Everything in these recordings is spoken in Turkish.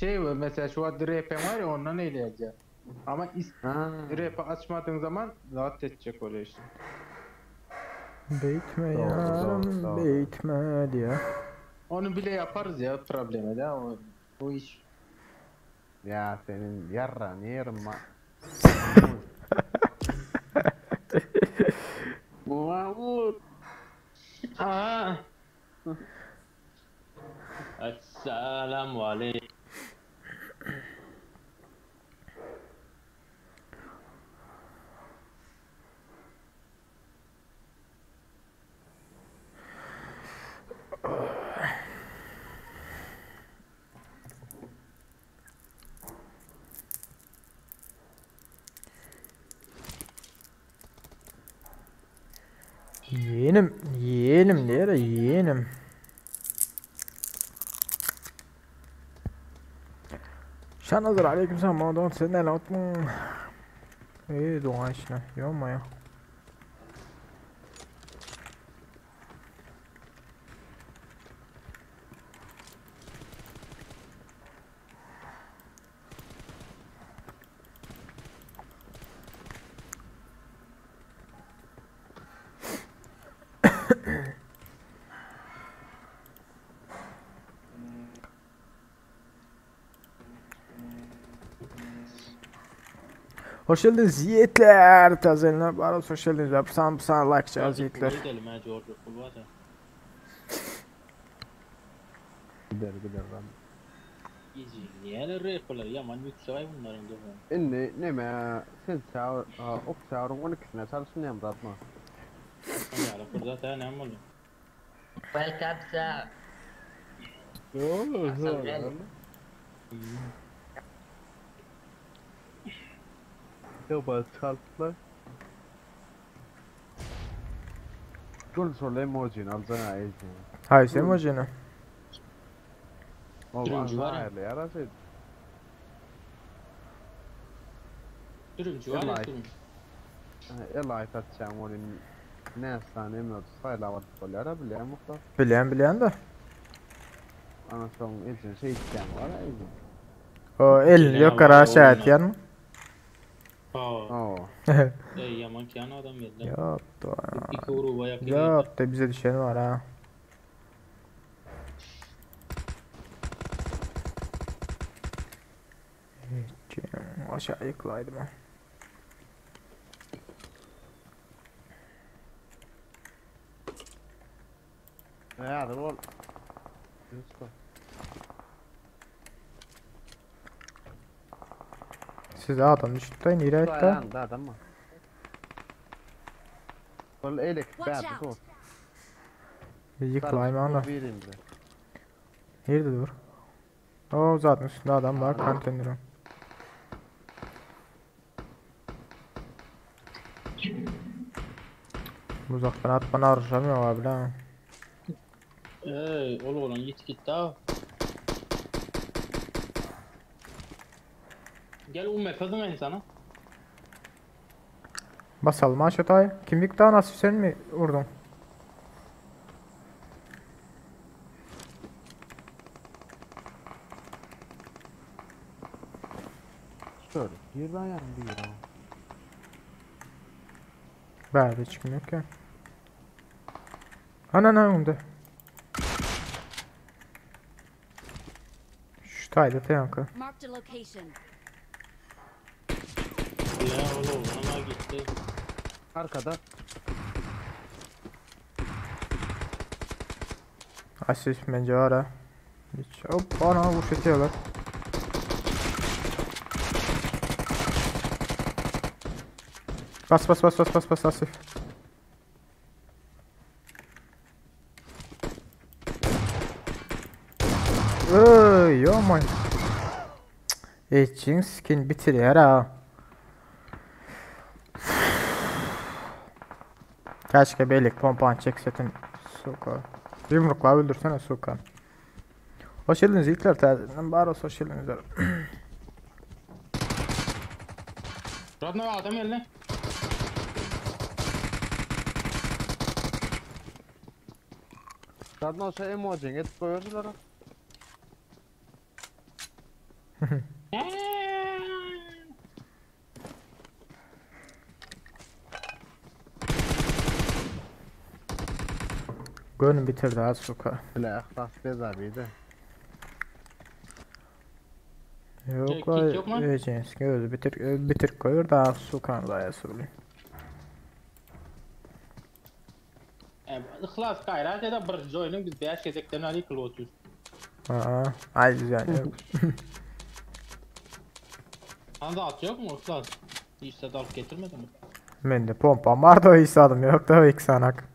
şey mesela şu an DRP var ya ondan eyleyeceğim. Ama Ha. DRP açmadığın zaman rahat edecek oluyor işte. Beytme Doğru, yarım doğru. beytme diye. Onu bile yaparız ya problemi de bu iş. Ya senin yarrağını yerim ma. Mahmut. Aa. Esselamu aleyküm. Yeğenim, yeğenim diye de yeğenim. Şanazır aleykümselam Mahmud'un senden atma. İyi dua işine, yorma ya. Hoş geldiniz yiğitler. Tazeline baros hoş geldiniz. Sana like çağız yiğitler. Gidelim ha George Kulvata. Gider lan. Niye rap'ler yaman yüksek bunların gibi. İnne ne me sen çağır ok çağırın 12'sine çalışsın ya Murat mı? Ya burada da ne oldu? Welcome sir. Ya bak çaltılar. Şöyle emojini alsana Ece. Hay sen hocana. Turuncu var ya. Hayırlı yarasın. Turuncu var ya turuncu. Ela atacağım onun ne saniye mi oldu? Sayla var böyle bile mutlu. Bilen de. Ana son Ece'nin şey içeceğim var ya Ece. O el yok aşağı et yan mı? Ha. Oo. Yaman ki ana adam geldi. Yaptı. İki vuru bayağı ki. Yaptı bize düşen var ha. Aşağı yıkılaydım ha. Ja, det var... Just det. Size adam düştü da nere etti? Ayağında adam mı? Böyle elektrik Watch verdi out. o. Yıkılayım anda. Vereyim de. Nerede dur? O zaten üstünde adam var konteynerin. Uzaktan at bana arışamıyor abi lan. Oğlum git daha. Gel mefazın ben sana. Basalım aşağıya. Kimlik daha nasıl sen mi vurdun? Şöyle. Bir ayağım bir ya. Böyle çıkmıyor ki. Ana önde. Şu tayda yankı. Marked a location. Ya oğlum ana gitti. Arkada. Asist bence var ha. Hiç. Hop ana vuruş ediyorlar. Bas Asif. Aman. Için skin bitiriyor ha. Keşke beylik pompan çeksetin suka. Yumrukla öldürsene suka. Hoş geldiniz ilkler terzinden baros hoş geldiniz. Radna adam geldi. Kadın olsa emojin et koyuyorlar. Gönül bitirdi az suka. Bile ahlas bezabiydi. Yok Kit vay yok mu? Ejinski özü bitir koyur da az sukan da yasurlu. Ihlas gayret eda bir joyning biz 5 gezekten ali kılotuz. Aa, ay yani yok. Anda at yok mu ihlas? Hiç de alıp getirmedin mi? Men de pompam var da hiç adım yok da ilk sanak.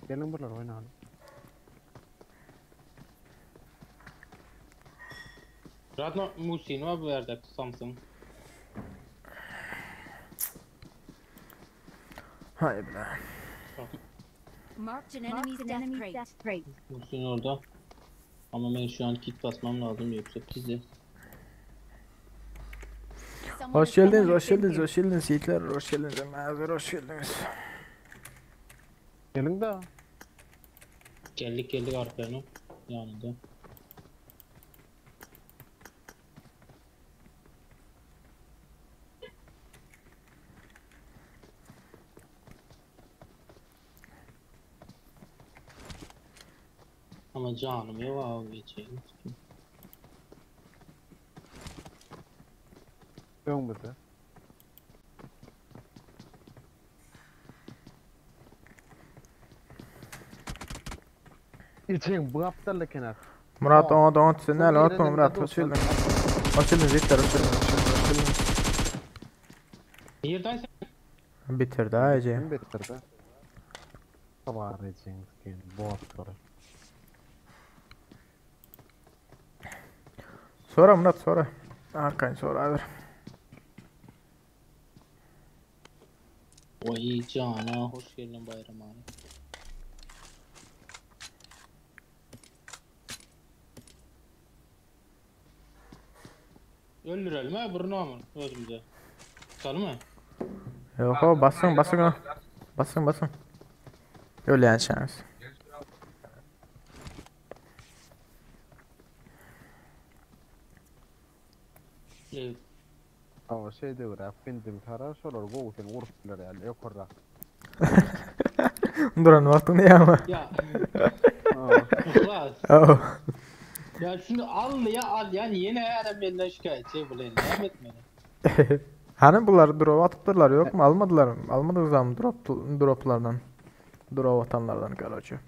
Gelin buralar oynayalım. Radno Musin var bu yerde Samsung. Hay be. Marked an enemy's death crate. Musin orada. Ama ben şu an kit basmam lazım yoksa bizi. Hoş geldiniz, hoş geldiniz, hoş geldiniz yiğitler, hoş geldiniz, mazur hoş geldiniz. Gelin de. Geldik arkadan yanında. Ama canım ya av geçelim. Dön bize. İçin bu aptallık kenar. Murat Tamam. ona da on tüsünü el atma yerine Murat, de hoş geldiniz. Hoş geldiniz yiğitler, hoş geldiniz, hoş geldiniz. Neredeyse Bitirdi ha Ece. Kim bitirdi? Sabah rejiniz gelin. Boğaz soru. Sonra Murat sonra. Arkayın sonra ver. Vay cana hoş geldin bayram abi. Öldürelim ha burnu mu özümüze. Tutalım mı? Yok o basın basın o. Basın basın. Öyle yani şans. Evet. Ama şey de var. Bindim tara sorar goğusen urflar yani. Yok orada. Duran vaktini yağma. Ya Aa. Klas. Oh. Ya şunu al yani yine adam benden şikayetçi bu lan. Devam etme. Hani bunlar drop atıptırlar yok mu? Almadılar mı? Almadınız mı droplardan? Drop atanlardan karacı.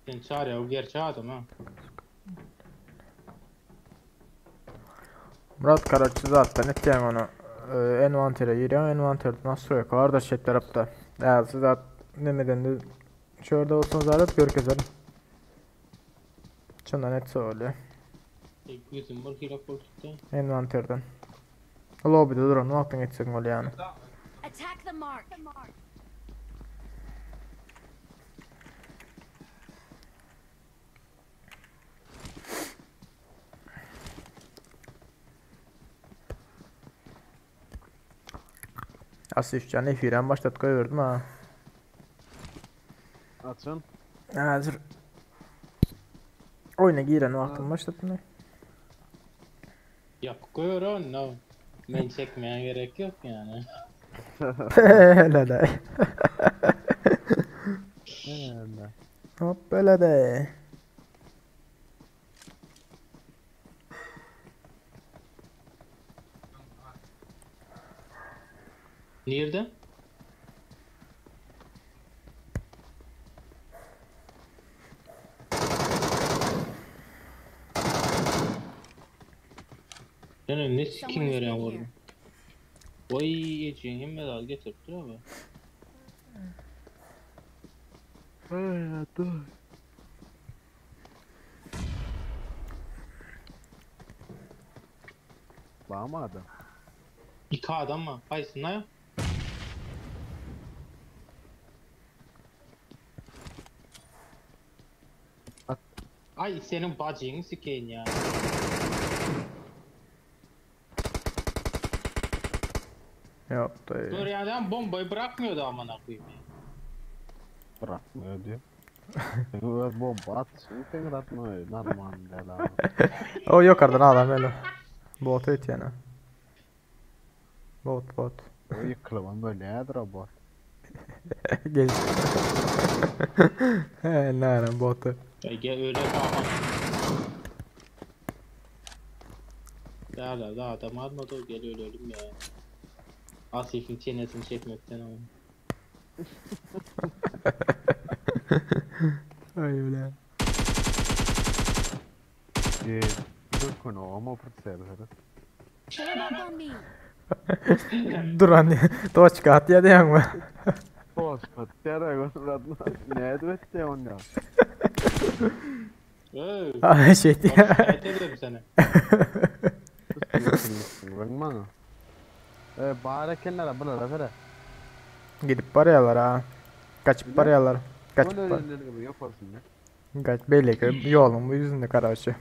Sen çağır ya o gerçek adam ha. Murat Karaçı zaten etken onu. Envantere giriyor, envanter nasıl yok? Kardeş chat tarafta. Ya siz zaten demeden de şurada olsanız alıp görkezelim. Şundan net söyle. Gözüm var hila koltukta. Envanterden. Lobby'de duran vaktin geçsek ol yani. Attack the mark. Asif canı firen başlat koyverdim ha. Açın. Hazır. Oyuna giren vaktin başlattın mı? Yap koyuyor no. Ben çekmeye gerek yok yani. Böyle de. Öyle. Hop böyle de. Nerede? Yani ne skin Someone has veren been orada? here. Vay Ece'nin medal getirtti abi. Ay dur. Bağmadı. İki adam mı? Kaysın ya? Ay senin bacını sikeyim ya. Yok dayı. Böyle adam bombayı bırakmıyordu amına koyayım ya. Bırakmıyor diyor. Sen bomba atsın, sen atmıyor. Normal değil abi. O yukarıdan adam öyle. Bot et yani. Bot. O yıkılan böyle nedir o bot? Gel. He nere botu. Gel öyle tamam. Daha adam almadı gel öyle ölüm ya. Asif'in çenesini çekmekten ama. Ay öyle. Dur konu ama fırsatları. Check on me. Duran toçka at ya diyen mi? Başka tere götürdüm. Ne edecekti onu ya? Ay şey diye. Dedim sana. Bakma. Bari kenara bana da fere. Gidip parayalar ha. Kaçıp parayalar. Kaçıp Öyle par. öyle gibi yaparsın ya. Kaç belli yolun bu yüzünde karşı.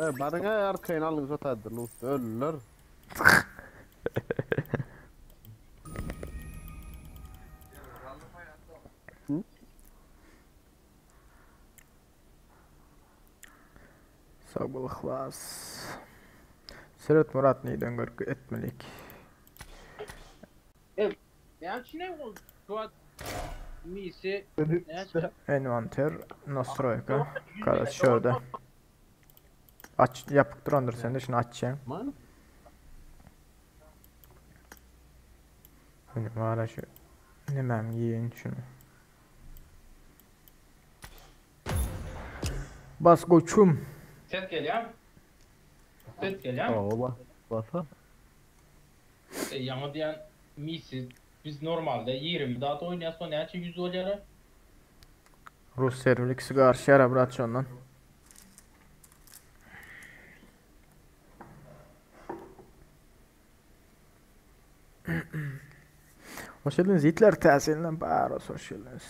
Bana arkayına alın zaten ölürler. Sabıhlas. Sırat Murat neyden görk etmelik. Ya ne oldu? Şu an misi Envanter Nostroyka. Kardeş şurada. Aç yapıp durandır sen de şunu açacağım. Man. Hani var şu. Nemem yiyin şunu. Bas koçum. ses geliyor. Ses geliyor. Ola. Basa. Yana diyen misi biz normalde 20 daha da oynayan sonra ne için 100 oluyor? Rus serverlik sigar şarap rasyondan. Hoş geldiniz. Hitler tesirinden bağırız. Hoş geldiniz.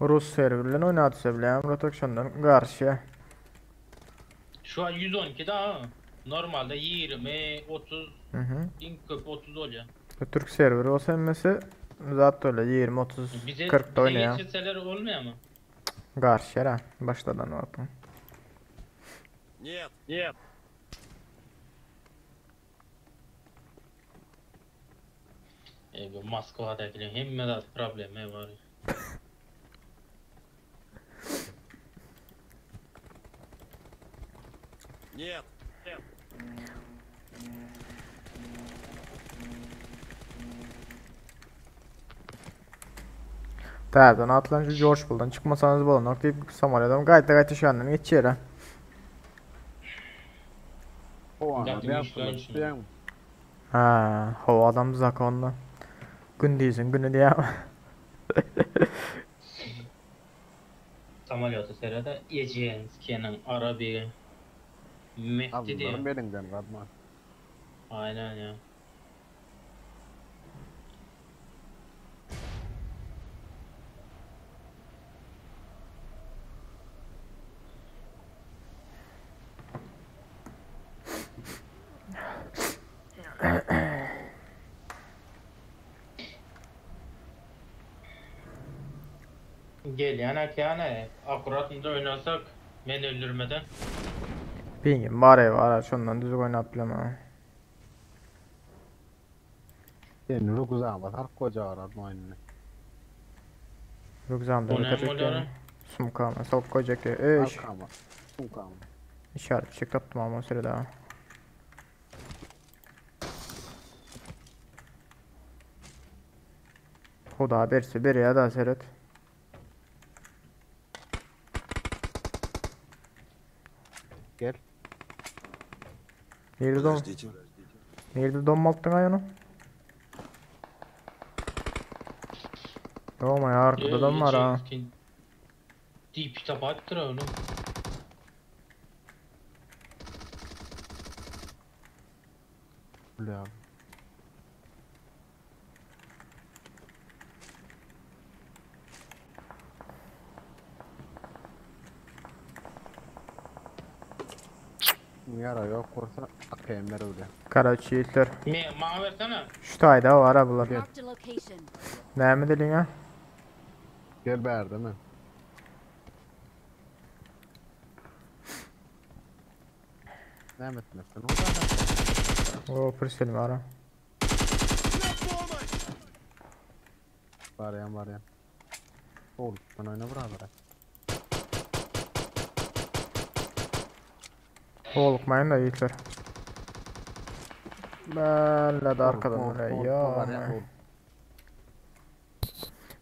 Rus serverlen oynadı sevleyem. Rotaksiyondan karşıya. Şu an 112 daha. Normalde 20, 30, Hı hı. en köp 30 oluyor. Türk serveri olsa emmesi zaten öyle 20, 30, Bize 40 da oynuyor. geçirseler olmuyor mu? Karşıya ha. Başladan bakın. Нет. Bu Moskova'dakilerin hemmede problemi var. Нет. Terden atlanınca George Bull'dan çıkmasanız bu olun. Deyip Samarya'dan gayet şu andan geçiyor ha. O ana Zaten ben işler için. fırlatayım. Ha, hava adam zakonlu. Gün değilsin günü diye. Samolyotı sırada Ece'nin Arabi Mehdi diyor. Alırım belinden kadma. Aynen ya. Gel yani akuratında oynasak beni öldürmeden. Pingim var ev var şundan düzgün oynayıp bilmem. Senin rukuzağın var. Koca aradın oyununu. Rugzamda O ne ötecek oluyor yani. lan? Sumkama sok koyacak ya. Eş. Arkama. Sukama. İşaret çek taptım ama o sırada. Huda bersi bir ya da seyret. Gel. Nerede dom? Подождите. Nerede donmalttın ayağını? Doğma ya arkada dom var ha. Deep kitap attır oğlum. Bля. Yara yok kursa akemler öyle. Karaçı yiğitler. Bana versene. Şu tayda var ha bular. Marked a location. Näme dilin ha? Gel bäär değil mi? Ne etmesin o da O prisel var ha. var ya. Oğlum sen oyna beraber. Olukmayın da yiğitler. Böyle de arkadan Oğlum, öyle oğlum, ya. var ya,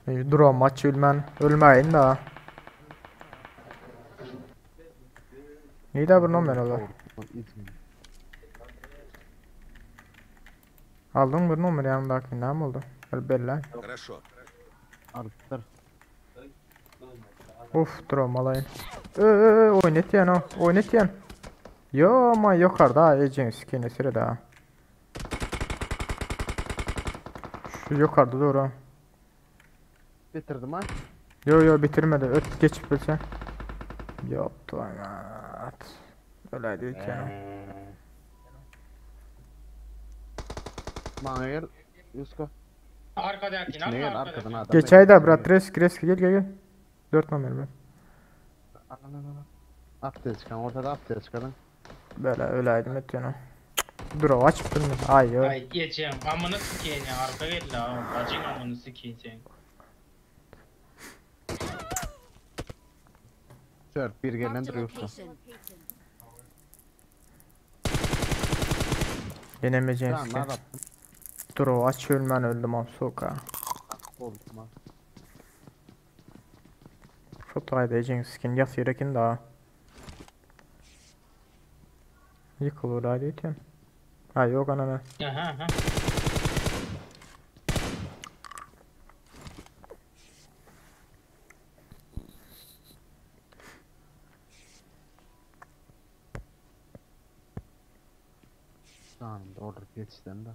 oğlum. Dur maç ölmeyin da. İyi de bir numara var. Oğlum, izin. Aldın bir numara yanındaki ne oldu? Belli. Хорошо. Arttır. Uf dur malayın. Oynat yan o. Oynat yan. Yo ama yukarıda ecin skini sıra da. Şu yukarıda doğru. Bitirdim ha. Yo bitirmedi. Öt geçip bilsen. Yoktu anat. Öyle değil ki ya. Bana gel. Yusko. Arkadaki İçine gel arkadan adam. Geç ayda brat resk gel. 4 numara ben. Al. Aptaya çıkan ortada aptaya çıkalım. Böyle öyleydim et yana. Dur o açıp durma. Ay yo. Ay geçeyim. Amını sikeyim ya. Arka gel la. Bacın amını sikeyim sen. Sör bir gelen Marked a duruyorsun. location. Yenemeyeceğin Tamam ne skin. yaptın? Dur o aç ölmen öldüm am soka. Oğlum ha. Şu tayda ecin skin yas yerekin daha. Yıkılır hadi eten. Ha yok anana. Aha. Tamam doğru geçten de.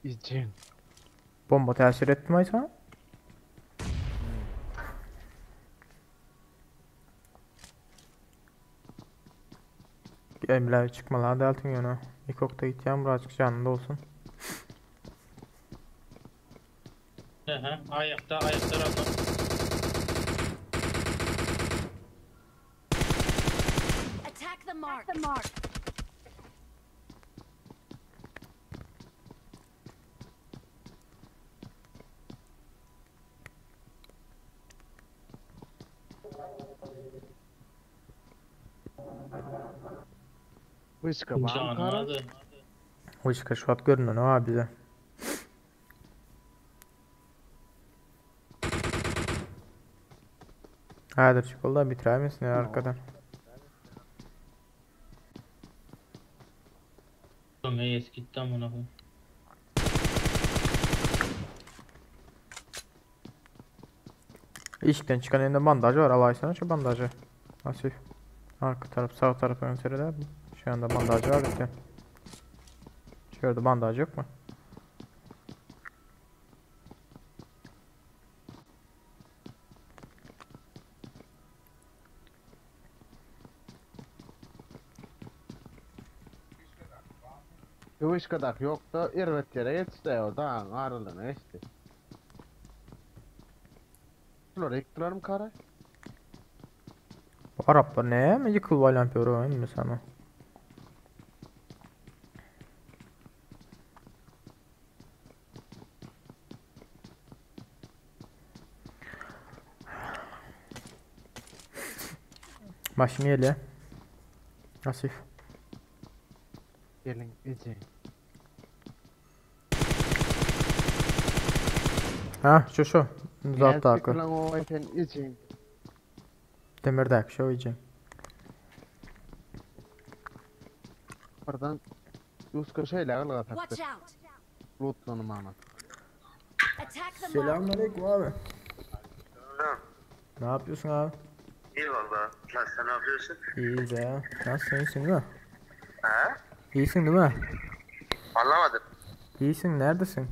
İçin. Bomba tesir etti mi Aysa? Emler çıkmalar deltin yana. İlk okta gideceğim birazcık canında olsun. Aha. Ayakta rafa. Attack the mark. Vışka Ankara. Canladı. O çıkar şu at görünüyor ha bize. Hadi çıkıldı bitirir misin ya arkadan? Sonra eskitti amına koyayım. İşten çıkan elinde bandaj var. Alaysana şu bandajı. Hafif. Arka taraf sağ tarafa yönselirler. Şu anda bandaj var işte. Şurada bandaj yok mu? Vışka da yok da irvet yere geçti o da ağrılığına geçti. Şuraya yıktılar mı kara? Bu Araplar ne mi yıkıl valampiyor oyun mu sana? Başını yele. Asif. Gelin için. Ha şu. Zat takı. Lan o eten için. Demirdak şu için. Oradan Yusko şeyle alga Watch taktı. out. Lootlanı mana. Attack the mark. Selamünaleyküm abi. Ne yapıyorsun abi? İyi valla. Lan sen ne yapıyorsun? İyi de. Nasılsın, iyisin değil mi? He? İyisin değil mi? Anlamadım. İyisin, neredesin?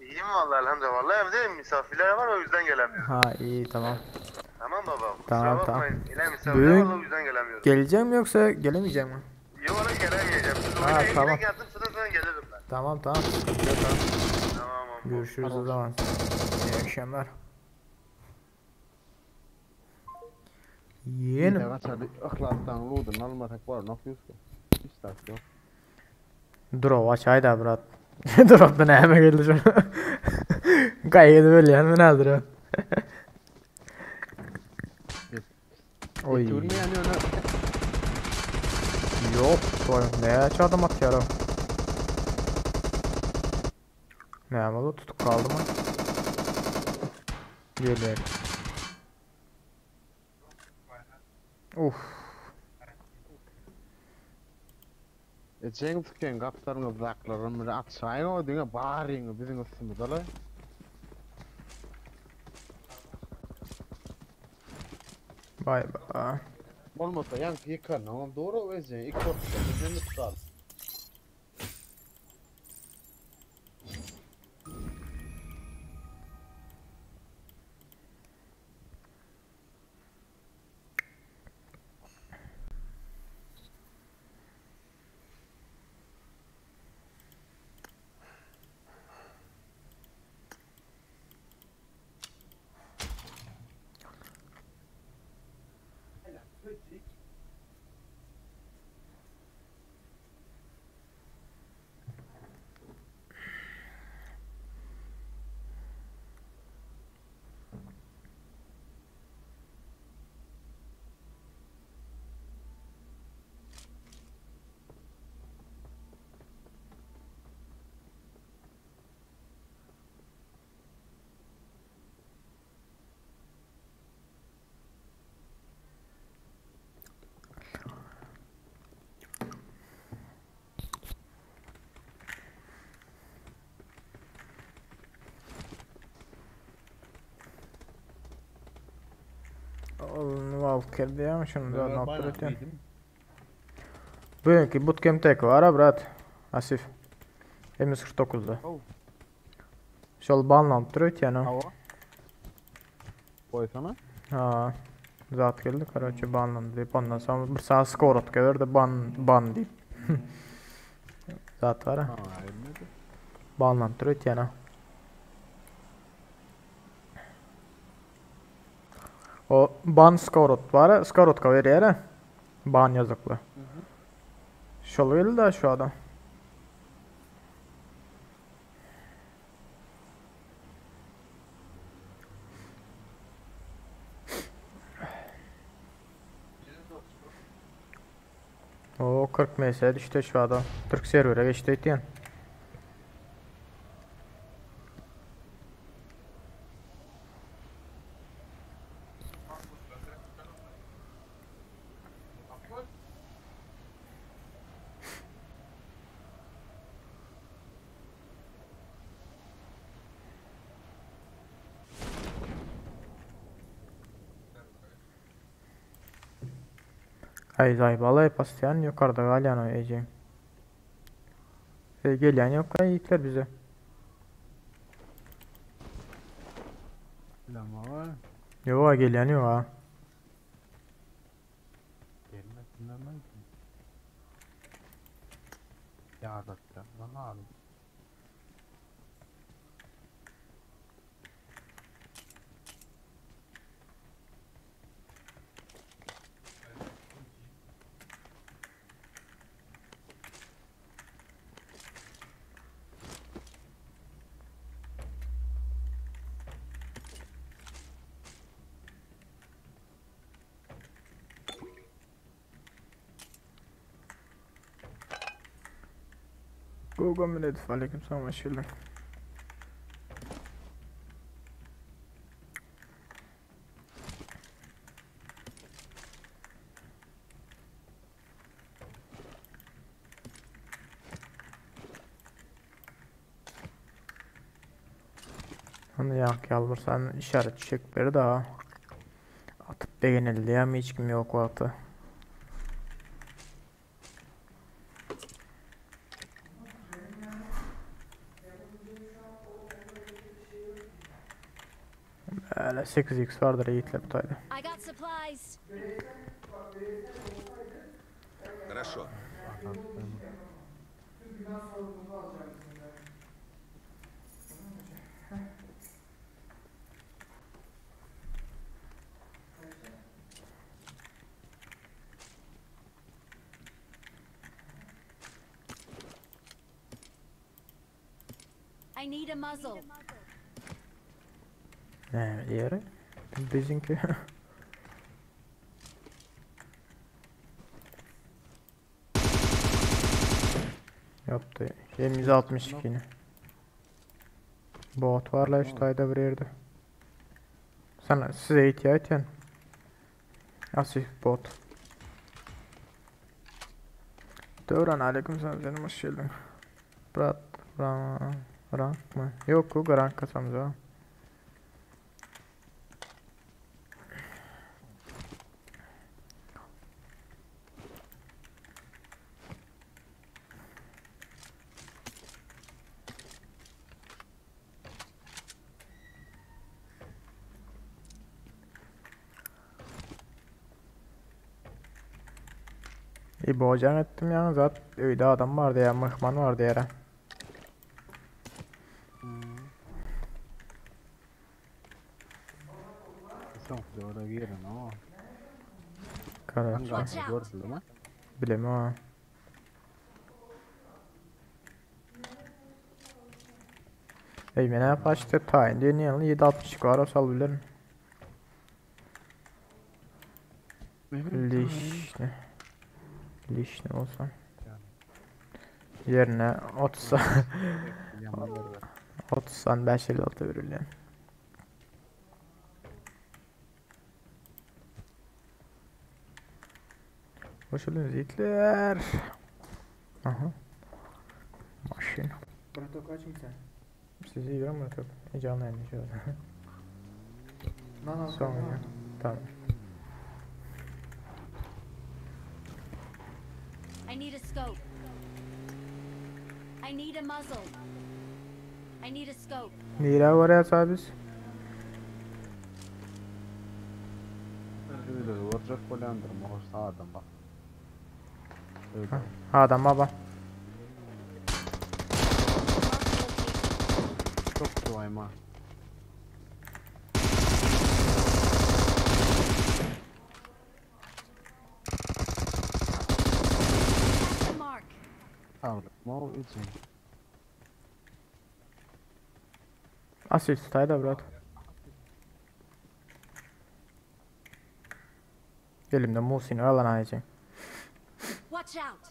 İyiyim valla elhamdülillah. Valla evdeyim. Misafirler var o yüzden gelemiyorum. Ha iyi, tamam. Tamam babam. Tamam, Kusura bakmayın. tamam. Yine misafirler Bugün var o yüzden gelemiyorum. geleceğim mi yoksa gelemeyeceğim mi? Yok lan gelemeyeceğim. Siz Ha, oynayın tamam. yine geldim sonra gelirim ben. Tamam tamam. Sıkıntı yok, tamam. Tamam babam. Görüşürüz o zaman. İyi akşamlar. Yeğenim. Yeğenim. Açardı. Aklattan Ludun almatak var. Ne yapıyorsun? Hiç ders yok. Drop açaydı abi Murat. Drop'ta ne hemen geldi şu an. Kaydı böyle yani ne aldı Oy. Turnu yani öyle. Yok. Vay, ne açardım atıyorum. Ne yapalım, tutuk kaldı mı? Geliyor. Uf. Cengiz tuken kaptarını bıraklarım. Atşayın o düğüne bağırın. Bizim üstümüzde lan. Bay bay. Olmasa yankı yıkar. Ama doğru vezin. İlk korktu. Bizim de tutar. Oğlum Valkyrie diye mi şunu da ne Bayağı yaptırıyorsun? iyiydim. Bugünkü bootcamp tek var ha Murat. Asif. M49'da. Oh. Şol banlanıp duruyor yani. Hava. Koysana. Ha. Zat geldi короче banlandı deyip ondan sonra bir saat skorot gelir de ban deyip. Zat var ha. Ha, elmedi. Banlanıp duruyor yani. O ban skorot var ha. Skorotka veriyor ha. Ban yazıklı. Şol geldi de şu adam. O 40 ms düştü şu adam. Türk server'a geçti diyen. Ay zaybalay pastayan yukarıda galyano yiyeceğim. Gelen yok ayıklar bize. Lama var. Yok gelen yok ha. Gelmesin lan. Ya da lan abi. Google minute aleyküm selam hoş geldin. Hani yak yalvarsan işaret çek beri daha atıp Degen elde ya hiç kim yok vakti. Öyle 8x vardır yiğitler bu tayda. I got supplies. Хорошо. I need a muzzle. Ne yeri? Bizimki. Yaptı. 762 yine. Bot var la şu tayda bir yerde. Sana size ihtiyaç yani. Asif bot. Devran aleyküm selam canım hoş geldin. Brat rank mı? Yok o rank kasamız ha. Boğacan ettim ya zaten öyle adam vardı ya mıhman vardı yere. Sen oraya girin ama. Karar. Watch out. Gördün mü? Bilemiyorum ha. Eymene kaçtı tayin diye yanı 7.62 var o salabilirim. Lişne. Lişne olsan. Yerine 30 30'dan 5.56 verilyen. Hoş geldiniz yiğitler. Aha. Maşin. Bırak kaçın sen. Sizi yiyorum bırak. Canlı yayın şu an. Sonra ya. Tamam. I need a scope. I need a muzzle. I need a scope. Nira var ya sabis. Öyle vuracak kolandırma o sağdan bak. Öyle. Adam baba. Çok duvayma. Mark the mark. Tamam. Mal için. Asil stayda brat. Elimde Muhsin'i alan ayacak. Watch out.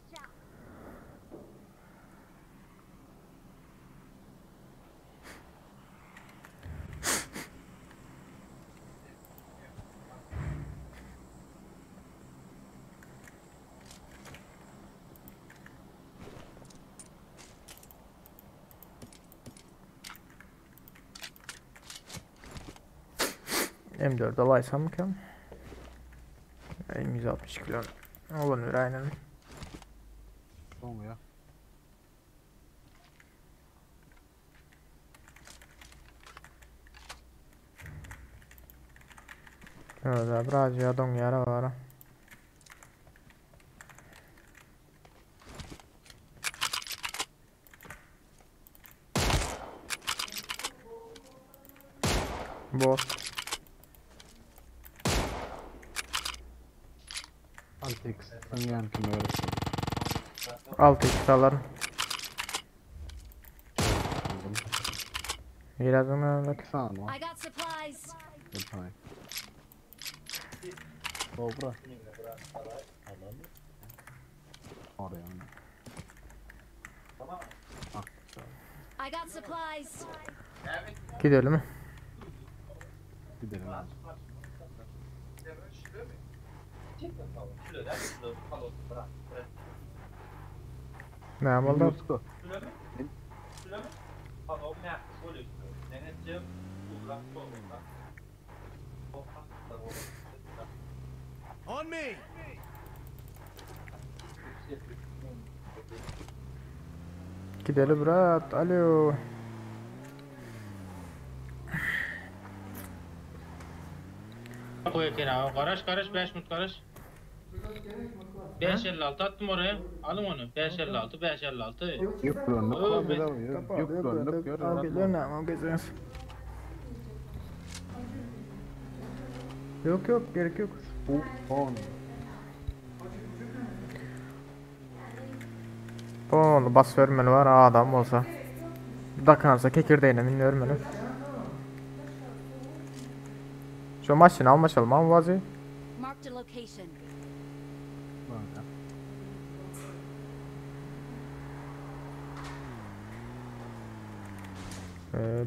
M4 alaysam mı ki? 160 kilo. Olunur aynen. Son ya. Öyle biraz ya don yara var. Bot. Antix. Sen yan kim öyle. 6x alırım. Birazdan evet. Sağ mı? I got supplies. Tamam. Dobra. Oraya. I got supplies. Gidelim mi? Gidelim hadi. Ne yapalım? Yusko. On me. Gidelim brat. Alo. Koy kenara. Karış 5 minut karış. 556 attım oraya. Alın onu. 556 556. Yüklönlük Oo, var bir de ben- yüklönlük gör. Al geliyor ne ama gezeriz. Yok gerek yok. Bu on. Onu bas vermeli var adam olsa. Dakansa kekirdeğine min vermeli. Şu maşını almışalım ama vazı. Marked a location.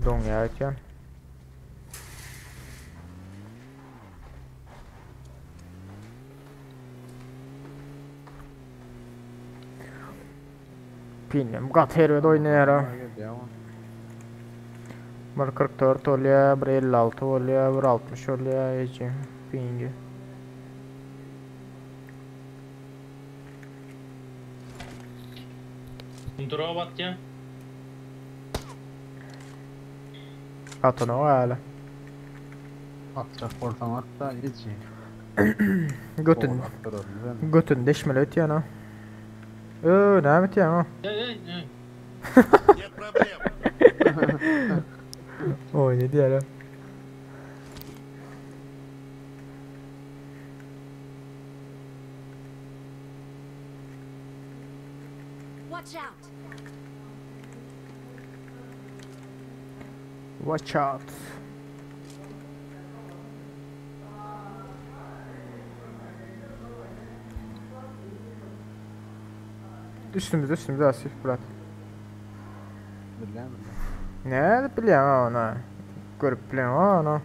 Don ya ekan. Bilmiyorum Gaterö'de oynuyor. 1.44 oluyor, 1.56 oluyor, 1.60 oluyor hiç pingi. Dura bak ya. Atın o hala. Atacak ortam hatta hiç iyi. Götün. Götün deşmeli ötüyor ana. Ne ötüyor ama? Нет проблем. Oy ne diyor lan? Watch out. Watch out. Üstümüzde Asif bırak. Bilen Ne biliyorum ona. Görüp biliyorum onu.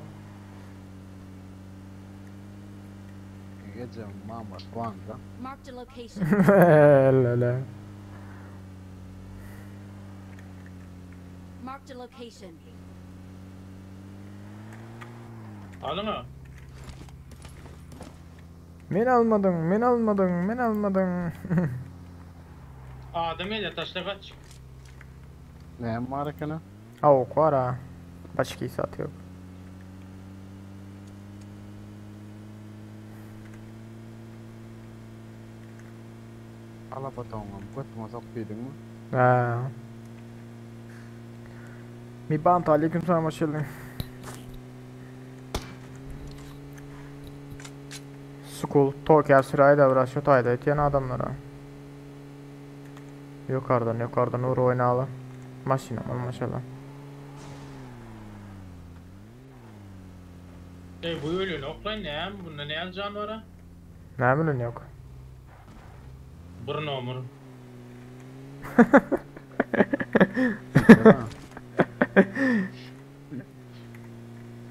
gece Mama Van'da. Marked a location. Lala. Marked a location. Alın mı? Men almadın. Adam ile taşla kaç. Ne markana? Avuk var ha. Başka saat yok. Alabatonga götüme soktuydun mu? Ha. Mi bant aleyküm selam hoş geldin. School, Tokyo sırayla uğraşıyor tayda etiyen adamlara. Yukarıdan Uğur oynalı. Maşina maşallah. Bu ölüyor oklayın ne? Bunda ne yazacaksın var? Ne bileyim yok. Burun omur.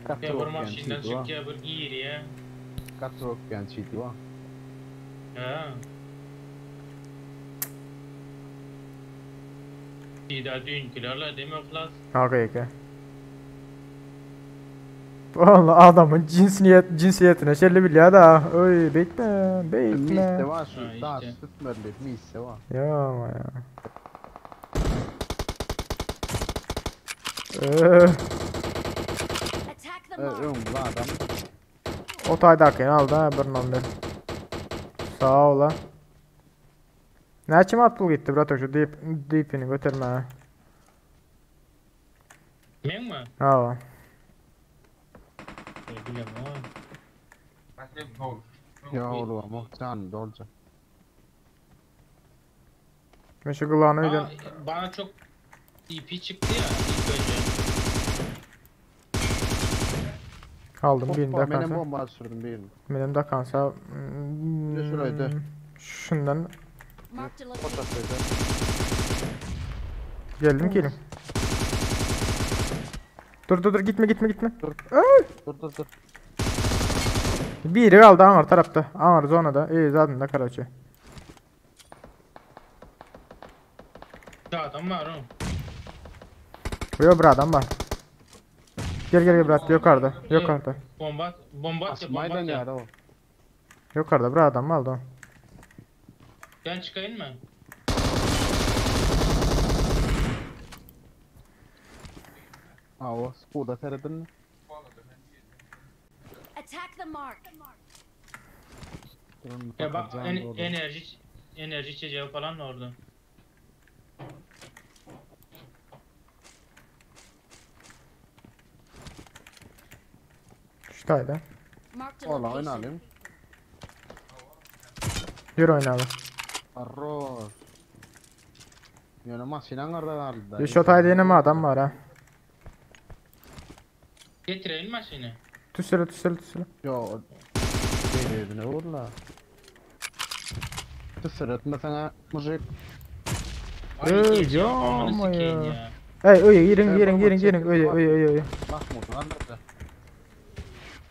Ya bir maşinden çık ya bir giyir ya. Katrok gen çiti var. Ha. Bir daha dünkülerle değil mi oklas? Hakikaten. Vallahi adamın cinsiyetine şerli biliyor da. Oy bekle. Miste var Ha, şu daha işte. sütmörlü miste var. Ya ama ya. Attack the mark. Ömrü adam. O taydakini aldı ha burnum bir. Sağ ol lan. Ne açım atpul gitti brat şu deep'ini götürme ha. Men mi? Ha. Bilmem o. Ya oğlum muhtemelen de olacak. Ben şu kulağını öyle. Bana çok EP çıktı ya ilk önce. Aldım birini de Benim kansa. bomba sürdüm birini. Benim de kansa. Bir de şuraydı. Şundan Marked a location. Fotoğrafıydı. geldim ki. Dur gitme. Dur. Biri kaldı Angar tarafta. Angar zonada. İyi zaten de karaçı. Bir adam var o. Yo bra adam var. Gel brat yukarıda. Bomba at ya Asmayla ne ya. ara o? Yukarıda bir adam aldı o. Ben çıkayım mı? Ha o Skoda seyredin mi? Attack the mark. Durun, Ya bak bakacağım doğru. enerji içeceği falan da orada. Şuradaydı. Marked a Ola location. oynayalım. Yürü oynayalım. Arroz. Yani masinan orada vardı da. Bir şotaydı yine mi adam var ha? Getirelim maşını. Tüsülü. Yo. Değil ne olur la. Tısırıtma sana mujik. Ya amanı ama sikeyim ya. ya. Hey öyle girin. Öyle. Bakma nerede?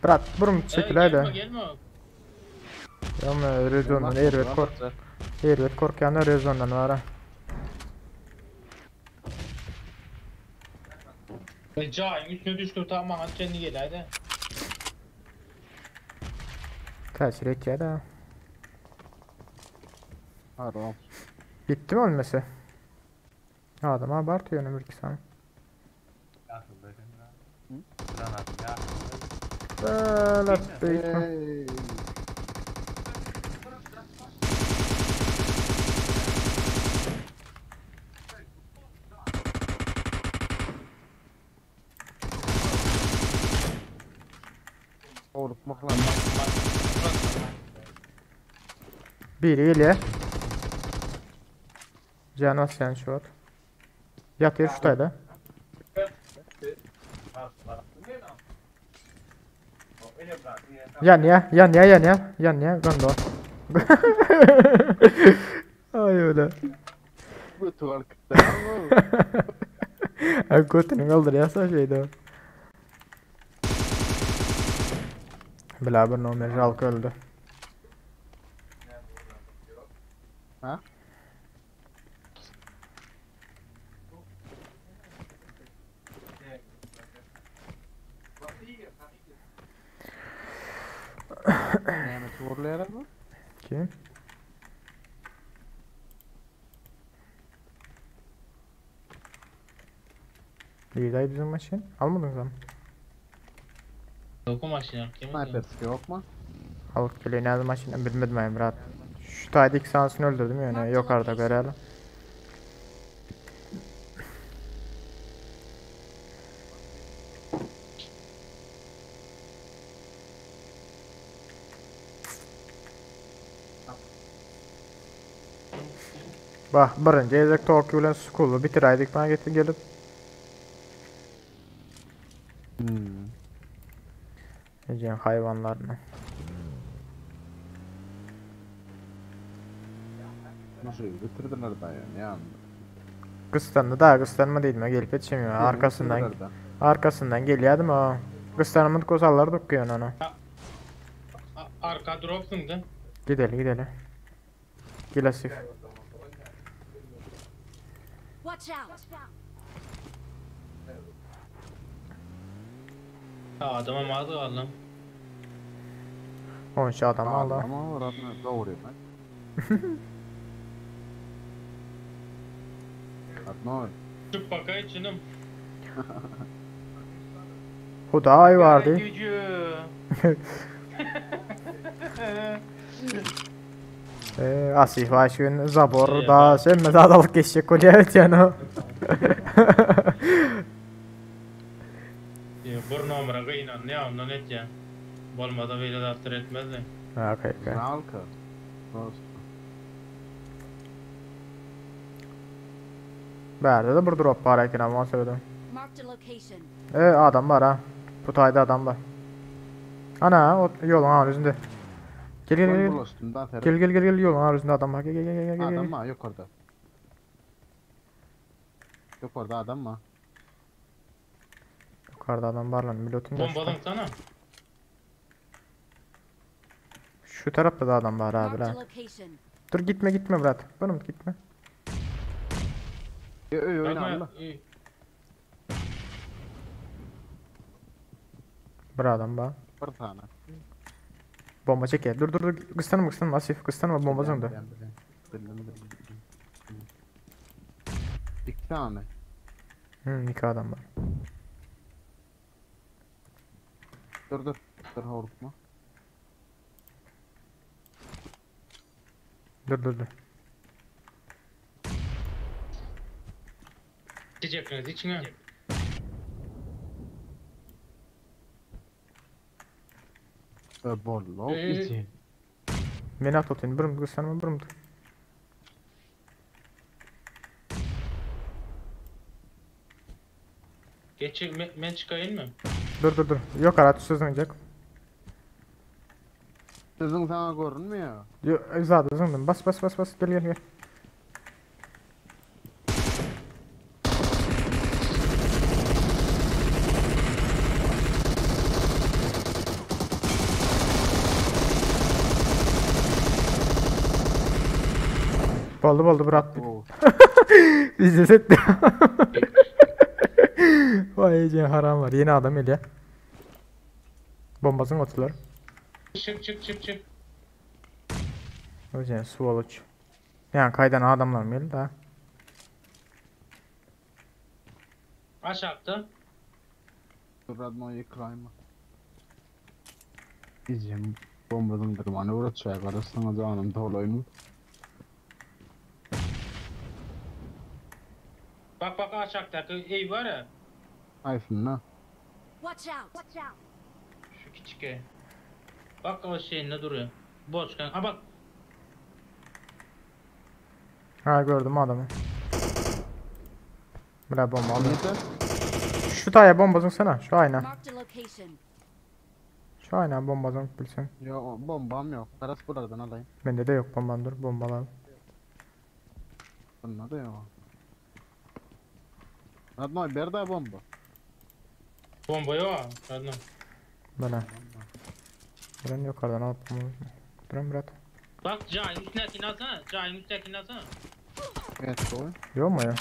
Bırak burum çekil haydi. Gelme. Ama rezondan Ervet korkyanlar rezondan var ha. Cahil üstüne düştü tamam hadi kendi gel hadi. Tesir et ya da. Haram. Bitti mi ölmesi? Adam abartıyor ömür 2 saniye. Hey. Unutmak lan. Biri ile. Canas sen şu at. Yatıyor şuradaydı. Yan ya. Gönder. Ay öyle. Bu tuval kıtta mı? Ay götünü kaldır ya şeydi o. Bila bir nomer halka öldü. Ha? Yani tuvarlayarak mı? Kim? İyi bizim maçın. Almadınız mı? Doku maşını kim? Sniper skill yok mu? Alıp geliyor ne maçını bilmedim ben rahat. Şu taydı ilk sansını öldürdüm yani yok arada görelim. Bak birinci ezek Tokyo ile Skull'u bitiraydık bana getir gelip. Eceğin hayvanlarını. Nasıl bitirdiler da yani. Kıstandı daha kıstanma değil mi? Gelip yetişemiyor. Arkasından geliyor değil mi o? Kıstanımın kosalları dokuyor onu. Arka drop'sundu. Gidelim. Gilasif. Watch out. Adama mağdur aldım. 10 şey adam aldı. Ama oranı doğru ben. Atma. Çık bakay içinim. Huday vardı. Gücü. Asif aşkın zabor da sen mezadalık geçecek kolye evet yani o. Bir numara kıyınan ne ondan et ya. Bolmada böyle de attır etmez de. Okay. Nalka. Berde de bir drop var ekin ama söyledim. Marked a location. Adam var ha. Putayda adam var. Ana o yolun ağrısında. Gel yolun ağrısında adam var. Gel. Adam mı? Yok orada. Yok orada adam mı? Yukarıda adam var lan pilotum geçti. Bombadan sana. Şu tarafta da adam var abi Marked a lan. location. Dur gitme Murat. Benim gitme. Oyna Allah. Bir adam var. Bir tane. Bomba çeker. Dur dur dur. Kıstanma Asif. Kıstanma bomba zonda. Bildim. 2 tane. İki adam var. Dur. Dur horkma. Dur. Diyeceksiniz içine. Bollo. İçin. Beni at otun. Burum kıstanma burum. Geçir ben çıkayım mı? Dur. Yok arat sözünecek. Sizin sana görünmüyor. Yok zaten zındım. Bas. Gel. Oldu bırak. Oo. Bizde setti. Vay can haram var. Yeni adam el ya. Bombasın otular. Çık. O yüzden swallow. Yani kaydan adamlar mı el daha? Aşağıda. Dur Radno'yu yıkılayma. İçin. Bombadın dırmanı uğraşacak arasına canım dolayını. Bak aşağıdaki ev var ya. Ayfın lan. Watch out! Şu küçük ev. Bak o şeyin ne duruyor. Boşkan. Ha bak. Ha gördüm adamı. Bırak bomba aldım. Yeter. Şu taya bombasın sana. Şu ayna. Marked a location. Şu ayna bombasın bilsen. Ya bombam yok. Taras buradan alayım. Bende de yok bomban dur bombalar. Bunda da yok. Radno bir daha bomba. Bomba yok. Pardon. Böyle. Ben yukarıdan alıp bunu. Durun biraz. Bak Cahil üstündekini alsana. Cahil üstündekini alsana. Evet doğru. Yok mu ya?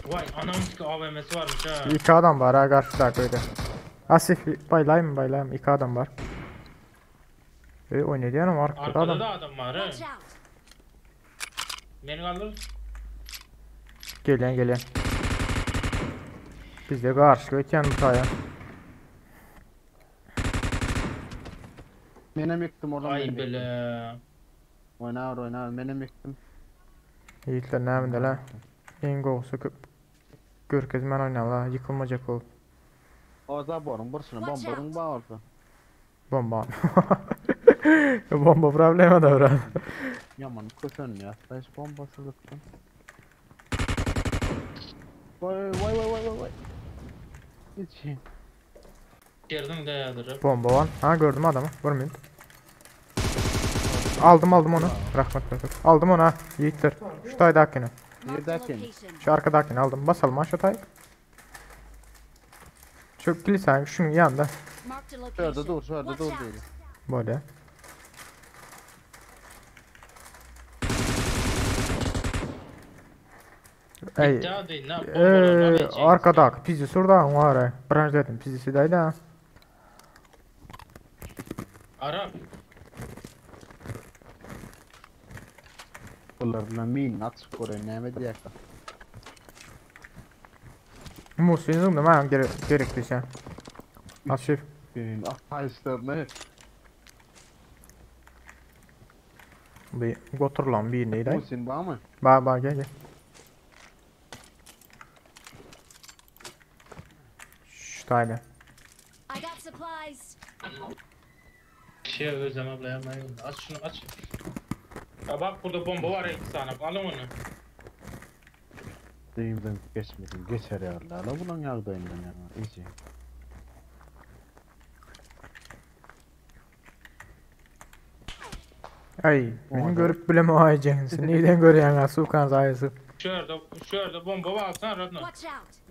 Vay anamın ki AVM'si varmış ha. İki adam var ha karşıda köyde. Asif baylayayım. İki adam var. Oynadı yanım arkada Arkada adam. da adam var ha. Watch out! Beni kaldır. Gelen. Biz de karşı köy taya. Benim yıktım oradan. Ay bele. Oynar. Benim yıktım. Yiğitler ne yapında la? Ingo söküp. Görkez men oynar la. Yıkılmayacak ol. Oza borun bursunu bombarın bağırdı. Bomba. Bomba problema da var. Yaman kötün ya. Hiç bombası zıttım. Vay. İçin. Girdim de yadırıp. Bomba var. Ha gördüm adamı. Vurmayın. Aldım onu. Bırak. Aldım onu ha. Yiğitler. Şu taydakini. Marked a Neredeki? location. Şu arkadakini aldım. Basalım ha şu tay. Şu kilisenin şunun yanında. Marked a Şurada location. dur Watch out! değil. Böyle. Ey. İddia değil ne? Bombalar var. Arkadaki pizi şuradan var ha. Branş dedim pizisi deydi ha. Arap. Bunlarla min at skore ne diyek. Musluyum da ben gerekli şey. Asif. Atayışlarını Bir götür lan bir neydi? Musin var mı? Bak gel. Şu tayda. I got supplies. Şey Özlem abla yapmayın. Aç şunu aç. Ya bak burada bomba var ya 2 tane. Alın onu. Deyimden geçmedim. Geçer ya Allah. La bunun yardayım ben ya. İyice. Ay beni görüp bileme ayacaksın. Neyden görüyorsun ha Sukan sayısı. Şurada bomba var alsana Radno. Watch out!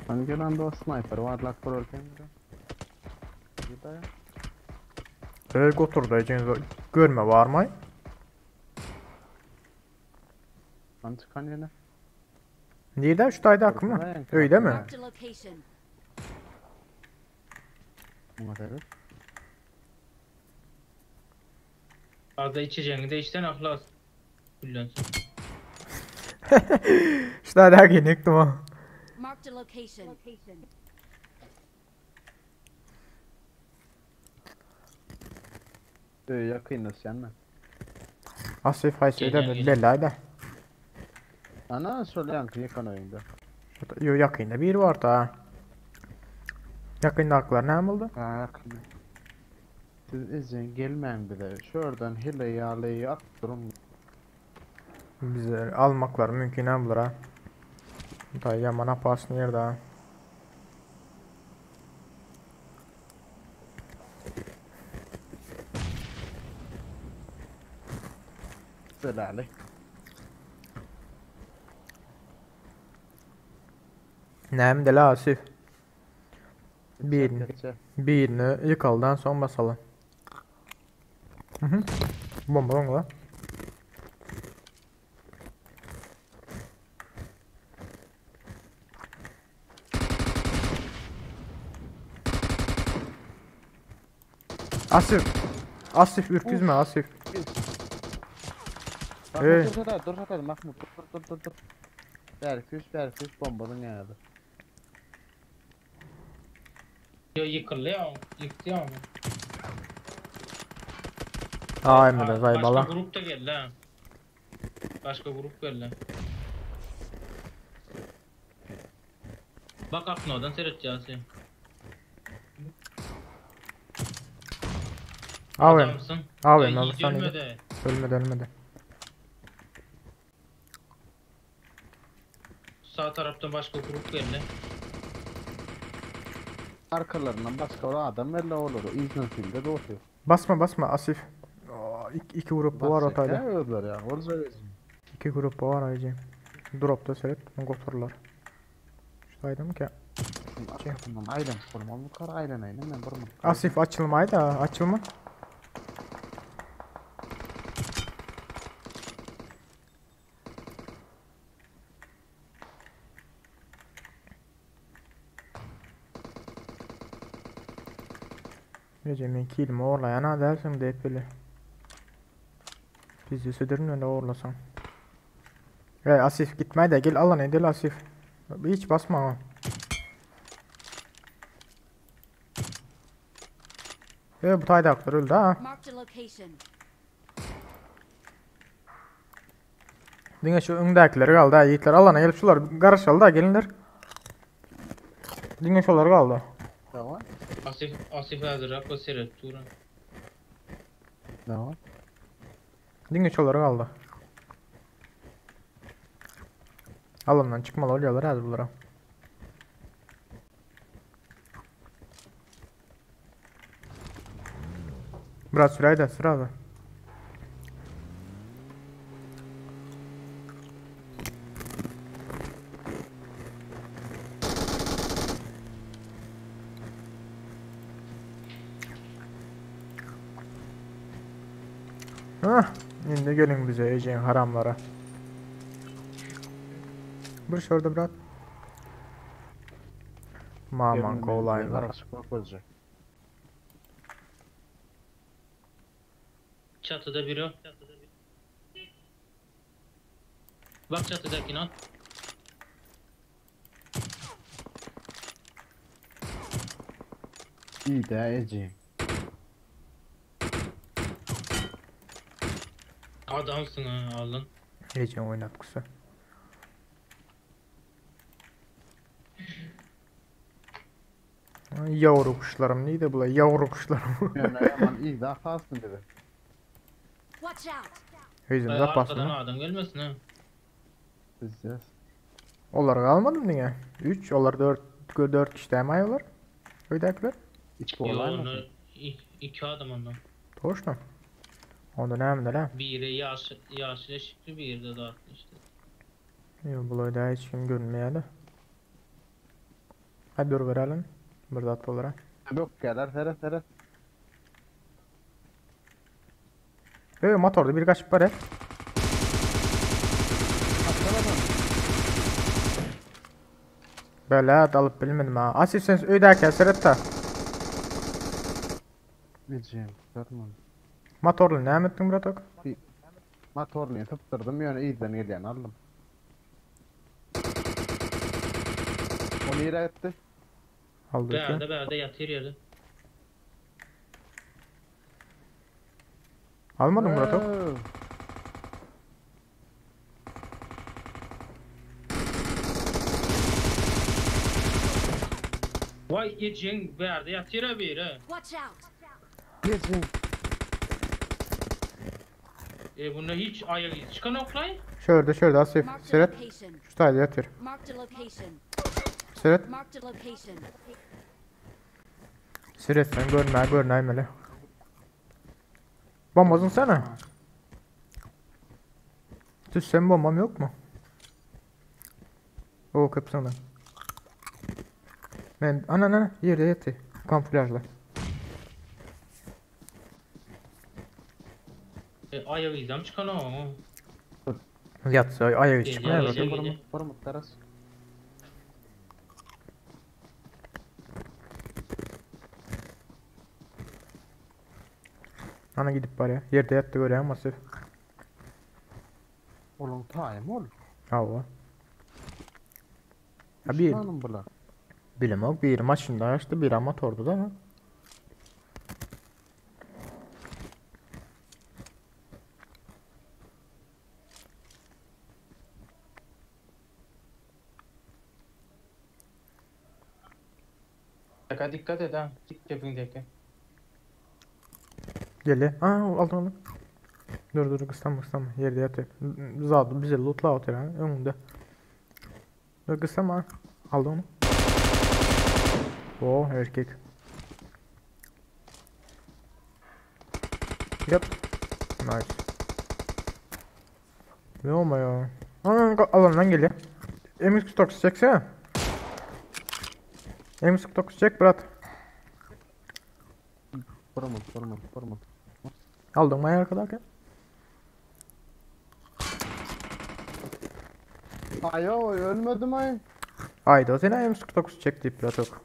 Hani gelen de o sniper var lak kurarken de. Bir de Götür diyeceksiniz. Görme var mı? Oradan çıkan yine. Nerede? Şu dayda akım mı? Ortadan Öyle mi? Marked a location. Buna tabii. Fazla içeceğini de içten aklas. Kullansın. Şu dayda ginek o. Marked a location. Yakın nasıl yanına. Asif haysıyla Geliyor, geliyor. bellayda. Ana söyleyen ki yakın oyunda. Yo yakında bir var da. Yakında aklar ne oldu? Ha yakın. Siz izin gelmeyin bir de. Şuradan hileyi alayı at durun. Bize almaklar mümkün bulur ha. Da yamana pas nerede ha? Söyle Ali. Neyim de la Asif. Birini, Geçe. birini yıkaldan son basalım. Hı hı. Bomba lan. Asif. Asif ürküzme Asif. Hey. Dur hadi Mahmut dur. Berfüş bombanın yanıdır. Yo yıkılıyor. Yıktı ama. Ay mı da zaybala. Başka grup da geldi ha. Başka grup geldi. Bak aklına oradan seyredeceğiz. Avem. Adamsın. Avem Ya, alırsan yiğit iyi. ölmedi. Ölmedi. Sağ taraftan başka grup geldi. Arkalarından başka olan adam öyle olur. İznin filde de oturuyor. Basma Asif. Aa, iki grup var otayda. Ne öldüler ya? Onu söyleyeyim. İki grup var ayıcı. Dropta seyret. Goturlar. Şuradaydım ki. Arkasından aynen kurmalı kar aynen ben vurmam. Asif açılmaydı ha. Açılma. Gecemin kilimi orlayana dersin deyip bile. Bizi südürün öyle orlasan. Hey Asif gitmeye de gel alan edil Asif. Hiç basma ha. Bu tayda aklar öldü ha. Marked a location. Dinle şu öndekileri kaldı ha yiğitler alana gelip şular karışaldı da gelinler. Dinle şuları kaldı. Tamam. Asif hazır. Akla seyret. Turan. Tamam. Dinle şuları kaldı. Alandan çıkmalı oluyorlar az bunlara. Biraz süreydi sıra abi. Hah, şimdi gelin bize Ece'nin haramlara. Bir şurada bırak. Maman kolaylar. Açık olacak. Çatıda biri o. Bak çatıdakine al. İyi de Ece. Adamsın ha alın. Ece'nin oynatkusu. Ay, yavru kuşlarım neydi bu la yavru kuşlarım. Yani aman iyi de kalsın dedi. Watch out. Yüzümde Arkadan pasını. adam gelmesin ha. Bizeceğiz. Onlar kalmadı mı yine? 3, onlar 4 kişi demay olur. Öylekiler. İki Yo olay onu mı? iki adam ondan. Точно. Onda ne hem de lan? Biri yaşlı çıktı bir de dağıttı işte. Yok bu da hiç kim görünmeyeli. Hadi dur verelim. Bir zat olarak. Yok gelir Ferhat. Motorda bir kaçıp var ya. Böyle dalıp bilmedim ha. Asisten öydäki seretta. Bileceğim. Görmem. Motorlu näme etdiň Buratok? Motorunu tıptırdım yani iyiden gelen aldım. O nere etti? Aldı ki. Berde yatır yerde. Almadın Buratok. Vay geçin berde yatır bir ha. Watch out! Bileceğim. Bunda hiç ayağı çıkan oklay. Şöyle Asif. Marked a Seret. location. Şu tayda yatır. Marked a location. Seret. Marked a location. Seret sen görnäýmeli. Bombasın sana. Sen bombam yok mu? O kapsana. Ben ana yerde yatı. Kamuflajla. Ayağı izam çıkan o. Yatsa ayağı Gel, çıkmaya gel, bak. gel. Parmak taras. Ana gidip var ya. Yerde yattı göreyim Asif. Oğlum tayım ol. Hava. Ha bir Düşmanım bula. bilemok bir maçında açtı bir amatördu da. Dikkat et ha. Dik cebindeki. Gele. Aldın onu. Dur kıstama. Yerde yatıyor. Zadı bize lootla otur ha. Önünde. Dur kıstama. Aldı onu. O erkek. Yap. Nice. Ne olma ya. Alandan geliyor. M249 çeksene. M249 çek Murat. Parmak. Aldın mı arkadaki? Ayo ölmedim ay. Haydi o sene M249 çekti Platok.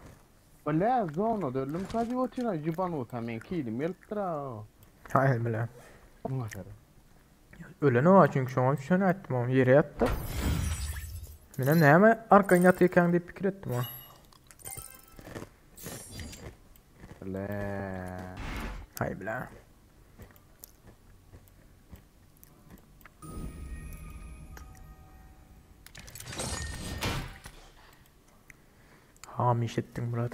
Valla zona döldüm kaji otina jiban utamen kilim yeltra. Hayır bile. Muhtar. Öyle ne var çünkü şu an 3 sene ettim onu yere yattı. Benim neyime arkan yatıyken diye fikir ettim o. Valla. Hayır bile. Hamiş ettin Murat.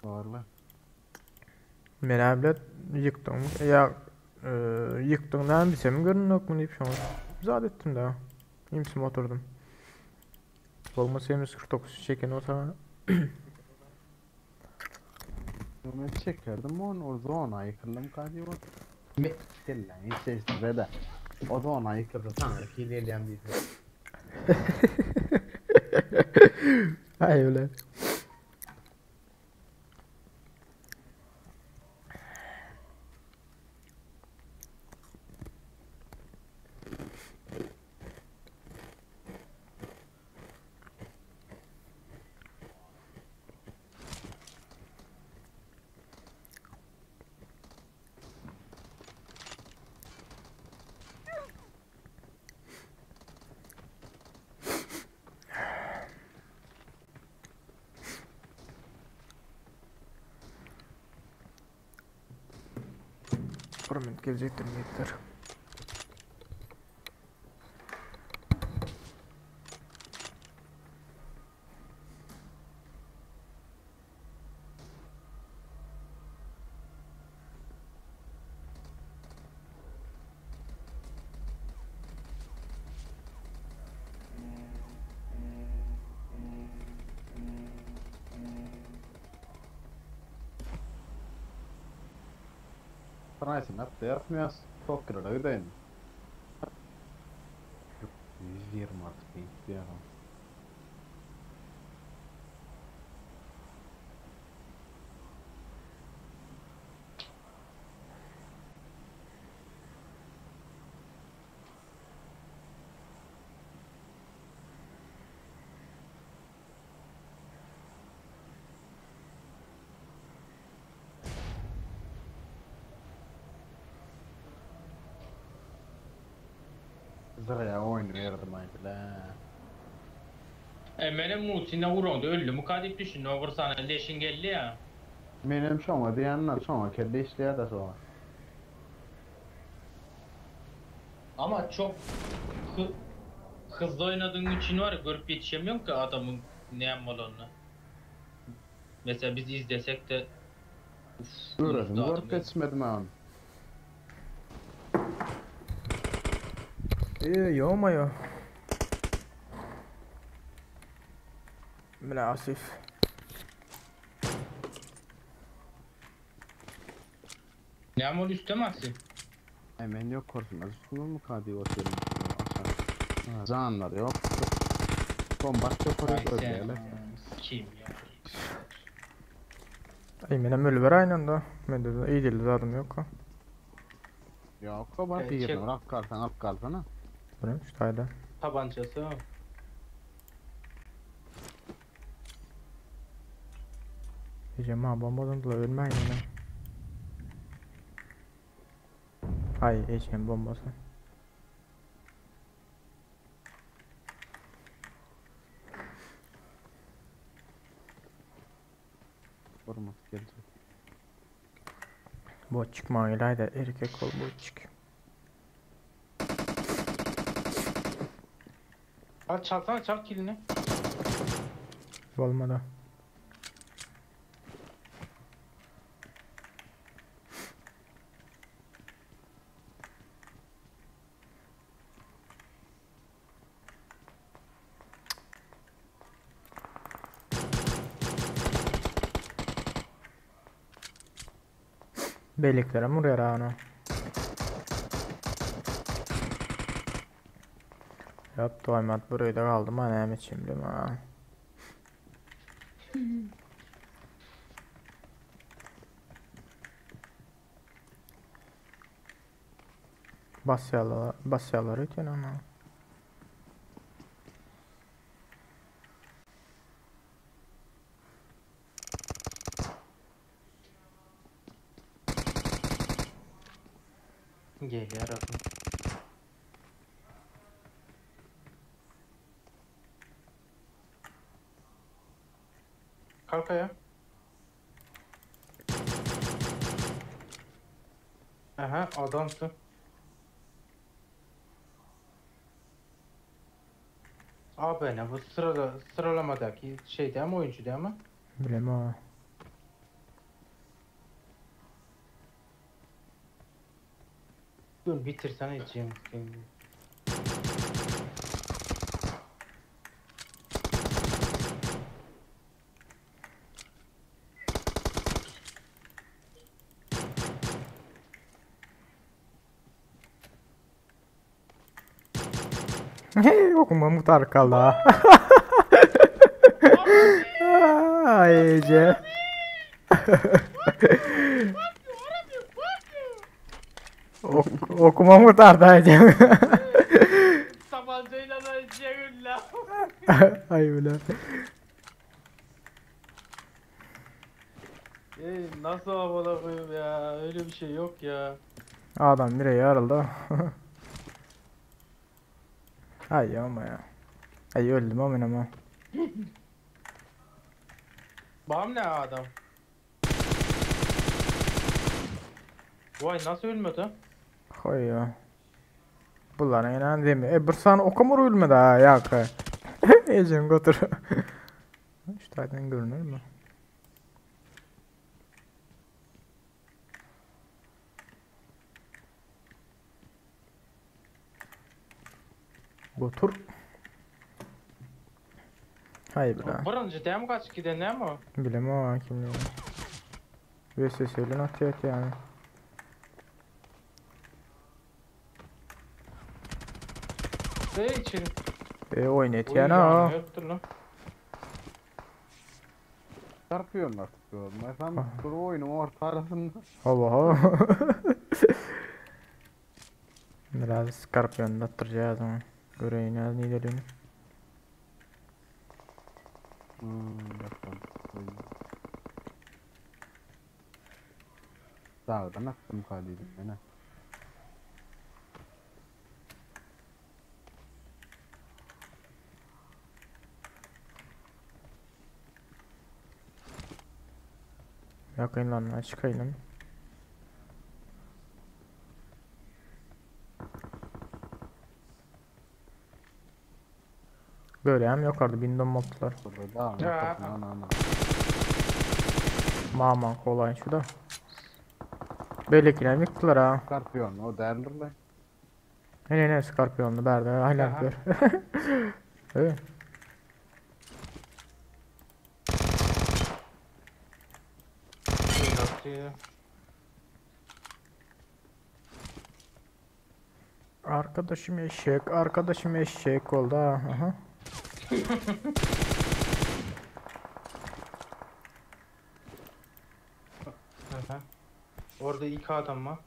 Valla. Mene bile yıktım. Ya yıktığından bir semin görünün yok mu deyip şu an. Zat ettim daha. İmsim oturdum. Olmasa 49 çeken olsa. Ben çekerdim o zona yıkıldım kaji ot. Me tella hiç de. O zona yıkıldı sana kileleyen bir. Hayır öyle. Promet gelecektir niyetler. Price up there yapmıyoruz. Çok kırıda gidelim. 120 artık bir ara. Zıraya oyunu verdim ayıpla. Benim Muhsin'e vuruldu öldü. Mukadip düşün. Over sana leşin geldi ya. Benim şoma diyenler şoma kelle işleye de şoma. Ama çok hızlı oynadığın için var ya görüp yetişemiyorum ki adamın ne yapmalarını. Mesela biz izlesek de Öğredim, hızlı görüp adam. geçmedim abi. Ё-моё. Bля, Asif. Ne yapmalı üstte mi aksi? Hemen yok korkmaz. Üstüne mi kadi oturuyorum? Aşağı. Zanlar yok. Bombat yok Ay oraya sen böyle. kim ya? Ay menem ölüber aynen da. Mende de iyi değil zaten yok ha. Yok o bak Evet, bir çek. yerden alıp kalsan ha. Bu neymiş hayda. Tabancası ha. Diyeceğim ha bombadan dolayı ölmeyin yine. Ay eşeğin bombası. Vurması gelecek. Bot çıkma ilayda erkek ol bot çık. Hadi çalsana çal kilini. Olmadı. Beyliklere vuruyor ha onu. Yap doymat burayı da kaldım ha ne şimdi ha. Basyalar ötün ama. Gel yarabbim. Kalk ayağa. Aha adamsın. Abi ne bu sıralamadaki şey değil mi oyuncu değil mi? Bilmem ha. Dur bitirsene içeyim. Okuma muhtar kaldı ha. Ay Ece. Okuma muhtar da Ece. Tabancayla da içeyim la. Ay bile. Nasıl havalı koyayım ya? Öyle bir şey yok ya. Adam bire yarıldı. Ay ama ya. Ay öldüm ama. Bağım ne adam? Vay nasıl ölmedi? Koy ya. Bunlara inan demiyor. Bir sana okamur ölmedi ha yak. Ecem götür. İşte görünür mü? Götür. Hay bile. Birinci değil mi kaç giden ne mi? Bilmem o kim bilir. VSS'yle atıyor yani. İçerim. Oynayıt yani o. Yoktur lan. Çarpıyorum artık diyorum. Efendim bu oyunun orta arasında. Oha. Biraz Scorpion'da attıracağız ama. Göreyim ya ne geliyor. Yapalım. Dağdan attım kalıydı yine. Yakınlanma çıkayım. Böyle hem yukarıda bindom moptular. Burada devam Ya. et. Ana. Maman kolay şu da. Belekine yıktılar ha. Scorpion o değerli lan. Ne Scorpion'lu berde hala Aha. gör. Evet. Arkadaşım eşek oldu ha. Aha. Aha. Orada 2 adam var.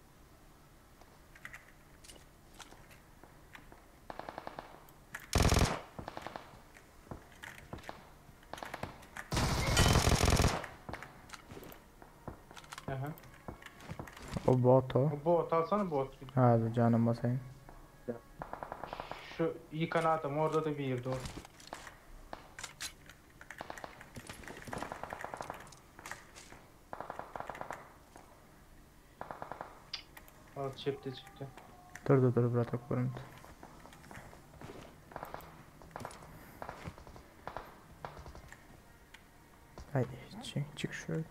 Aha. O bot o. O bot alsana bot. Hadi canım basayım. Şu yıkan adam orada da bir yerde o. Al çepte çıktı. Dur bırak okurum. Ay çık şöyle.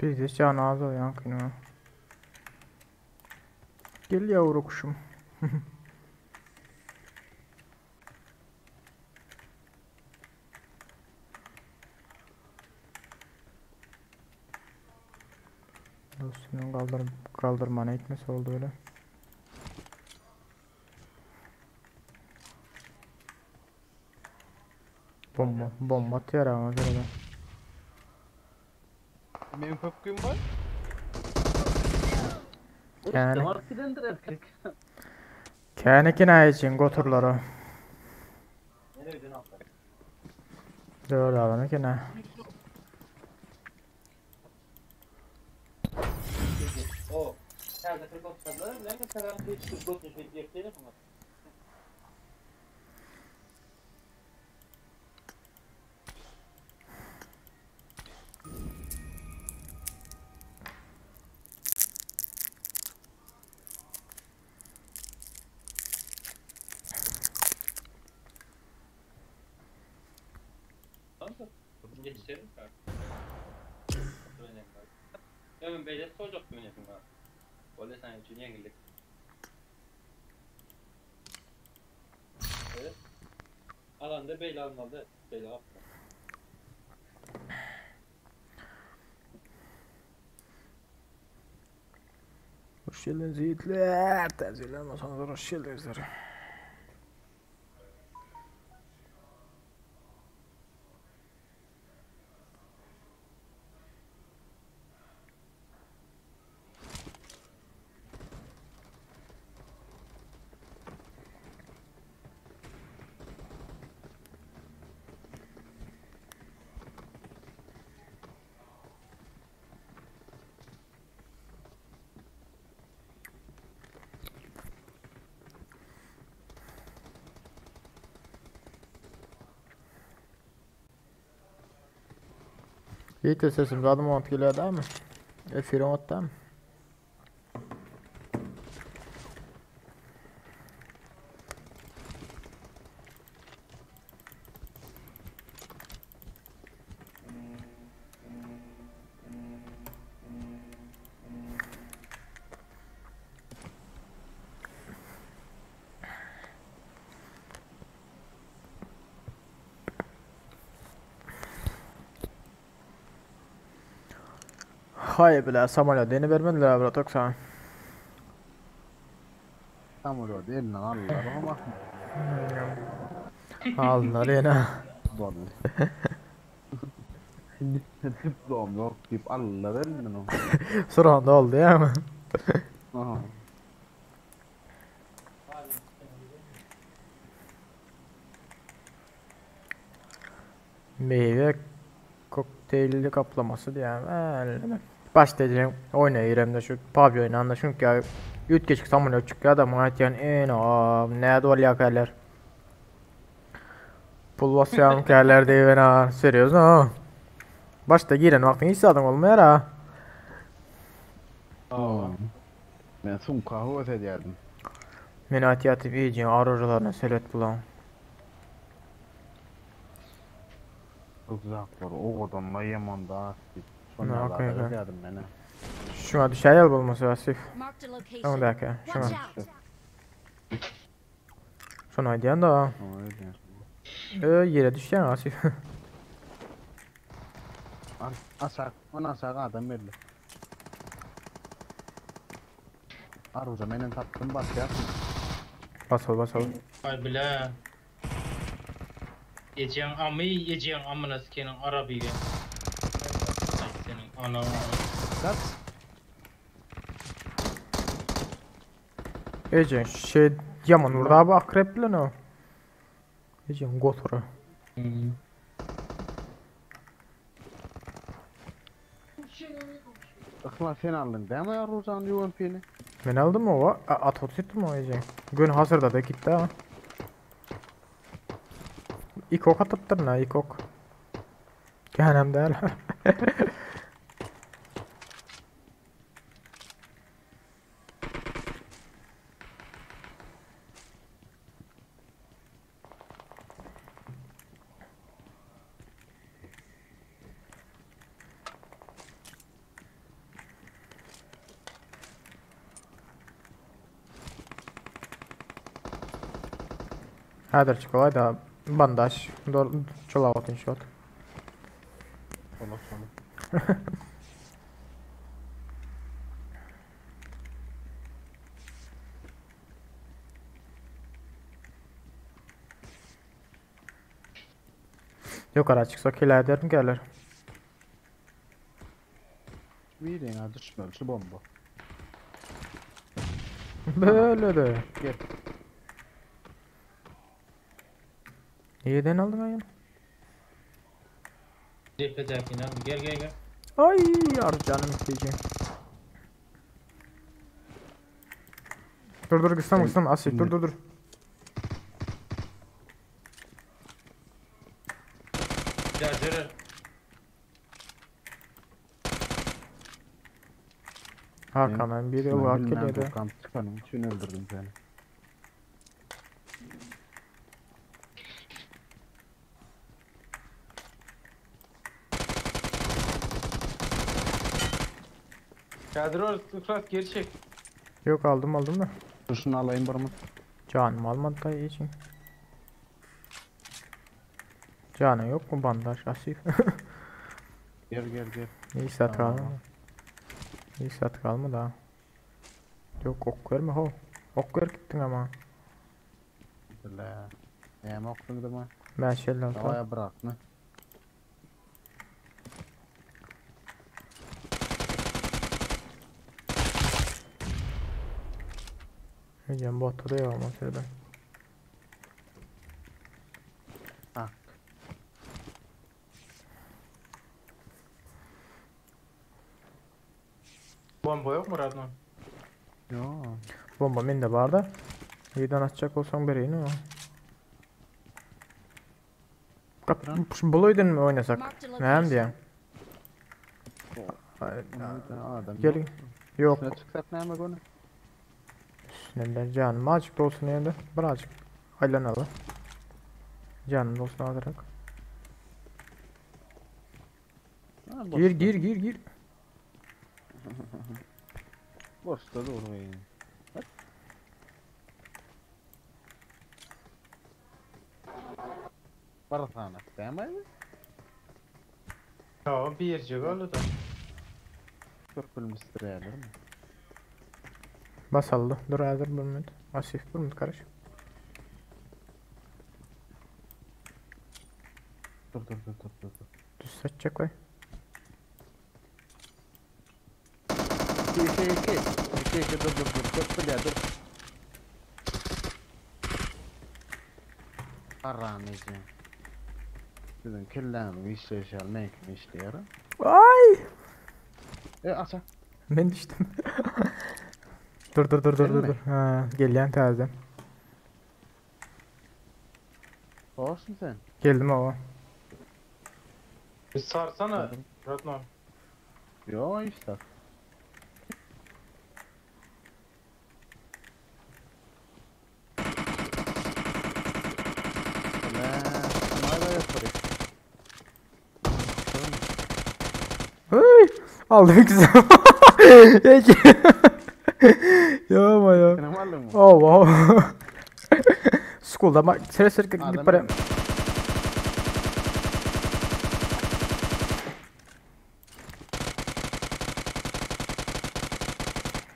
Bir de can ağzı o yankını. Gel yavru kuşum. Senin kaldırmana itmesi oldu öyle. Bomba atıyor ama göre de. Benim köpküm var. Yani Var silindir erkek. kendi kina için götürler. Dört alanı kina. O. Nerede kırık olsalar, nerede selam bir kırık olsa şey diyekleri mi? Geçelim mi? Ömür Bey'le soracak bir yönetim var. Öyle sen için yengilik. Evet. Alanda Bey'le almadı. Bey'le almadı. Hoş geldiniz yiğitler. Tercihlenmezseniz hoş geldiniz. Yiğit sesim adım mont geliyor değil mi? Efiri montta mı? Hay bile Samuel'a deni vermediler bro toksa. Tam orada eline alırlar ama Aldılar yine. bakma. Diplom yok deyip alırlar elinden o. Suranda oldu ya mı? Aha. Meyve kokteylli kaplaması diýär. Öyle. Başlayacağım oynayırım da şu PUBG oynanda çünkü ya 3 geçik samolyot çıkıyor adam aytyan näde bolýar käler. Pul basýan käler diýen ha. Seriöz ha. Başta giren wagtyň hiç adam bolmaýar ha. Ben sumka howat edýärdim. Men atyýatyp iýje arajalaryna selet bulan. Uzak var. O adamla yaman da. Ne Şuna yapayım ben? geldim meni. Şuna düşäýär bolmasa Asif. Marked a location. Ondaka. Watch Şuna. out. Şuna diýen da. Öyle. Yere düşýän Asif. Asak, ona asak adam belli. Arıza menen taptım bak ya. Basal basal. Ay bile. Yiyeceğin amı yiyeceğin amına sikenin arabiyle. Ay senin ana. Kat. Ece şey yaman urda abi akrep bilen o. Ece gotura. Akla sen aldın değil mi Aruza'nın UMP'ni? Men aldım o. At ettim o Ece. Gün hazırda da gitti ha. İkok atıptır ne ikok. Kenem değil. Hadi çıkalım da bandaj. Çolavatın shot. Sola sola. Yukarı çıksa kiler derim gelir. Bilin ha düşmüyor şu bomba. Böyle de. Gel. Nereden aldın ayın? Cephedeki ne? Gel gel gel. Ay yar canım isteyeceğim. Dur kıstım Asif dur. Cacer. Hakan'ın biri var Bilmem kilede. kamp çıkanım için öldürdüm seni. Kadro Kıfras geri çek. Yok aldım da. Dur şunu alayım barımı. Canım almadı da için. Canı yok mu bandaj Asif? Gel. İyi satır Tamam. alma. İyi satır alma da. Yok ok verme ho. Ok ver gittin ama. La. Hem okudum da mı? Ben şeyle aldım. Havaya bırak ne? Hocam botu da yok mesela. Bak. Bomba yok mu Radman? Yo. Bomba mende var da. Yerden atacak olsan vereyim ama. Buluydun mu oynasak? Marked a Ne hem diye. Adam. Gelin. Yok. Şuna çıksak ne yemek onu? Neler canım azıcık da olsun evde. Birazcık. Aylanalı. Canım da olsun alarak. Gir. Boşta dur be. Barıthana. Değil mi? Ya bir yercik oldu da. Körpülmüştür yani değil mi? Basaldı. Dur hazır bir minut. Asif bir minut karış. Dur. Düz saçacak koy. İki. Peki dur ya dur. Aranacağım. Sizin killerimi işleşel mümkün işleyelim. Ay! Aça. Ben düştüm. Dur. Gelme. Ha, gelen taze. Hoşsun sen. Geldim ama. Bir sarsana. Ratman. Yo işte. Ay! Aldım ikisi. Peki. Yapma ya. Kena malu mu? Oh wow. School'da bak sere gidip para.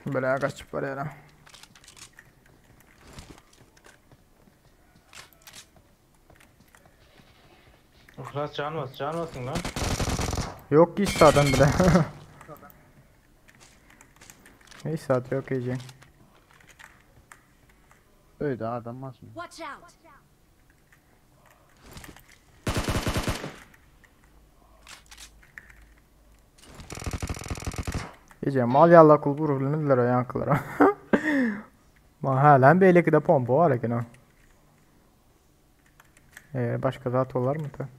Böyle kaçıp para ya. Ihlas canvasın lan. Yok ki sağdan bile. Neyse saat yok iyice. Öyle adam var mı? Watch out! İyice mal yalla kul vurulmadılar o yankılara. Ma halen belki de pompa var ya. Başka zat olar mı da?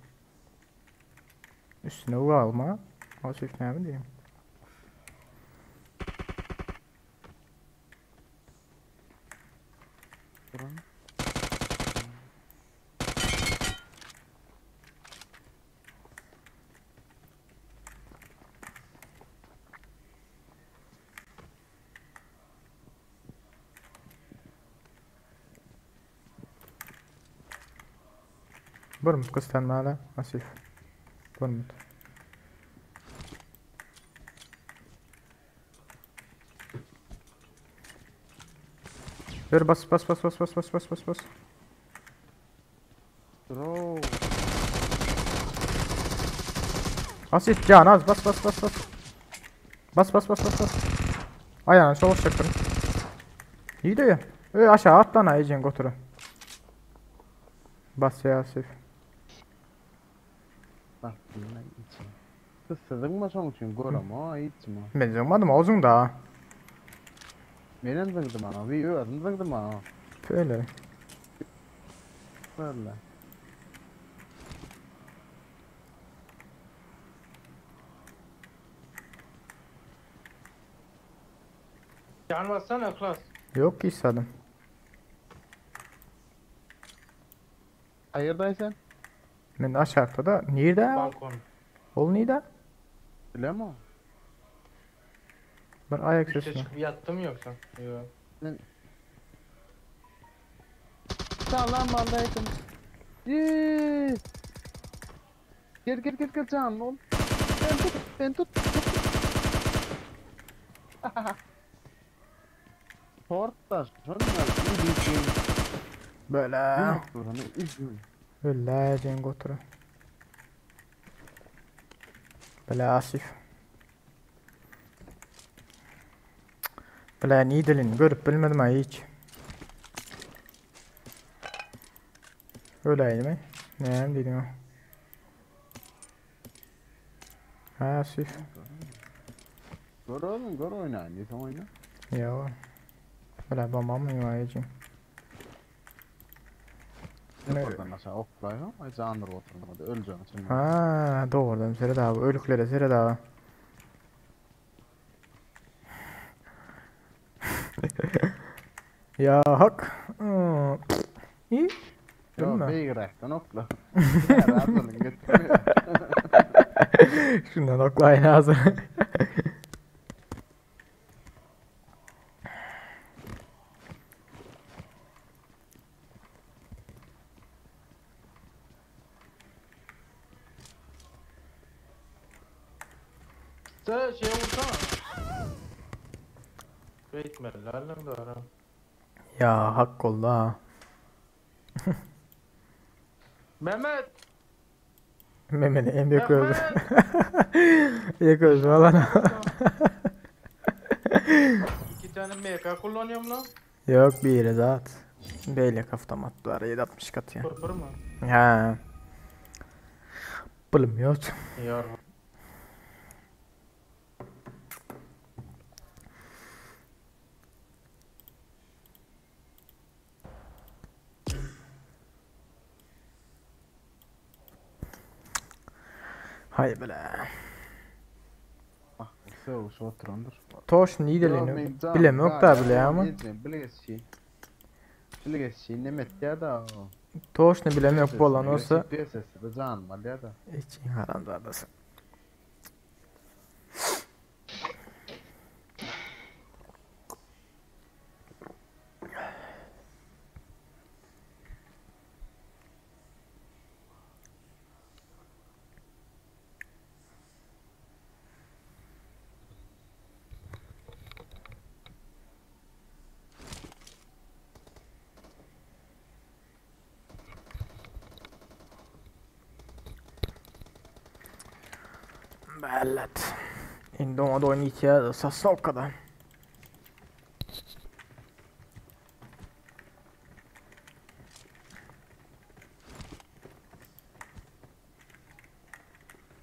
Üstüne alma. Hafif ne mi diyeyim? Burmut kıstan hala Asif. Burmut. Ver bas. Bro. Asif can az bas. Bas. Ayağını çalışacaktım. İyi de ya. Aşağı atlana iyice götürün. Bas ya Asif. Bak bundan için. Kısırdın mı son için görüm o hiç mi? Ben zıngmadım ağzım da. Benim zıngdım ana. Bir öğrendim zıngdım ana. Böyle. Böyle. Canvassana Ihlas. Yok ki istedim. Hayırdaysan? Ben aşağıda da. Nerede? Balkon. Ol nerede? Öyle mi? Ben ayak Üste sesini. çıkıp yattın mı yoksa? Yok. Sağlam aleyküm. Yeee. Gel canım ol. Ben tut. Portaş. Şunlar üzüm. Böyle. Yok buranı üzüm. Böyle Cenk otur. Böyle Asif. Böyle Nidal'in görüp bilmedim ha hiç. Öyleydi mi? Ne dedim o? Ha Asif. Gör oğlum gör oynayın. Neyse oyna. Ya. Böyle babam mı yiyeceğim? Ne? Oradan aşağı oklayalım. Ay candır oturmadı. Öleceğim şimdi. Ha doğrudan Seret abi. Ölüklere Seret abi. Ya hak. İyi. Değil Yo mi? beygirekten okla. Ya razılın götürüyor. Şundan oklayın ağzı. Sen şeye vursana. Bekmerlerle de ara. Ya hak oldu ha. Mehmet! Memeli en büyük öldü. Mehmet! Büyük öldü falan. 2 tane MK kullanıyorum lan. Yok biri zat. Beylek avtomat var 760 kat ya. Pırpır mı? Ha. Bilmiyor. Yor. Hay bile. Ah, o şu oturandır. Toş nidelerini bilem yok da bile ama. Bilgeç ne met ya da. Toş ne bilem yok bu olan olsa. Sesi can var ya da. Hiç haram zadasın. Bellet. Endi ona da oynayacağız. Sassa o kadar.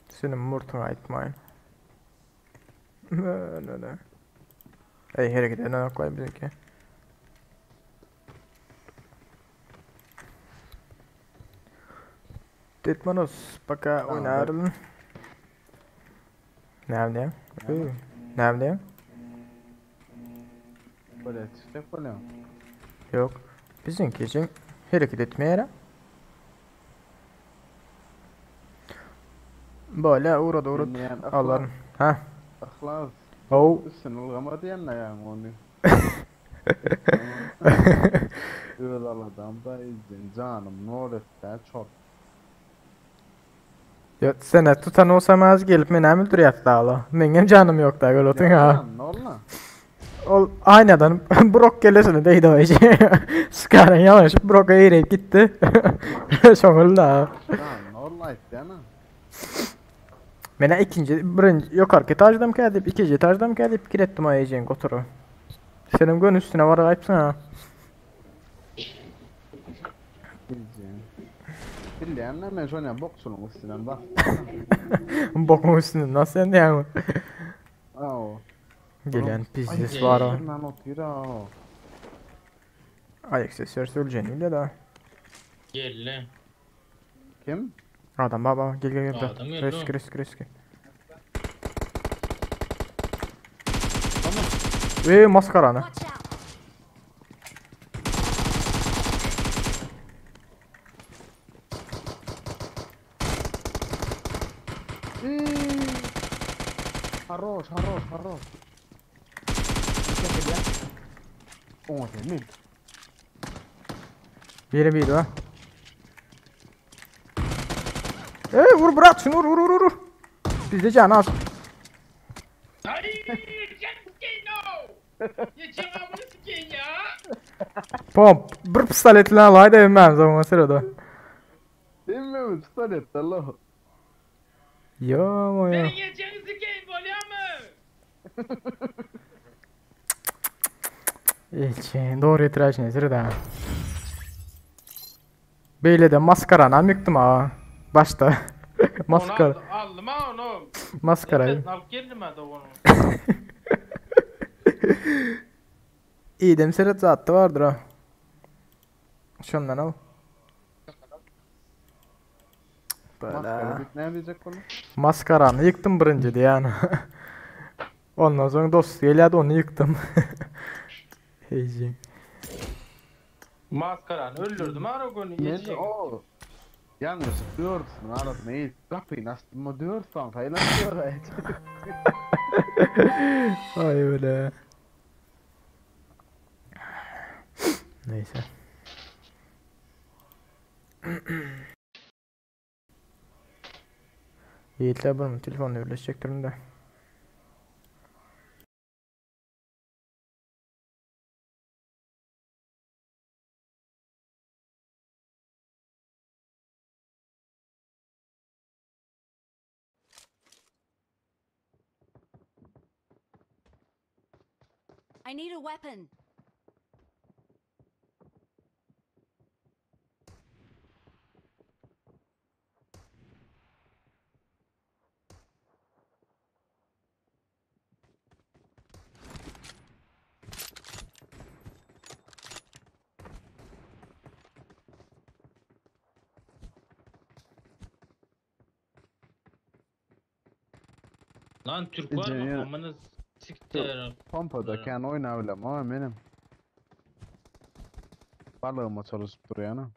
Senin murtuna aytmayın. Ne. Ey hareket eden aklay bizimki. Detmanos baka oynarın. Nerede? Nerede? Böyle işte böyle. Yok. Bizimki için hareket etmeye yarar. Böyle uğradı Dinleyen akla- Allah'ın. Ha. Aklas. Oh. Sınırlama diyen ne yani onu. Öyle adam da izin canım ne olur da çok. Ya sen tutan olsam az gelip meni öldürüyordu dağla. Benim canım yok da öyle otun ha. Ne olma? Ol aynadan Brok gelesini deydi o işi. Skarın yanlış Brok'a eğilip gitti. Şoğul da. Ne olma işte ana. Mene birinci yukarı etajdan gelip ikinci etajdan gelip girettim o eğeceğin koturu. Senin gün üstüne var ayıpsın ha. Bileceğim. Bileyen ne ben şöyle boksulun üstünden bak. Bokun üstüne nasıl yendi yani? Ao. Gelen pizdes var o. Ben oturuyor. Ayak sesler söyleyeceğini de. Gel lan. Kim? Adam baba gel. Adam geldi Risk. Tamam. Maskarana. Watch out! Хорош. О, senin. Bir ha. Vur bırak şunu vur. Bizde can az. Ay, can sikeyim no. Ya cevabını sikeyim ya. Pomp. Bir pistoletle alaydı evmem zaman sırada. Bilmiyorum pistolet Allah. Yo mo ya. Senin yiyeceğini sikeyim oluyor mu? İlçin doğru itiraz ne sırada. Böyle de maskarana mıktım ha. Başta. Maskara. Onu aldım ha onu. Maskarayı. Ben alıp geldim ben de onu. İyi demseret zattı vardır ha. Şundan al. Maskara Böyle. ne diyecek bunu? Maskaranı yıktım birinci diye yani. Ondan sonra dost geliyordu onu yıktım. Heyecan. Maskaranı öldürdüm ha o günü Ne yiyecek. o? Yanlış diyorsun anladın mı? Kapıyı nasıl mı diyorsan falan diyor. Ay öyle. Neyse. Yiğitler bunun telefonla birleşeceklerim de. I need a weapon. Lan Türk var mı? Ya. Amanız siktir. Pompadayken oyna öyle ama benim. Balığıma çalışıp duruyor ana.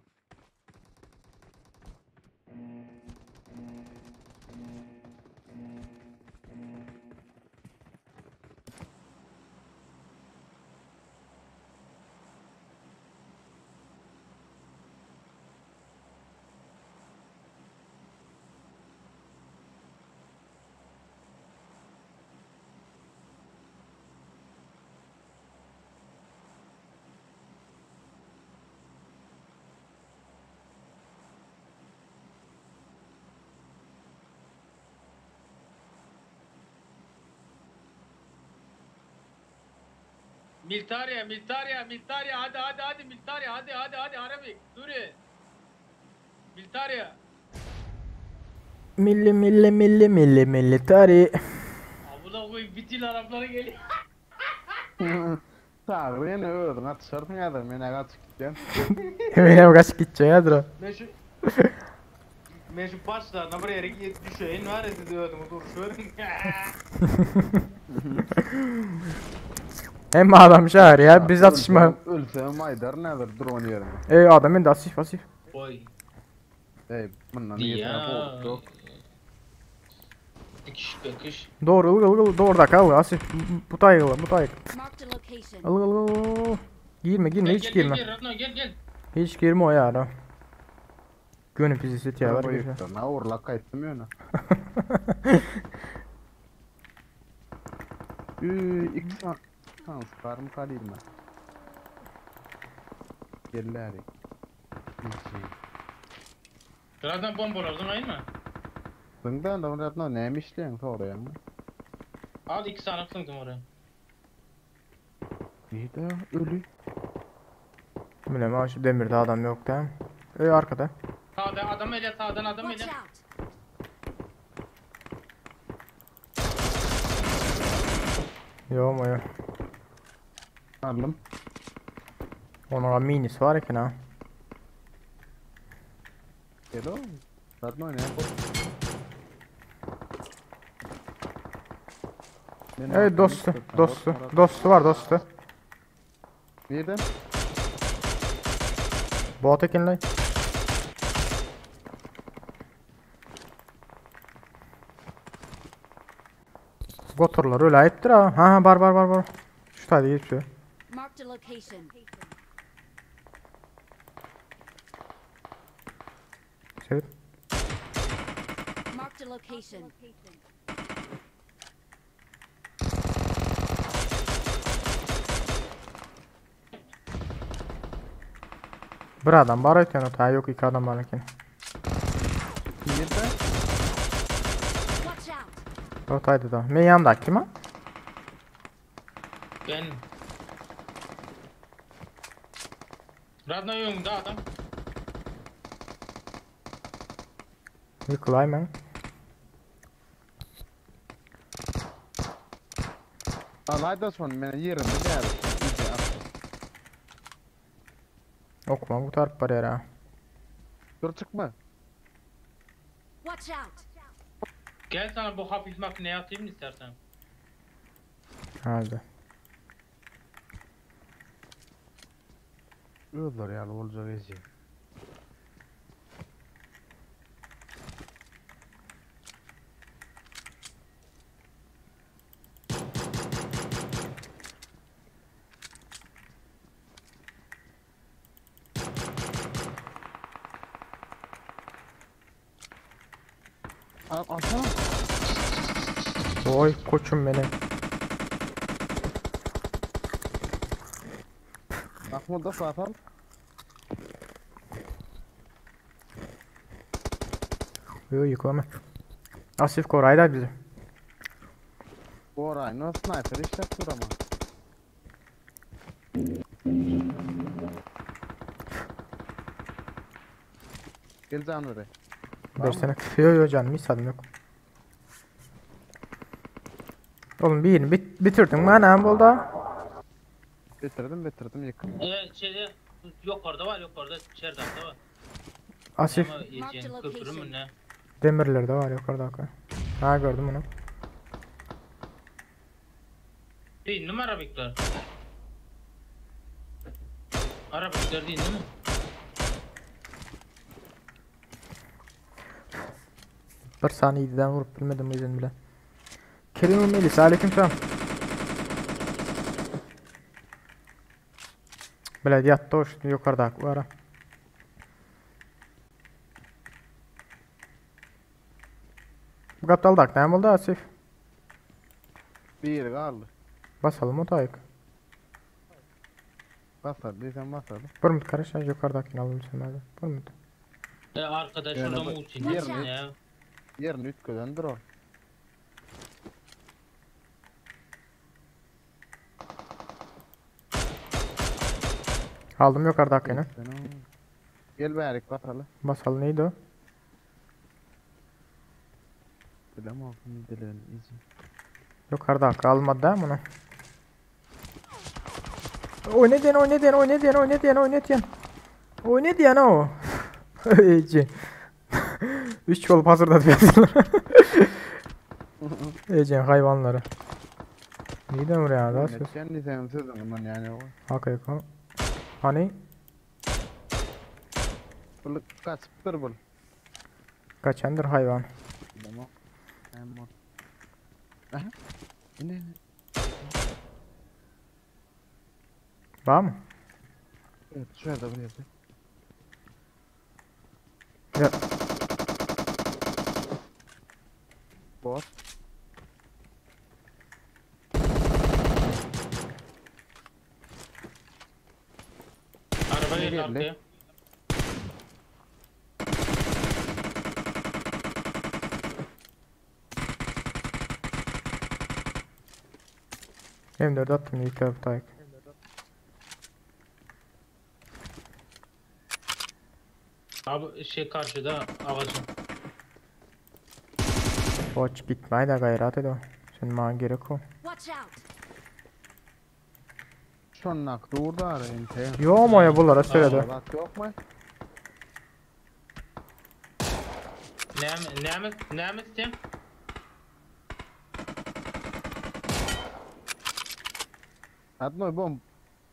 Militaria, hadi Militaria, hadi Arabik, Suriye. Militaria. Military. Abuna koyayım bitil Araplara geliyor. Sağ beni öldün atışırdın adam beni kaçıp gideceğim. Benim kaç gideceğim ya dur. Ben şu başlarına buraya düşeyim var ya diyordum dur şöyle. Hem adam çağır ya biz atışma. Ölsem Maydar nedir drone yerine. Adamın da pasif. Oy. Ey bundan iyi Ya. tarafı Dikiş bakış. Doğru da kal asif. Bu tayıgla. Marked a location. Al. Girme hiç girme. Gel Radno gel. Hiç girme o ya. Gönül pizisi tiyalar Araba geçer. yıktı. Ne uğurlak kayıttım ya. İki şans var mı kalayım ben? Gelleri. Radno bombalar değil mi? Bundan da onlardan neymiş lan sonra ya? Al 2 sanık sındım oraya. İyi de ölü. Bilmem şu demirde adam yok değil mi? Arkada. Sağda adam ile sağdan adam ile. Watch out. Yok mu ya? Aldım. Onun minis var ki ne? Gel o. Zaten o ne? Dostu var dostu. Nereden? Bu tekinle. Gotorlar öyle ayıptır ha. Ha var. Şu tayda geçiyor. Marked a location. Şey. Marked a location. Bir adam var iken o tayda yok iki adam var iken. Nereden? Watch out. O tayda da. Ben yanımdaki kim ha? Ben. Radno yolunda adam. Yıkılayım ben. Alayda son beni yerimde değer. Okuma bu taraf var ya. Dur çıkma. Watch out. Gel sana bu hafif makineye atayım mı istersen? Hadi. Öldür ya olacak ezi. Alsana. Oy koçum benim. Akmurda saat al. Yok yıkılama. Asif koraylar bizi. Bu oray no sniper işlek dur ama. Gel can oraya. Versene. Yo canım hiç tadım yok. Oğlum birini bitirdin mi anam oldu? Bitirdim yakın. Şeyde yukarıda var yukarıda Çerdak'ta var. Asif Ama yiyeceğin köprü mü ne? demirlerde var yukarıda hakikaten. Ha gördüm onu. Değil mi Arabikler? Arabikler değil mi? Bir saniyeden vurup bilmedim o yüzden bile. Kerim Melis aleykümselam. Belediyatta o şu yukarıda var ha. Bu kaptaldak ne oldu Asif? Bir yeri kaldı. Basalım o tayık. Basar diysen basar. Bir mut karışa yukarıdakini alalım sen hadi. Bir mut. Arkadaş Yani şurada bu- mı uçayım yerini- ya? Yerini ütködendir o. Aldım yukarıdakini. Gel bärik basalım. Basalım neydi o? Bilemem okum dilerim izi. Yukarıdaki almadı değil mi onu? Oynayın o. İyice. 3 yol hazırda diyorlar. İyice hayvanları. Neyden buraya da söz? Kendi sen sözüm ben yani o. Hakikaten. Hani Bunu kaçıptır bul. kaçandır hayvan. Bilemem. Hem o. Aha. Ne? Var mı? Evet şurada bir yerde. Ya. Bot. Araba Ne geldi geldi? arkaya. Hem de attım ilk tarafı tayık. Abi karşıda ağacın. Boç gitmeyi de gayret edo. Sen bana gerek o. Watch out! Şonnak doğurdu arayın te. Yo mu ya bunlara söyledi. Bak yok mu? Ne mi isteyeyim? Hadi no bom.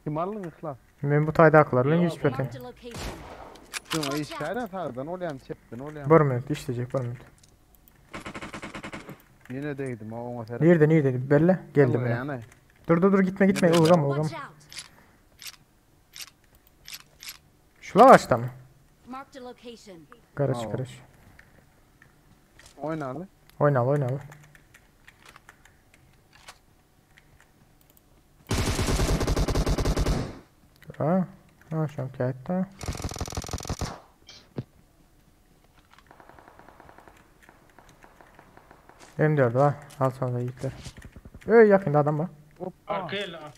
Kimarlın ıhlas. Ben bu tayda aklarla Yo, nispeten. Marked a location. Şunu işaret hardan olayam çeptin olayam. Bir minut işleyecek bir minut. Yine değdim o ona serap. Nerede belli geldi bana. Yani. Dur gitme Nerede? ulgama. Watch out! Şu ağaçta mı? Marked a location. Karış Aa. karış. Oynalı. Oynalı. Ha şu an kayıtta. M4 var. Al sana da yiğitler. Yakında adam var. Hoppa. Arkaya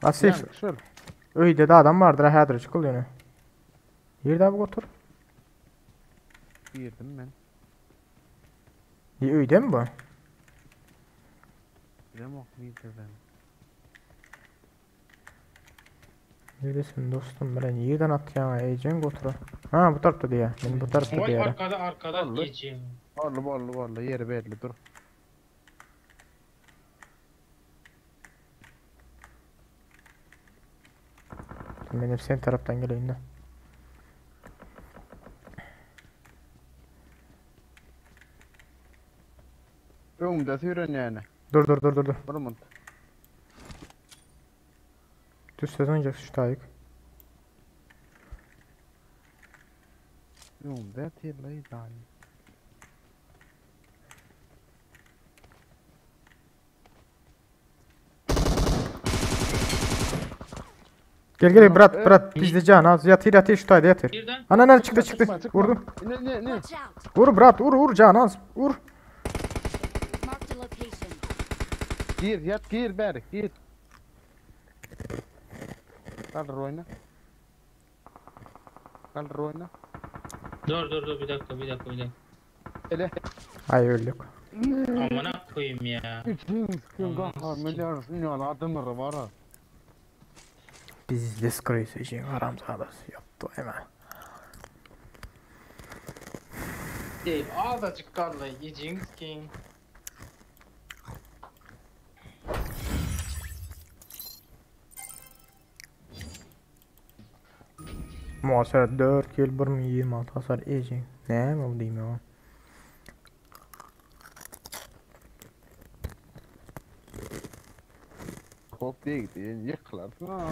Asif. Yan, şur. Öyde de adam vardır. Hadır çıkıl yönü. Yerde abi otur. Girdim ben. Öyde mi bu? Bilemem okuydu ben. Neredesin dostum? Ben yerden at ya. Ecen otur. Ha bu tarafta diye. Benim bu tarafta Vay diye. arkada Olur. geçeyim. Bollu yeri belli dur. Ben hep senin taraftan geleyim de. Önümde sürün yani. Dur. Burmun. Düz söz oynayacak şu tayık. Önümde tirlayı dahi. Gel bırak bizde can az yatır şu tayda yatır. Birden Ana çıktı vurdum. Ne? Watch out! Vur can az vur. Marked a location. Gir yat gir bari gir. Kaldır oyna. Kaldır oyna. Dur bir dakika. Ele. Ay öldük. Amına koyayım ya. Bütün gün kahar milyar dünyada adımları var ha. Biz disgrace için haramzadası yaptı hemen. Değil azıcık kaldı yiyeceğiniz ki. Muhasara 4 yıl 1026 hasar ejin. Ne mi diyeyim ya? Hop diye gidiyor yıkılarsın ha.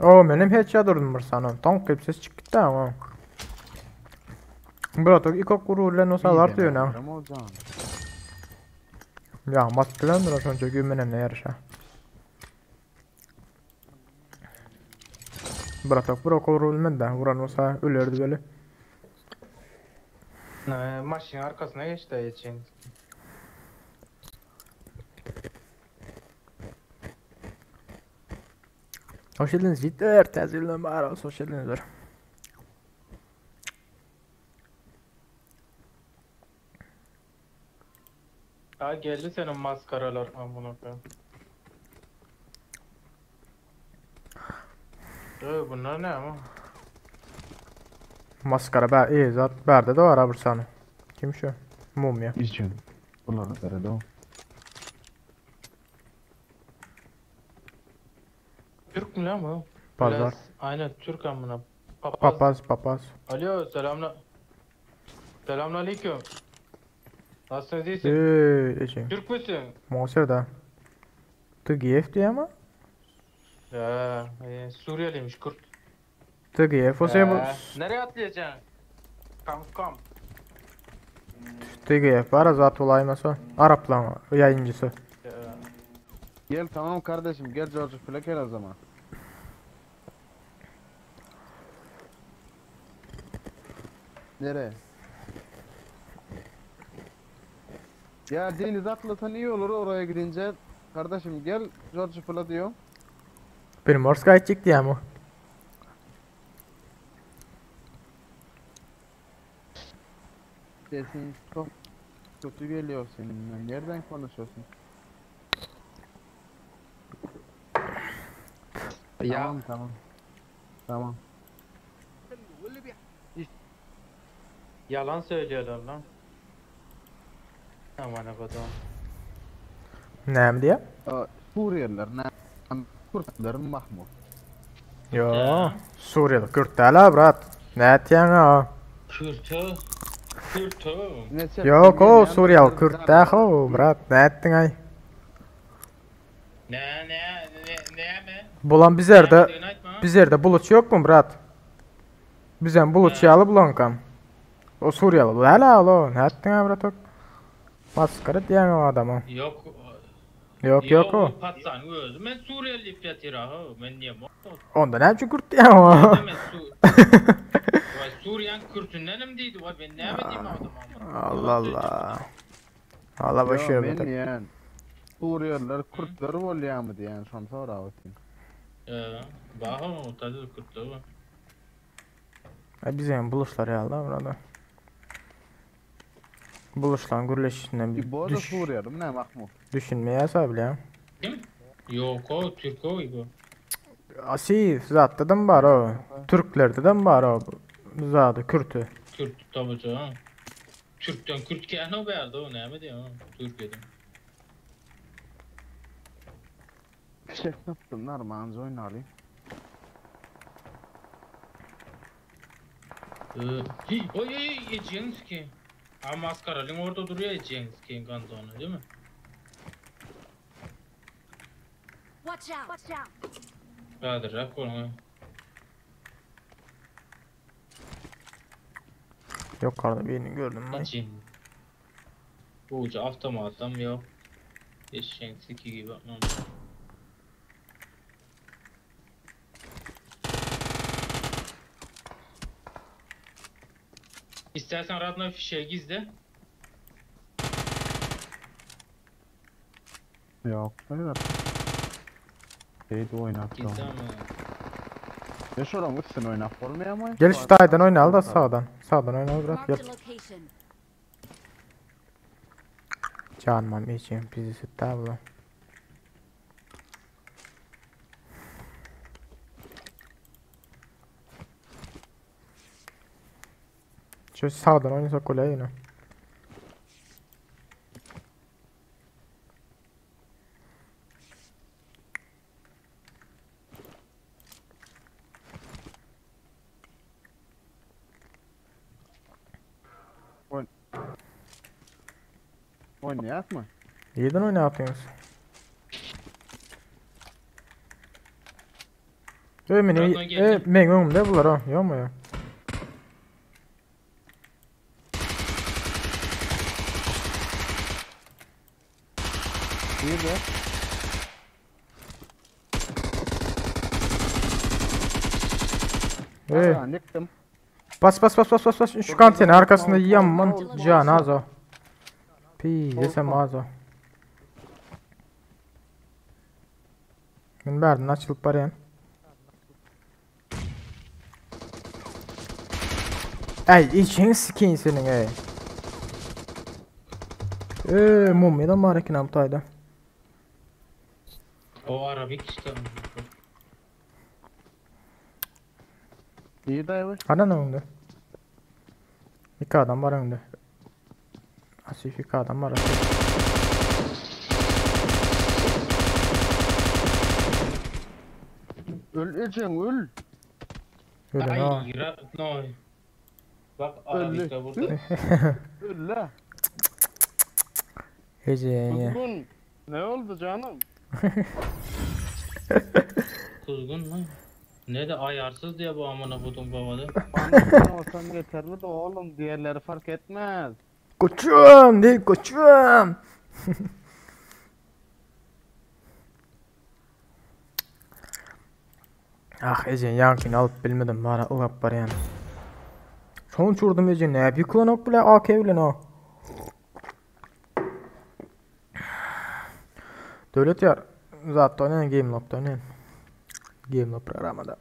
O benim headshot durdum bir sana. Tank hepsi çıktı ama. Bratok ilk kurullen o salar diyor ne? Ama hocam. Ya maskelen biraz önce gümenen ne yarışa. Bratok bro kurulmen de vuran olsa ölürdü böyle. Maşın arkasına geçti yiyeceğiniz. Hoş geldiniz Yiğitler. Tezgirlen bari olsun hoş geldinizler. Ha geldi senin maskaralar amına koyayım. Bunlar ne ama? Maskara be iyi zat. Berde de var abi sana. Kim şu? Mumya. İçin. Bunları nerede o? Türk mü lan bu? Pazar. Biraz, aynen Türk amına. Papaz. Papaz. Alo selamünaleyküm. Nasılsınız iyisin? Ejin. Türk müsün? Muhasir da. Tıgiyef diye ama. Ya Suriyeliymiş Kürt. Tıgiyef o şey bu. Nereye atlayacaksın? Kam. Tıgiyef var zat olayması. Arapla yayıncısı. Gel tamam kardeşim gel George Flecker o zaman. Nereye? Ya deniz atlasan iyi olur oraya gidince. Kardeşim gel George Flecker diyor. Benim Morskay çıktı ya mı? Sesin çok kötü geliyor seninle. Nereden konuşuyorsun? Ya. Tamam. Yalan söylüyorlar lan. Aman akıllım. Ne diye? Suriyeliler ne? Kurtların Mahmut. Yo. Suriyeli Kürt değil ha brat. Ne diyen ha? Kürtü. Yok o Suriyeli Kürt değil o brat. Ne ettin ay? Ne mi? Bulan bizerde bulutçu yok mu brat? Bizden bulutçu alıp bulan kam. O Suriyeli bu hala o. Ne ettin ha brat o? Maskara diyen o adamı. Yok o. Patsan özü. Ben Suriyeli fiyatıyla ha. Ben niye bu? Onda ne için Kürt diyen o? Vay Suriyen Kürtünden deydi. Vay ben ne diyeyim adamı? Allah. Allah başıyor Ben bu. diyen Suriyeliler Kurtları oluyor mu diyen son sonra olsun. Baha tadı Kürtleri var. Bizim buluşlar ya Allah burada. Buluşlan gürleşişinden Bu arada Suriyeli ne Mahmut? düşünmeye hesap ya. Kim? Yok o Türk o bu. Asi zatta da mı var o? Türklerde de mi var o? Zadı Kürtü. Kürt tabii canım. Türk'ten Kürt kâhne o verdi o ne mi diyor? Türkiye'den. Şey yaptım Narmanz oynayayım. Oy Jenski. Ha maskaralın orada duruyor Jenski'nin kantonu değil mi? Watch out! Hadi rak onu. Yok karda birini gördüm ben. İçin. Bu ucu avtomatım yok. Jenski gibi bakmam. İstersen Radna fişeği gizle. Yok. Hayır. Şeydi oynattım. Gizem mi? Ya şuram üstüne oynap olmuyor mu? Gel şu daydan oyna al da sağdan. Sağdan oyna bırak Marked gel. a location. Canmam için bizi sütte abla. Şu sağdan oynasak kolay yine. Oynayak mı? İyiden oynatıyorsunuz. Birazdan geldim. Men önümde bular ha. Yok mu ya? Bir de. Aa, yıktım. Bas. Şu kantinin arkasında yanman can az o. Pi desem az o. Ben verdim açılıp barayan. Ey için skin senin ey. Mumyadan bari kinam tayda. O Arabik işte. İyi dayı. Anan önünde. İki adam var önünde. Asif iki adam var. Öleceksin öl. Öyle Ay, ha. no. Bak Öldü. Arabik de burada. Öl la. Hece. Kuzgun. Ne oldu canım? Kuzgun mu? Ne de ayarsız diye bu amına kodum babada. Bana olsam yeterli de oğlum diğerleri fark etmez. Koçum değil koçum. Ah Ece yankini alıp bilmedim bana ılap var yani. Son uçurdum Ece ne bir klonok bile AK bile o. Devlet yar zaten oynayan Gamelab'da oynayan. Gamelab programda.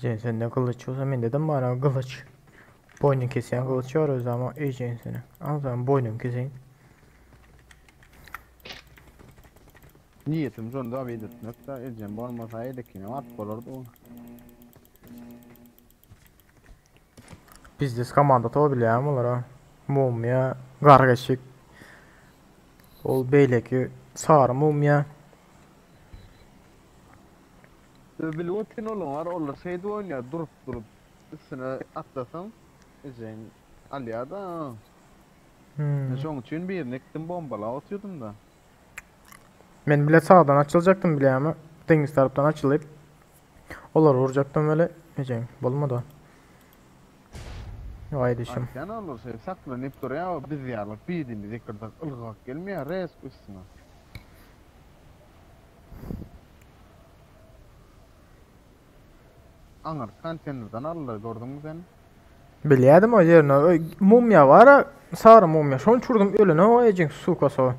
Sen ne kılıç olsa ben dedim bana kılıç. Boynun kesen kılıç var o zaman iyice seni. Al zaman boynum kesen. Niyetim sonunda abi editmek da edeceğim. Bu olmasaydı ki ne at olurdu o. Bizdes komanda tabileyen olar ha. Mumya, gargaşık. Ol beyleki sarı mumya. Bilvotin olan var olur şeyde oynuyor durup üstüne atlasam edeceğim. Aliya da. Şunun için bir yerine gittim bombala atıyordum da. Ben bile sağdan açılacaktım bile ama deniz taraftan açılayıp olar vuracaktım böyle diyeceğim. Olmadı. Vay dişim. Arkayan olur şey saklanıp duruyor biz yarlık bildiğimiz yıkırdak ılgak gelmiyor res üstüne. Anır konteynerden alırlar gördün mü sen? Biliyordum o yerine. O mumya var ha. Sarı mumya. Şunu uçurdum ölüne o ecek su kasa.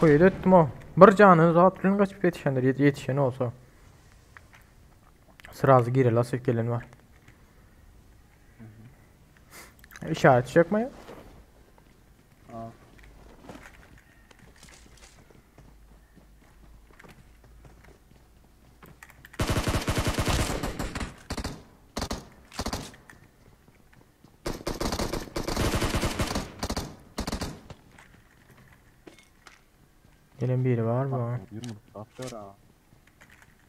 Koyup ettim o. Bir canı rahat bilen kaçıp yetişendir. Yetişeni olsa. Sırası geri lasif gelen var. İşaret çekmeye. Gelin biri var bu. Yumruk atıyor ha.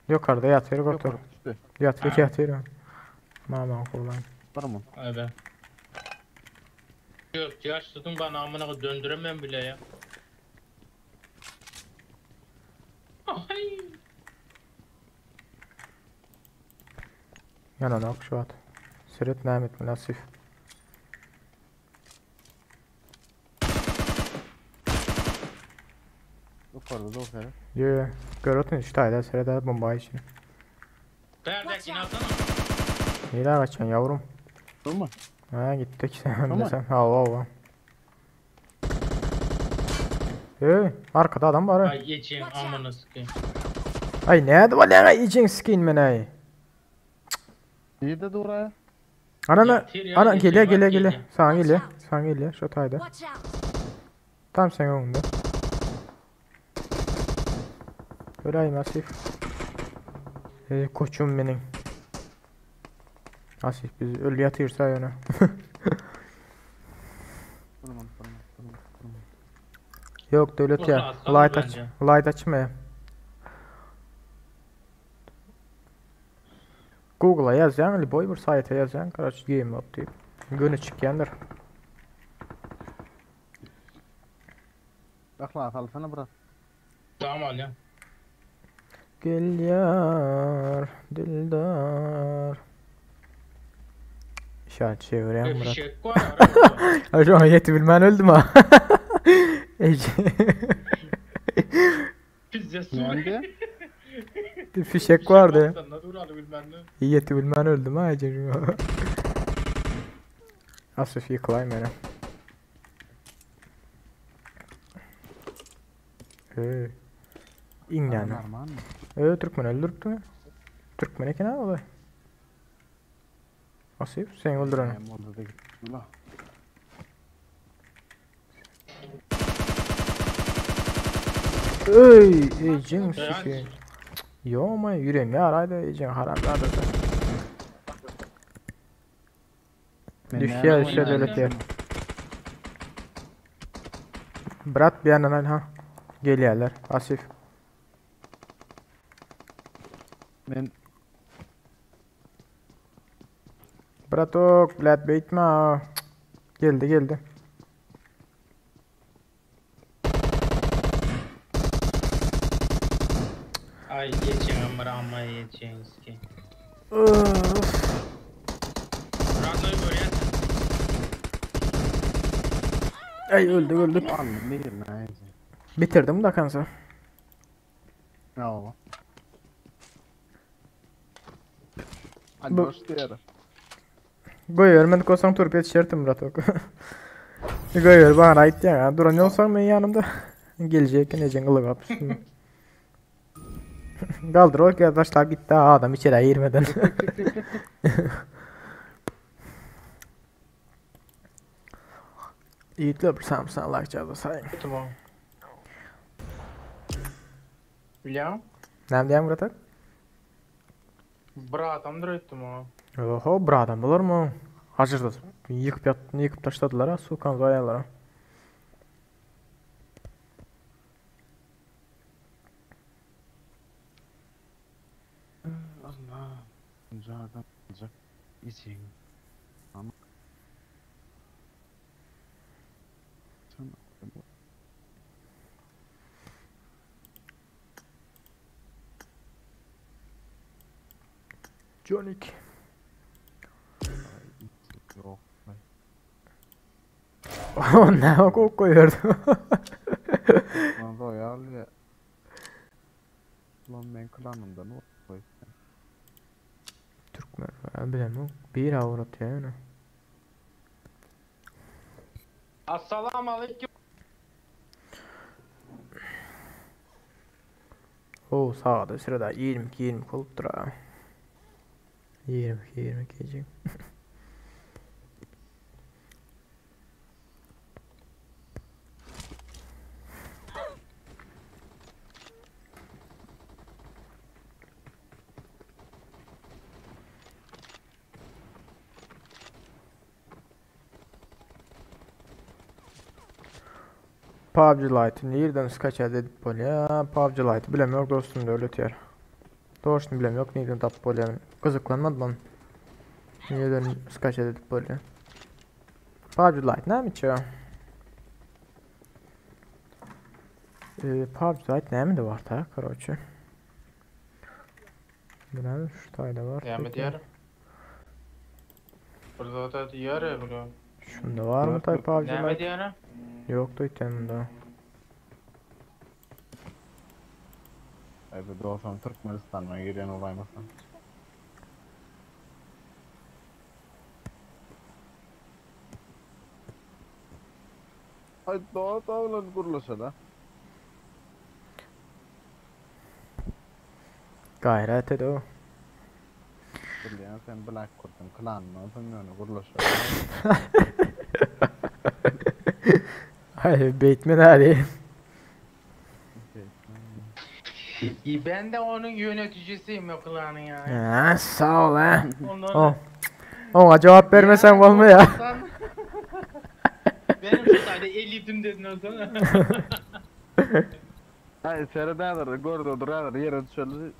Yukarıda yatıyor Yok otur. düştü. Yatıyor. Mama kullan. Var mı? Evet. Yok yaşladın bana amına döndüremem bile ya. Ay. Yanına şu at. Sırt Mehmet münasif. Yukarıda da okey. Yo. Görüyorsun işte ayda sırada bomba için. Perdekini alsana. Neyle kaçacaksın yavrum? Değil mi? Ha gittik sen Tamam. de sen. Hava. Arkada adam var ha. Ay yiyeceğin amına sıkayım. Ay nerede var lan yiyeceksin skin beni ay. İyi de oraya. Ana Yatır ya, ana yiyeceğin var, geliyor. yiyeceğin. Sana geliyor şu tayda. Watch out! Tam sen önünde. Böyle ay masif. Koçum benim. Asif biz öl yatırsa yana. Tamam. Yok devlet Yok, ya. aslan Light aç. bence. Light açma. Google'a yazacaksın, Liboy bir sayta yazacaksın. Karşı game up deyip. Günü çıkayandır. Bak lan kalsana bırak. Tamam al ya. Gel yar, dildar. İşaret çevireyim Murat. Fişek var ya. Ha şu an yetebilmen öldüm ha. Ece. Pizza su. Nerede? Bir fişek vardı. Sana dur al bilmem ne. Yetebilmen öldüm ha Ece şu an. Asif yıkılayım beni. İngilizce. Armağan mı? Türkmen öldürdü mü? Türkmen eken ha olay. Asif sen öldür onu. Hem orada da gitti. Ulan. Ecin şişi. Yo ama yüreğim ya arayda Ecin haram zaten. Düşüyor işte devlet yer. Brat bir yandan ha. Geliyorlar. Asif. Ben Bratok, blad beytme ha. Geldi. Ay yiyeceğin amma yiyeceğin sıkayım. Radyoyu buraya. Ay öldük. aldım değil lan. Bitirdim da kansa. Ne oldu? Hadi Bu- başlayalım. Koyuyorum ben koysam turp yetişirdim Bratok. Koyuyorum bana ait ya. Duran olsam ben yanımda. Gelecek ne cengılı kapısın. Kaldır o arkadaşlar gitti ha adam içeri girmeden. Yiğitler bir samsan lakacağız sayın. Tamam. Biliyorum. Ne diyeyim Bratok? Bratamdır ettim o. Oho bra adam olur mu? Hacırdı. Yıkıp taşladılar ha su kan zayalara. Allah. Zaten olacak. İçin. Ama. Tamam. Jonik. Yok. Ne o koyuyordu. Lan Royal ya. Lan ben klanımda ne oldu? Türkmen ben bilmem. Bir avrat ya yani. Assalamu aleyküm. O sağda sırada 20 kalıp dura. 20 gece. PUBG Lite'ı nereden skaçar edip bolya? PUBG Lite'ı bilemiyor dostum da öyle diyor. Doğrusunu bilemiyor nereden tap bolya. Kızıklanmadı lan. Nereden skaçar edip bolya. PUBG Lite ne mi çıkıyor? PUBG Lite ne mi de var ta короче. Bilmem şu tayda var. Ya mı diyor? Burada da diyor ya bunu. Şunda var mı tay PUBG Ne mi Lite? diyor? Yoktu iteminde. Abi doğsam Türkmenistan'a giren olaymasın. Ay doğa tavlan kuruluşa da. Gayret edi o. Bilyen sen Black kurdun klanını bilmiyorum kuruluşa. Ay Bateman hadi. Ben de onun yöneticisiyim o klanın ya. Ha, sağ ol ha. Ondan Oh. Ona cevap vermesen olma ya. Benim şu sayede elitim dedin o zaman. Ay seradadır gordo duradır yere düşerli.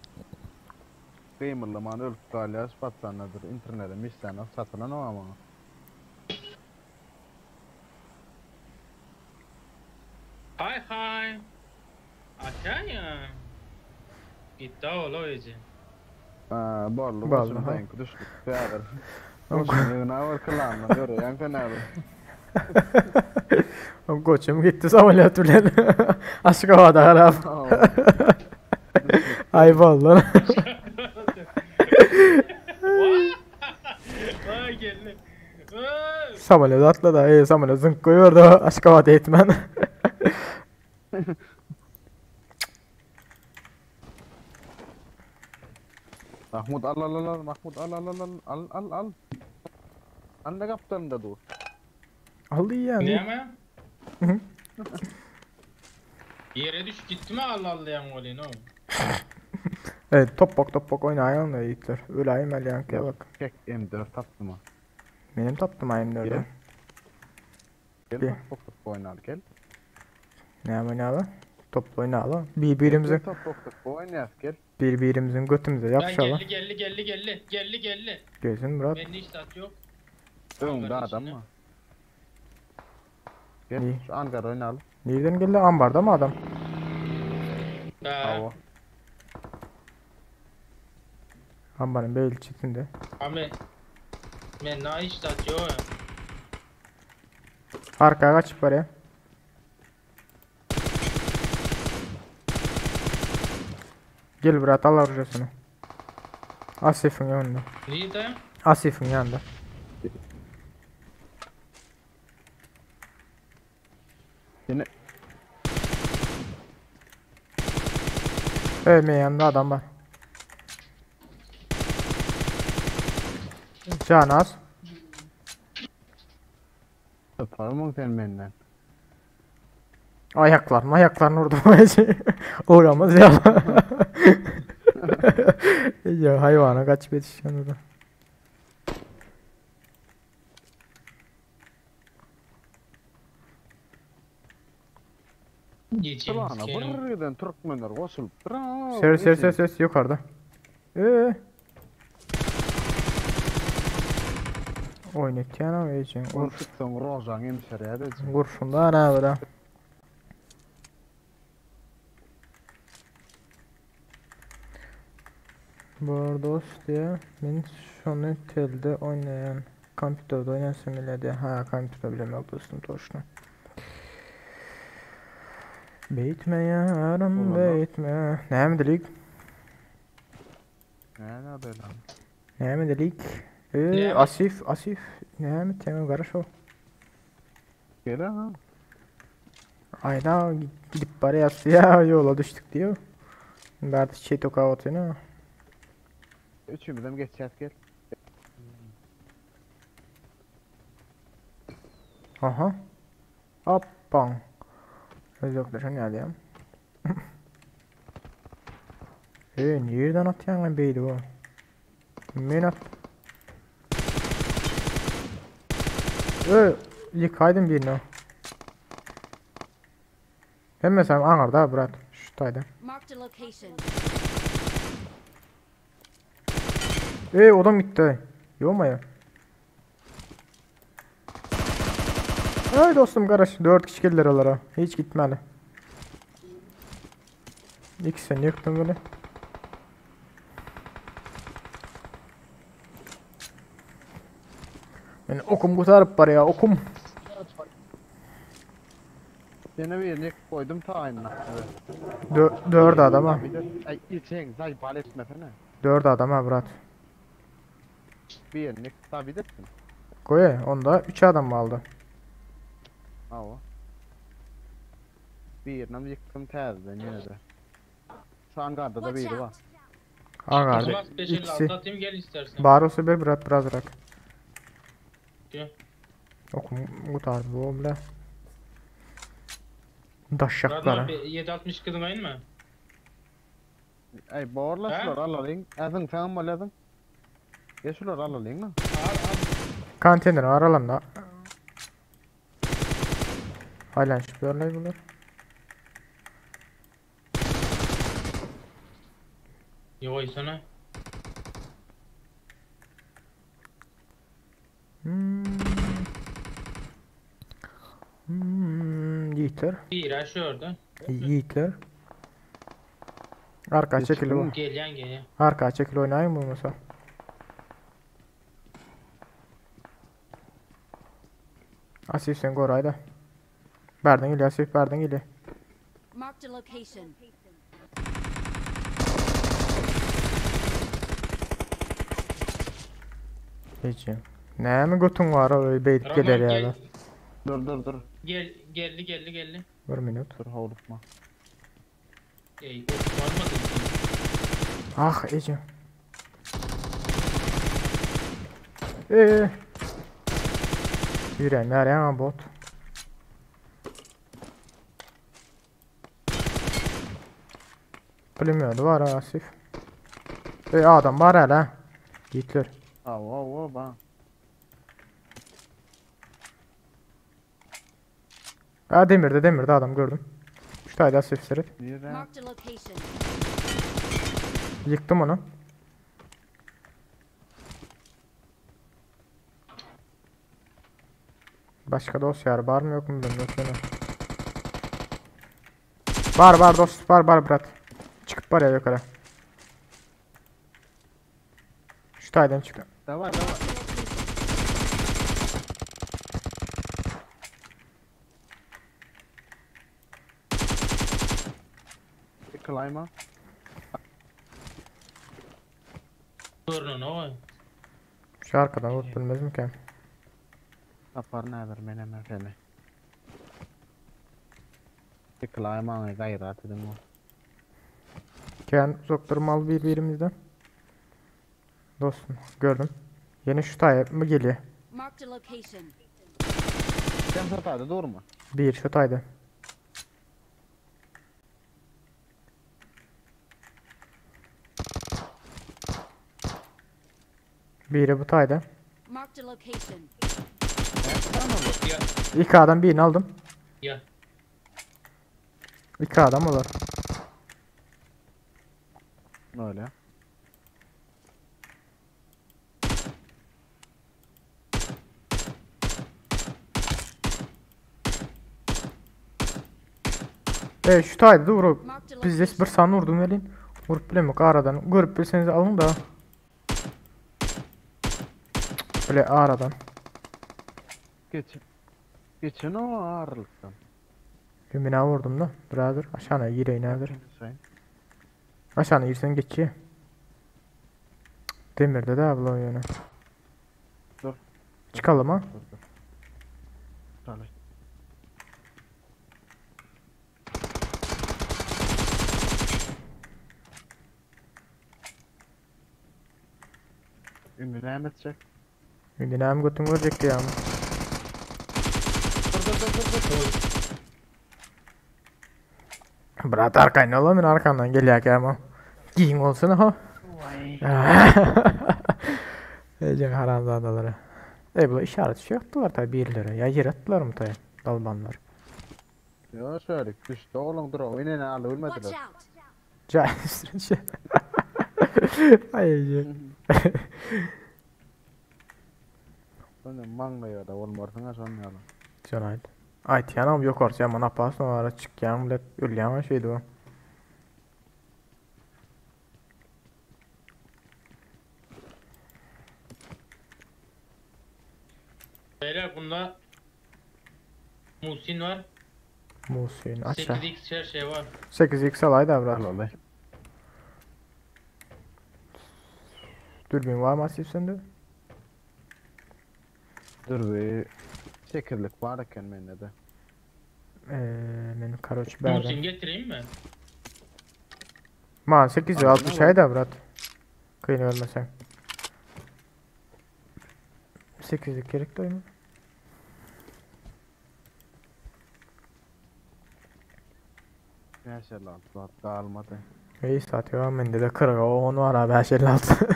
Gamerlaman ölüp kalya spatsanladır internete misana satılan o ama. Hay hay. Aşağıya. Gitti oğlu iyice. Borlu Borlu, başını ha. denk düştük. Değerler. Başını var klanına göre yan fenerli. Koçum gitti simülatörler. Açık havada harap. Ay vallahi. Vay geldi. Vay. Simülatör atladı. Simülatör zınk koyuyordu. Açık havada etmen. Mahmud al Mahmud al. Anda kaptan da dur. Aldı Ne yani. ama? Hı. Yere düş gitti mi Allah Allah yan golü ne? Evet top oynayan da yiğitler. Öyleyim el yankıya bak. Kek M4 tattı mı? Benim taptım ayım nerede. Gel Gel. top oynar gel. Ne ama ne ala? Topla oyna ala. Birbirimizin Top oynar gel. birbirimizin götümüze Lan yapışalım. geldi. Gözün Murat. Bende hiç tat yok. Önde Ankara'nın adam içinde. mı? Gel İyi. şu Ankara oynayalım. Nereden geldi? Ambarda mı adam? Bravo. Ambarın beyli çitinde. Ama ben ne hiç tat yok. Arkaya kaçıp var ya. Gel Murat al orasını. Asif'in yanında. Nerede? Asif'in yanında. Yine Ölmeyen yanında adam var. Can az. parmağın sen benden. Ayaklarını vurdum. Olgamaz ya. Ya hayvana kaç yetişiyorsun orada. Geçeyim. Kulağına bırrıdan Türkmenler koşulup Ses yukarıda. Oynat yana veyeceğim. Konuştuktan rozan emser ya dedi. Kurşunda ana bura. Dost diye ben şunu telde oynayan kompüterde oynasam bile diye ha kompüterde bilemem dostum toşuna. Beytme yarım beytme. Ne mi dedik? Ne adı lan? Ne mi dedik? Ne? Asif. Ne mi temel karış o? Gel ha. Ayda gidip bari yaptı ya yola düştük diyor. Şimdi artık şey tokağı atıyor. Üçümüzden geçeceğiz gel. Aha. Hoppan. Özoklaşan geldi ya. Nereden atıyorsun lan beydi bu? Minat. Yıkaydın birini o. Hemmesem aňarda brat. Şu taýda. Marked a location. Odam gitti. Yo'ma. Ay dostum garaş 4 kişi geldiler olara. Hiç gitmeli. İkisini yıktım böyle. Ben okum kurtarıp var ya okum. Yine bir yerine koydum tayinine. Evet. 4 adam ha. Bir de ay içen zay bal etmesene. 4 adam ha brat. Bir yerine sabit etsin. Koy onda 3 adam mı aldı? Ava. Bir yerine yıktım terzden yine de. Şu hangarda da Watch biri var. out. Ağa Bas 5 ikisi. 56 atayım gel istersen. Barosu bir brat biraz bırak. Gel. Okum kurtardı bu bile. Radman Daşşakları. 760 kızmayın mı? Ay borlasılar alalım. Azın sen mi lazım? Yaşılar alalım mı? Konteyner var alanda. Halen şüphelerle bunlar. Yoy sana. Yiğitler. Bir aşağı orada. Yiğitler. Arka çekil bu. Gel yan gel ya. Arka çekil oynayın bu mesela. Asif sen gorayda. Berden geliyor Asif berden geliyor. Marked a location. Hiç. Ne mi götün var öyle beydik Rahman gelir ya gel. da. Dur. Geldi. Bir minut. Dur havlutma. Ey varmadın. Ah Ece. Yüreğim nereye ama bot. Bilmiyordu var ha Asif. Adam var hala. Hitler. Ava bak. Ha demirde adam gördüm. Şu tayda Asif seret. Yere. Marked a location. Yıktım onu. Başka dosya var mı yok mu bilmiyorum. Var dost var brat. Çıkıp var ya yukarı. Şu taydan çıktı. Давай. Climb. Sorun o. Şu arkadan vurup bilmez mi ki? Apar nedir menem efendim. Climb gayret dedim o. Ken uzaklarım birbirimizden. Dostum gördüm. Yeni şu taya mı geliyor? Marked a location. Sen satardı doğru mu? Bir şu tayda. Biri bu tayda. Marked a location. Ya. İki adam birini aldım. Ya. İki adam olur. Öyle. Şu tayda da vurup Marked a biz location. de bir san vurdum elin. Vurup bilemek aradan. Görüp bilseniz alın da. Böyle aradan. Geçin o ağırlıktan. Bina vurdum da. Birader aşağına gireyim nedir? Sen. Aşağına girsen geçiyor. Demirde de abla yani. Dur. Çıkalım ha. Dur. Talih. Ümit Ahmet çek. Şimdi ne götün görecekti ya. Bırak arkayına oğlum ben arkandan geliyor ki ama. Giyin olsun ha. Ece haramzadaları. Bu işaret şey yaptılar tabi birileri. Ya yer attılar mı tabi dalbanlar. Yo şöyle düştü oğlum dur o inene alı Watch ölmediler. out! Cahil. Ay. Sonra manga da olmarsın sonra yalan. Jonayd. Aytýanam ýokarça ýaman apasy ara çykýan bilet ölýän şeydi o. Beyler bunda Musin var. Musin aça. 8x her şey var. 8x alay da Al biraz. olay. Dürbün var mı Asif sende? Dur bir 8'lik var eken mende de. Benim karoç Musin berden. getireyim mi? Man 860 ay da brat. Kıyın ölmesen. 8'lik gerek değil mi? Yaşarlar hatta almadı. İyi satıyor mende de 40 10 var abi 56.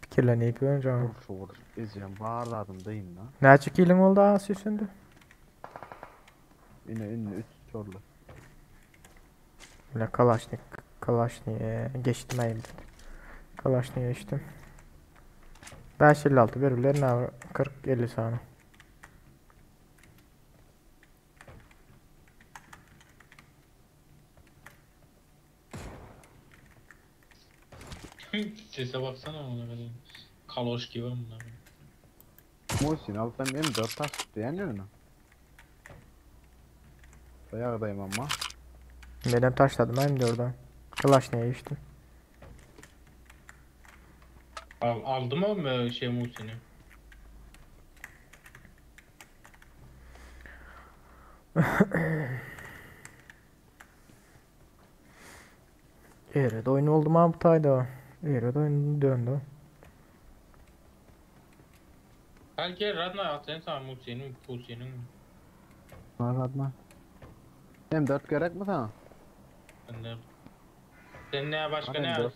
Fikirlenip önce. Vur. İzleyen bağırladım değil lan. Neçe kilin oldu Asif sende? Yine ünlü 3 çorlu. Böyle Kalaşnik geçtim ayım. Kalaşnik geçtim. 556 verirler ne 40-50 saniye. Sese baksana ona kadar. Kaloş gibi bunlar. Muhsin alttan benim 4 taş tuttu yani mi? Dayağdayım ama. Neden taşladım ben de oradan. Kalaşnik'e geçtim. Aldım mı şey Musin'i? Ered oyun oldu mu bu tayda? Ered oyun döndü. Belki Radna atayım sana Musin'in, Musin'in. Anladın. Hem 4 gerek mi sana? Sen ne başka Aynen, ne dört. yaz?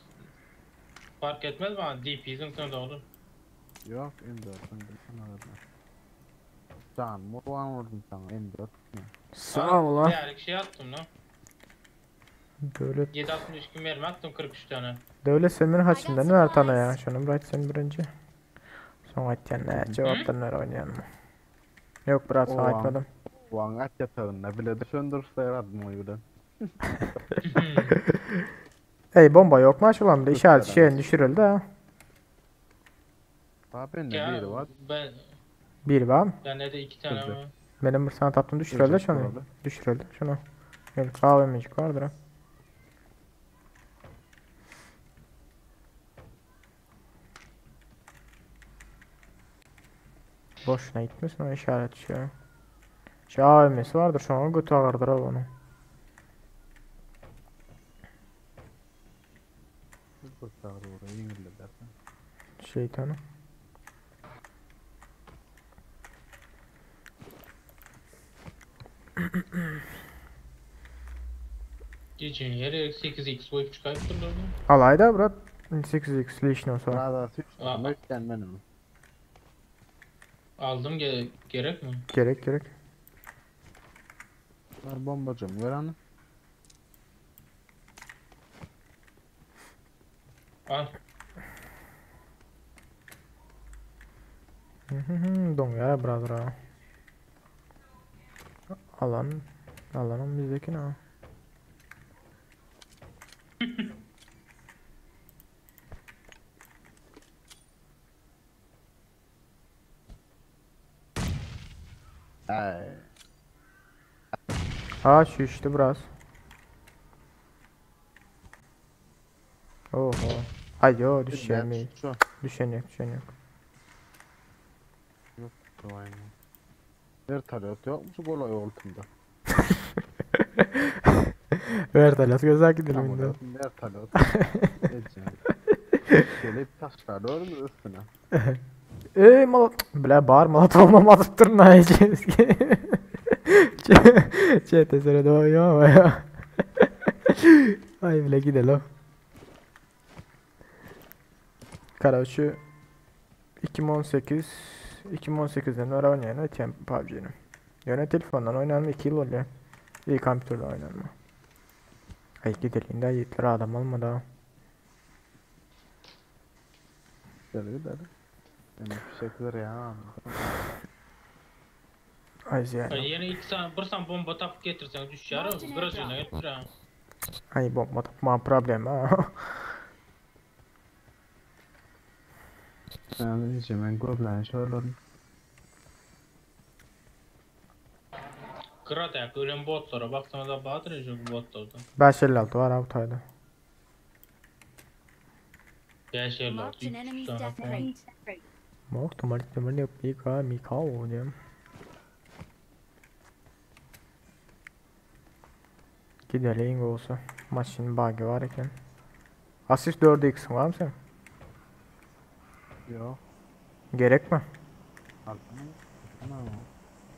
Fark etmez mi? DP'sin sana doğru. Yok M4 ben de anladım. Can Murvan vurdum sana M4. Sağ ol lan. Değerlik şey attım lan. Devlet, 762 mermi attım 43 tane. devlet semir haçından ver tane ya. Şunu bırak sen birinci. Son atyan ne? Cevaptan ver oynayan mı? Yok bırak O sana an. atmadım. Ulan at yatağında bile de söndürürse yaradım o yüzden. Ey bomba yok mu açılan bir işaret Lütfen şeyin düşürüldü ha. Daha bende Ya biri var. Bir var mı? bende de 2 tane Tabii. var. Benim bir sana taptım düşürüldü Özür şunu. dilerim. Düşürüldü şunu. Gel kahvemecik vardır ha. Boşuna gitmesin o işaret şey. Şey AVM'si vardır şu an götü ağırdır abi onu. Kurtardı orayı İngilizce dersen. Şeytanı. Geçen yere 8x boy küçük ayıp durdu. Alayda bırak 8x ile işin olsa. Daha da süt Aa. tutmuşken benim. Aldım gerek mi? Gerek. Var bombacım ver hanım. Al. Don ya brother ha. Alanım bizdeki ne? Ay. Ha şu işte biraz. Oho. Ay yo düşemeyiz. Şu. Düşen yok. Vay be. Vertalet yok mu kolay altında? Vertalet gözler gidelim Tamam indi. orası vertalet. Edeceğim. Şöyle taşlar doğru mu üstüne? Malat... Bile bağırma tamam atıp durma yiyeceğiz ki. ÇTS'e doğuyor ama ya. Ay bile gidelim. Karaşı 2018'den beri oynayan öteyim PUBG'nin. Yine telefondan oynanma 2 yıl oluyor. İyi kompütörde oynanma. Ay gidelim de yiğitler adam olmadı ha. Deli deli. Benim fişekler ya. Ay ziyade. Yine 2 saat, 1 saat bomba tapıp getirsen düşer o. Biraz yana getir ha. Ay bomba tapma problem ha. Yani diyeceğim ben göbleğini şöyle. Kırat ya, ölen botlara baksana da bahtır ya şu botlarda. 556 var abi tayda. 5 yerler, Marked an 3 enemy's tane death falan. rate. Mok tumarik tumarik yap Mika Mikao diyeyim. Gidelim olsa. Maçın bug'ı var iken. Asist 4x'in var mı sen? Yok. Gerek mi? Tamam.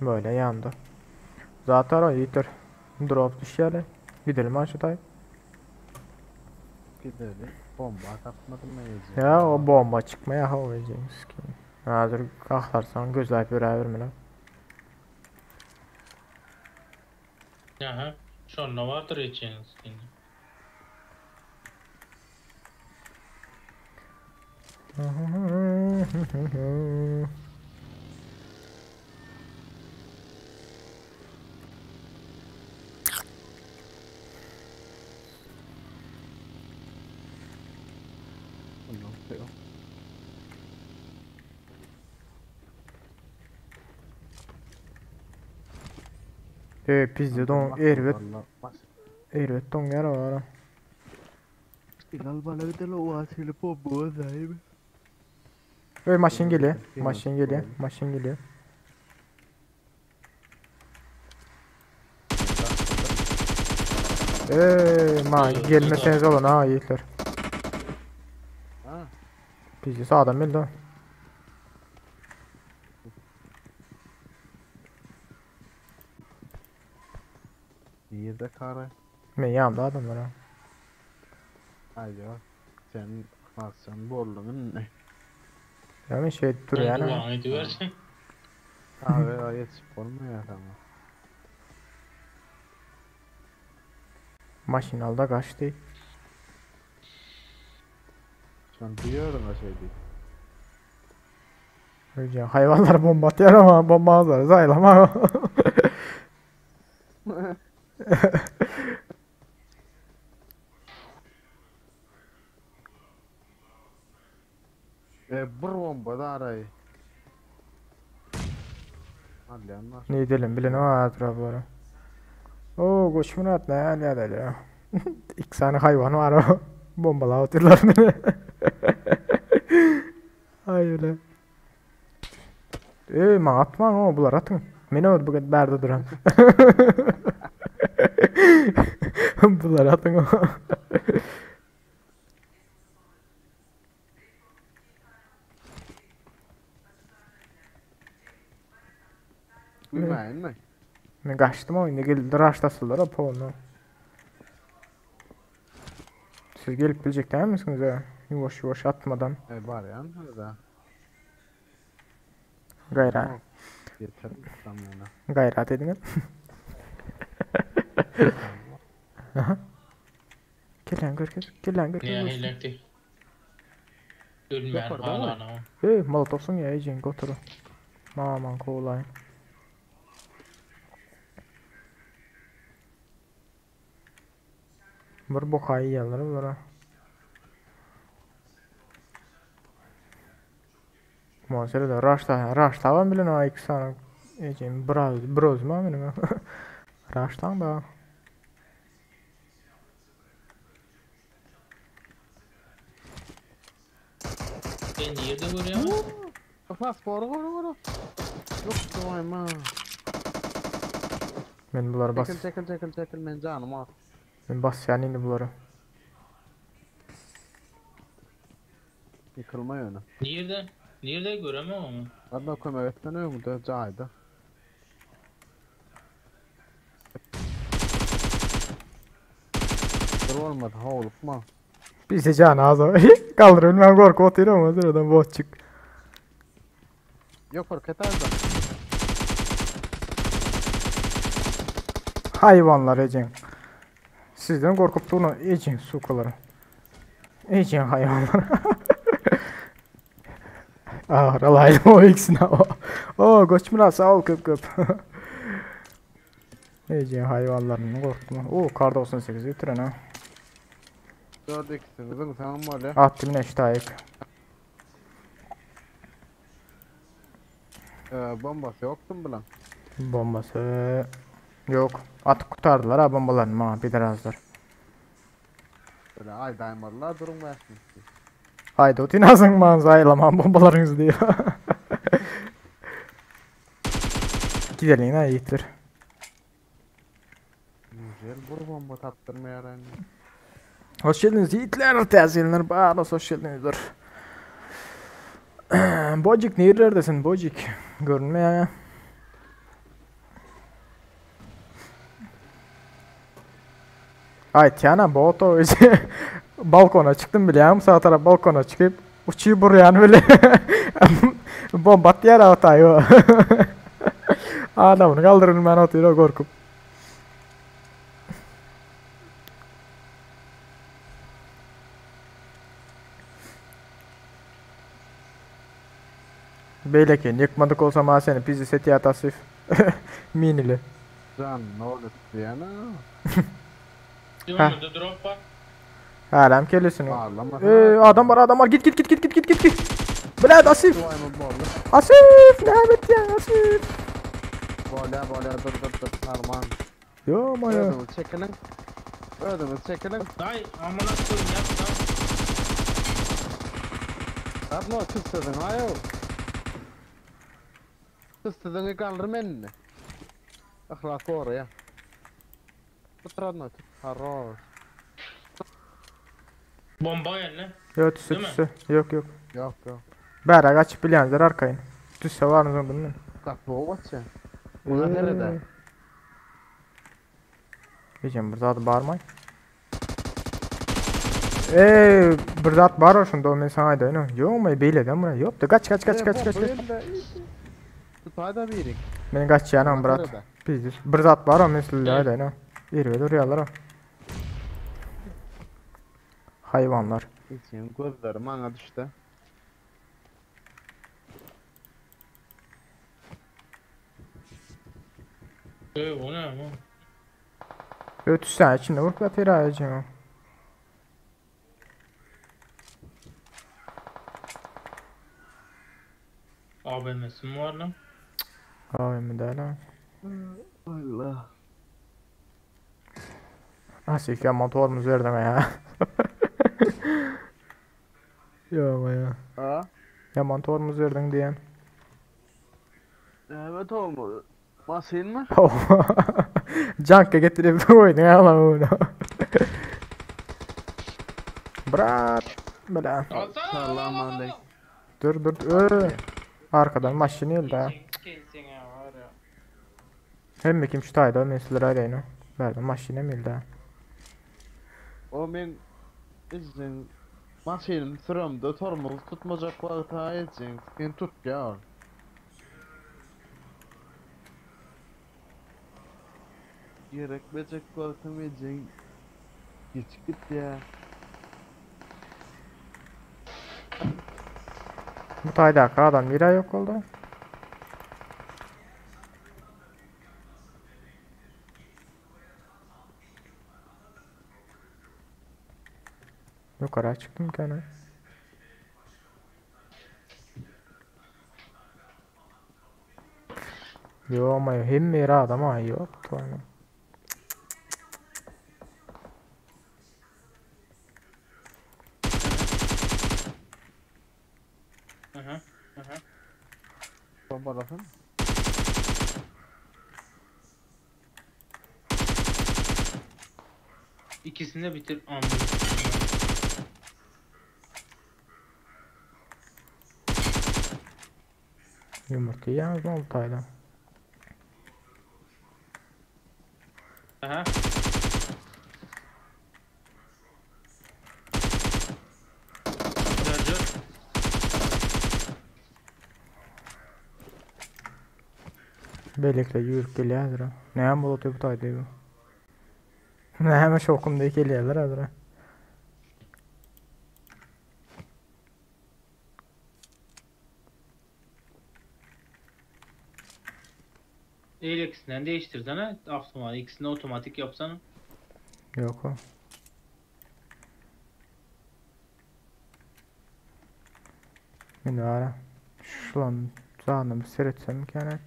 Böyle yandı. Zaten o iyidir. Drop düşer. Gidelim aşağıya. Gidelim. Bomba atmadım mı Ya o bomba çıkmaya havalayacağız ki. Hazır kalkarsan gözler görebilir mi? Aha, şonla vardır içiniz. Yok. Pizde don ervet don yara var. Gal bana bir de o asili bomba zayıf. Maşin geliyor. Maşin geliyor. Maşin geliyor. Gelmeseniz olun ha yiğitler. Ha. Pizde sağdan bildi o. İyi de kare. Ben yanımda adamlar ha. Hayır. Sen sen borluğun ne? Yani şey dur yani. Duvan ediyorsun. Abi ayet olmuyor ama. Maşin alda kaçtı. Şu an duyuyorum o şey değil. Öyle hayvanlar bomba atıyor ama bomba azar zaylama. Bir bomba da arayı. Hadi anlar. Ne edelim bilin o etrafları. Oo kuş Murat ne ya. 2 tane hayvan var o. Bombalar atıyorlar beni. Ay öyle. Ma atma o bular atın. Meni öyle bu kadar berde duran. Bular atın o. Bilmeyin mi? Ben kaçtım oyunda geldi raştasılar o onu. Siz gelip bilecek değil misiniz ya? Yavaş yavaş atmadan. Var ya orada. Gayra. Yeter tamamına. Gayrat edin. Aha. Gel lan gör. Niye hilekti? Ölmeyen Yok, orada hala Hey, molotofsun ya Ejin götürü. Aman kolay. Bir bokayı yerler bunlara. Monster da Rush'ta var bilen o 2 tane. Ejin broz mu benim? Rush'tan da. Ben yerde görüyorum. Kafas vur. Yok doyma. Ben bunları bas. Çekil ben canım al. Ben bas yani indi bunları. Yıkılma yönü. Nerede göremem ama. Adna koyma öğretmen öyle de caydı. Dur olmadı ha olup mu? Biz de can ağzı. Kaldırın ben korku oturuyor ama sıradan boş çık. Yok fark eder de. Hayvanlar ecen. Sizden korkup durun ecen sukaları. Ecen hayvanlar. Ralaydım o ikisine o. O Goçmura sağ ol köp. Ecen hayvanlarını korktum. O kar 98 bitiren ha. 4 ikisini tamam öyle. Attım neşte ayık. Bombası yoktu mu lan? Bombası yok. Atıp kurtardılar ha bombalarını bana bir razlar. Böyle ay daymarlar durmayasın. Haydi o tinazın manzaylaman bombalarınızı diyor. Gidelim ha yiğitler. Güzel bu bomba tattırmaya yani. Hoş geldiniz yiğitler, tezgahlar bağlı hoş geldinizdir. Bocik nerelerdesin Bocik? Görünmüyor ya. Ay Tiana boto balkona çıktım biliyorum sağ taraf balkona çıkıp uçuyor buraya böyle bomba atıyor atıyor. Adamını kaldırın ben atıyor korkup. Beylekin yıkmadık olsam ha seni pizzi seti atasif. Minili. Can ne olur yani? Yanımda drop var. Halam kellesin o. Ağlama. Adam var git. Bırak Asif. Böyle Asif ne evet ya Asif. dur Arman. Yo maya. Ödümü çekilin. Dayı amına koyayım ya. Yapma kıstırdın hayır. Kıstırdın kaldırım elini. Ahlakı oraya. Tutradın tut. Harroş. Bomba yerine. Yo tüse Değil mi? tüse. Yok. Yok. Bera kaçıp bilyanızlar arkayın. Tüse var mı bilmiyorum. Kapı o açı. Buna nerede? Diyeceğim burada adı bağırmayın. Burada at bağır olsun da ben sana ayda. Yok mu beyle de mi? Yok da kaç. Tutayda birik. Beni kaç ya lan bırak. Bizdir. Burada at bağır olsun mesela ayda. Bir ve duruyorlar o. Hayvanlar. İçin gözlerim ana düştü. O ne ama? Ötüsen içinde vurup yatır ayacağım. Abi nesin var lan? Ay mı da lan. Allah. Asik ya motorumuz verdim ya. Yok ya. Ha? Ya motorumuz verdin diyen. Evet olmadı. Basayım mı? Canka getirip koydun ya lan onu. Bırak. Bırak. Selamünaleyküm. Dur. Arkadan maşını yıldı ha. Kesin ya var ya. Hem mi kim şu tayda mesleği arayın o. Verdim maşını mı yıldı ha. O men izin maşinin sırımda tormuz tutmayacak vakta edeceksin. Sen tut ya. Gerekmeyecek vaktim edeceksin. Geç git ya. Bu tayda adam bir ay yok oldu. Yukarı çıktım ki ana. Yo ama hem mera adam ha yok. Tamam. Aha. Bomba lafın. İkisini de bitir. Yumurta yalnız oldu tayda. Aha. Charger. Belekle yürüp geliyor. Ne yan bulutu bu tayda bu. Näme şokumda kelýärler hazır. İkisinden değiştirsene. Avtomatik ikisini otomatik yapsana. Yok o. Men ara. Şulan zanımı seyretsem mikene.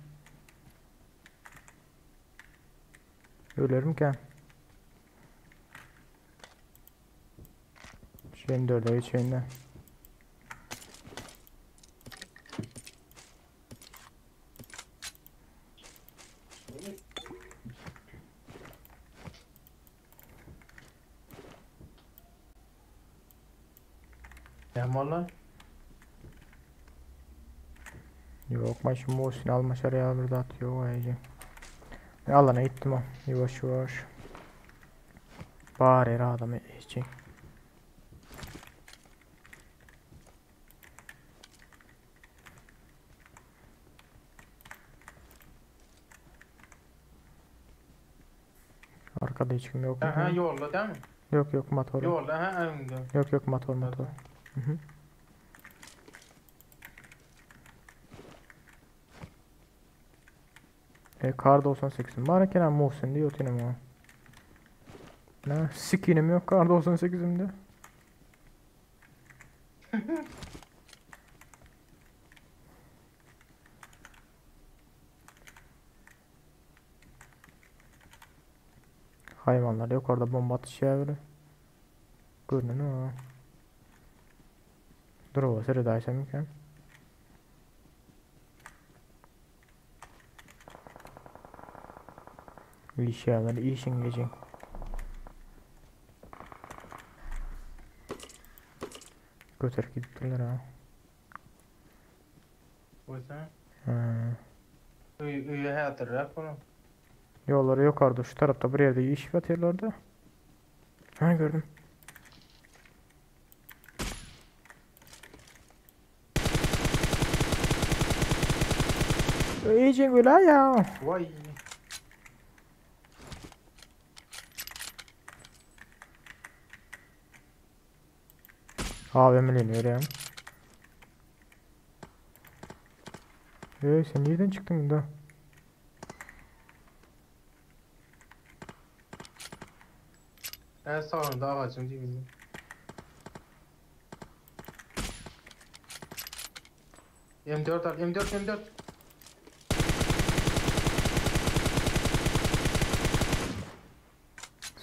Ölerim ki. Şeyin dörde geçeyinde. Valla. Yok maçı Muhsin almaşar ya burada atıyor o iyice. Alana gittim o. Yavaş yavaş. Bari adamı için. Arkada hiç kim yok. Ha yolda değil mi? Yok motor. Yolda ha önde. Yok motor. Hı hı. Kar 98'im var ki Muhsin diyor yine o. Ne sikinim yok kar 98'imde. Hayvanlar yok orada bomba atışı ya böyle. Görünün o. Dur o sırada daysam imkan. İş yerleri işin geçin. Götür gittiler ha. Oysa. Üye hatırlar bunu. Yolları yukarıda şu tarafta bir yerde iş batıyorlardı. Ha gördüm. İyice öyle ya. Vay. AVM'le iniyor ya. Sen nereden çıktın da? En sağında ağacın dibinde. M4 al, M4.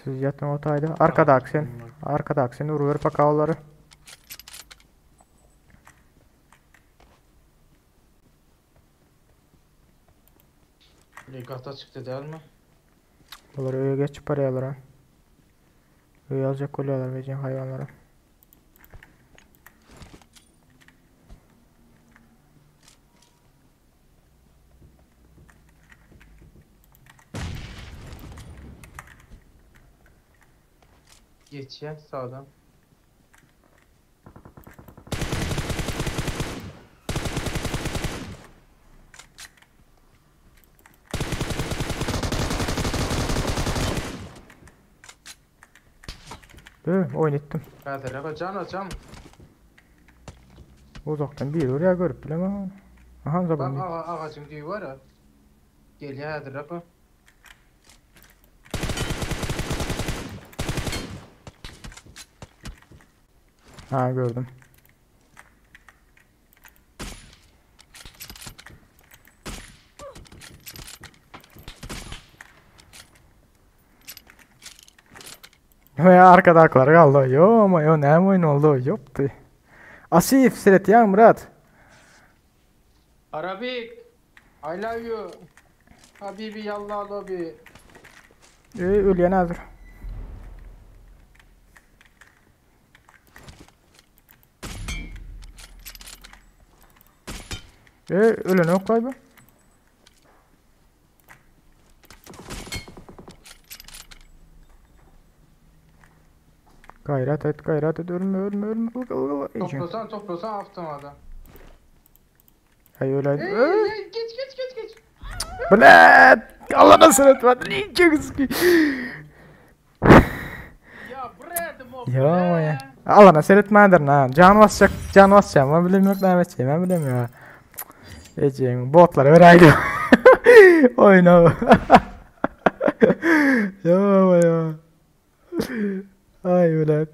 Siz yatın otayda. Arkada aksen. Arkada aksen. Uğur pakavları. Gata çıktı değil mi? Bunları öyle geç parayalar ha. Öyle alacak koyuyorlar vereceğin hayvanlara. Geç ya sağdan. Oynatdım. Hadi raba can. Uzaktan bir oraya görüp bile ama. Aha Bak zaman. ağacın düğü var ya. Gel ya hadi raba. Ha gördüm. Ya arkadakiler kaldı. Yo ama yo ne oyun oldu yoktu. Asif Sret ya Murat. Arabik. I love you. Habibi yallah lobi. Ölüyen hazır. Ölen yok kaybı. Gayret et ölme. Toplasan avtomada. Ay öyle. Geç. Blet! Allah'ına sırıt var. Niye ki? Yo ya. Alana seyretmedir na. Can basacak. Ben bilmiyorum ne yapacağım. Ben bilmiyorum. Eceğim botlara vereydi. Oyna. Yo ya. Ay ulan.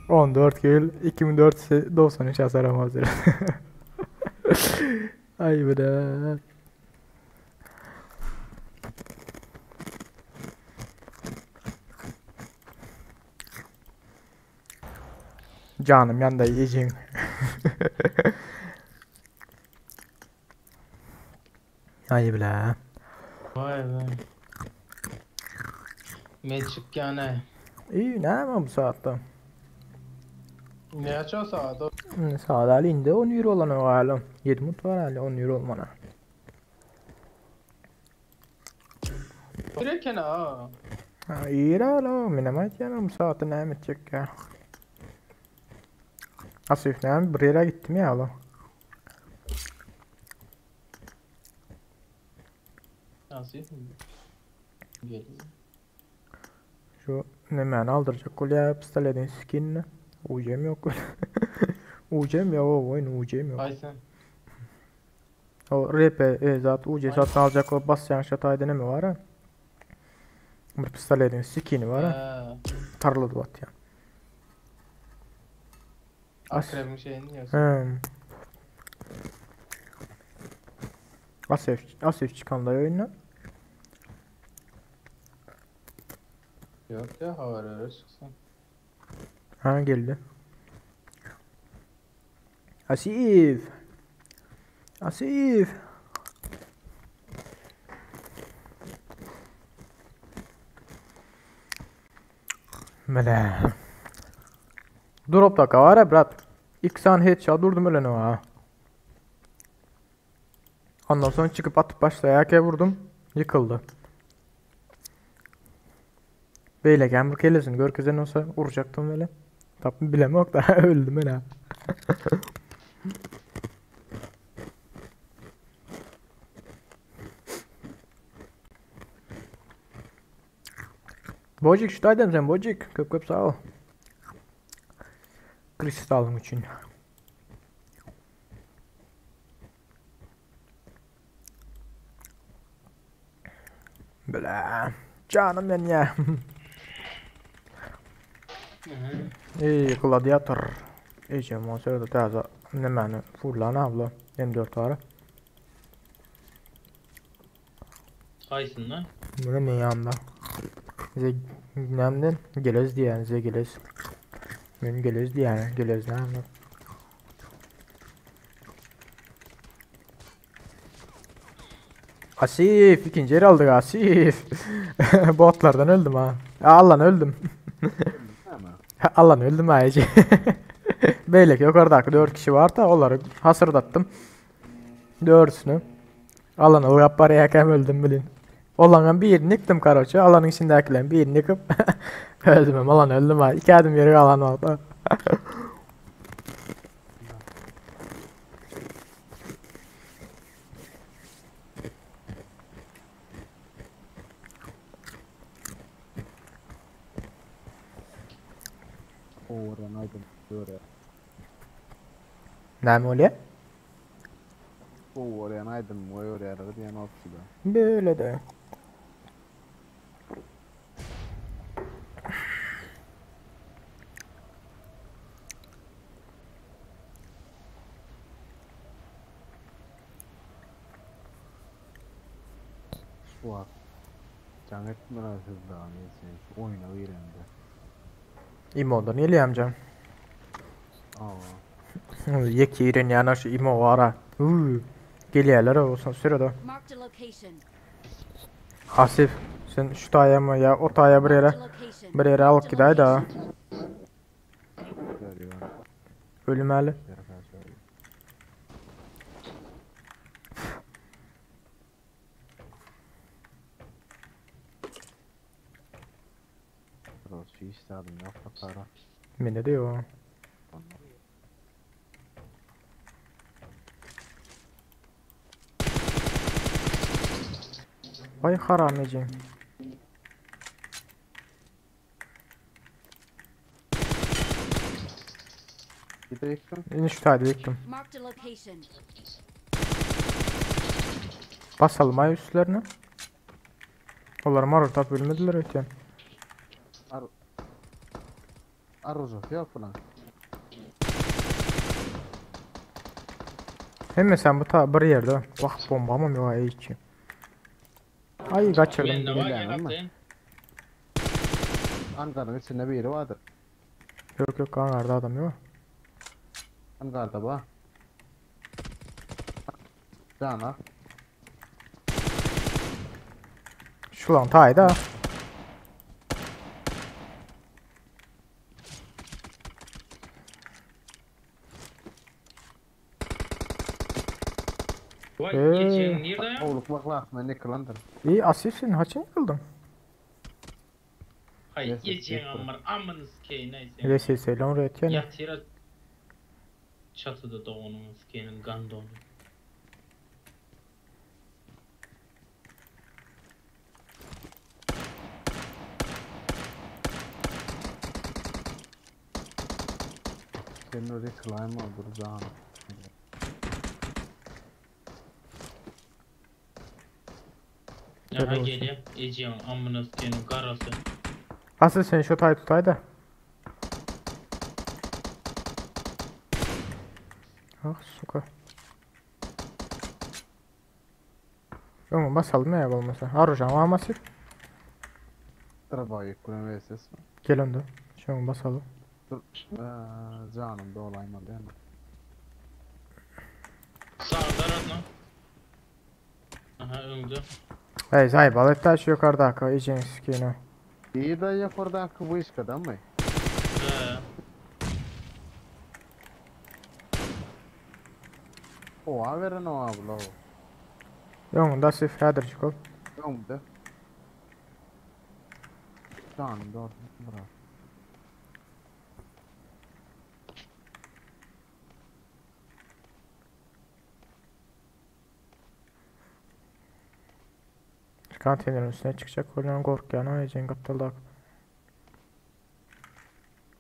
14 kill 2493 hasar hazır. Ay ulan. Canım yanda yiyeceğim. Ay bile. Vay be. Magic yani. İyi ne ama bu saatte? Ne açıyor saat? Saat halinde 10 euro olan o halim. 7 mut var hali 10 euro olmana. Bireken ha. Ha iyi la minamayt yani bu saatte ne edecek ya. Asif ne bir yere gittim ya oğlum. Nasıl? Gel. Şu ne mani aldıracak kolya pistoletin skinini. Ucem yok. Ucem ya o oyun ucem yok. Ay sen. O RP zaten UC satın alacak o basyan şatay deneme var ha. Bir pistoletin skini var ha. Tarladı bat ya. Akrebin şeyini diyorsun. Asif çıkan da oyunla. Yok ya havalara çıksın. Ha geldi. Asif. Mele. Drop da var ya brat. İlk san headshot durdum öyle ne ha. Ondan sonra çıkıp atıp başlayarken vurdum. Yıkıldı. Beyle gel bu kelesini görkezen olsa vuracaktım böyle. Tabi bilemem da öldüm ben ha. Bocik şuradaydım sen Bocik. Köp sağ ol. Kristalım için. Böyle canım ben ya. İyi gladiator. İyice monster da taze. Ne mani fullan abla. M4 var. Kaysın lan. Bunu ne yanında? Nemden gelez diye yani size gelez. Ben gelez diye yani gelez ne anlar. Asif ikinci yer aldık Asif. Botlardan öldüm ha. Allah'ın öldüm. Allah'ın öldüm ha Ece. Beylek yukarıdaki 4 kişi var da onları hasırdattım. 4'sünü. Allah'ın o yapar yakem öldüm bilin. Olanın birini yıktım karoçu. Alanın içindekilerin birini yıkıp öldüm. Alan öldüm ha. 2 adım yeri alan oldu. Ne mi oluyor? Oraya aydın oraya aradı diyen olsun da. Böyle de. Bak. Can etme lan hızlı anlayısın. Şu oyuna öğrendi. İmo'da ne amcam? Aa. Yeki iren yana şu İmo var ha. Geliyorlar o sırada. Marked a location. Hasif sen şu taya mı ya o taya bir yere alıp giday da. Görüyor. Ölümeli. Şu istedim ya patara. Mene diyor. Vay harameci. Gidelim. İniş taydı bektim. Marked a location. Basalım ay üstlerine. Onlar marur tap bilmediler ötken. Arrozok yok ulan. Hem sen bu ta bir yerde bak bomba mı yok ay içi. Ay kaçırdım. Ben de var bilemem gel ama. atlayın. Ankara'nın içinde biri vardır. Yok kanarda adam yok. Ankara'da bak. Cana. Şu lan tayda. Vay Ee. geçen nerede ya? Oğluk bakla. Ben ne kılandır. İyi asifsin haçın yıkıldın. Hayır Neyse, geçen neyse. amınız ki neyse. RSS lan ötken. Yat yere çatıda doğunumuz kenin kan donu. Senin oraya slime olur Cana. Aha olsun. geliyor. Eceğim amınız kenin karası. Asıl sen şu tay tutay da. Ah suka. Yok basalım ya olmasa. Arayacağım ama masif. Arabayı kuran VSS. Gel onda. Şu an basalım. Dur. Canım da olaymadı yani. Sağda Ratna. Aha öldü. Hey zay balık taş yukarıda akı iyice sikine. İyi de yapardan bu iş kadar mı? He. O averen o abla o. Yok da sif hadır çıkıp. Yok da. Canım da orada. Bravo. Konteynerin üstüne çıkacak. Oradan korkuyan iyice kaptıldak.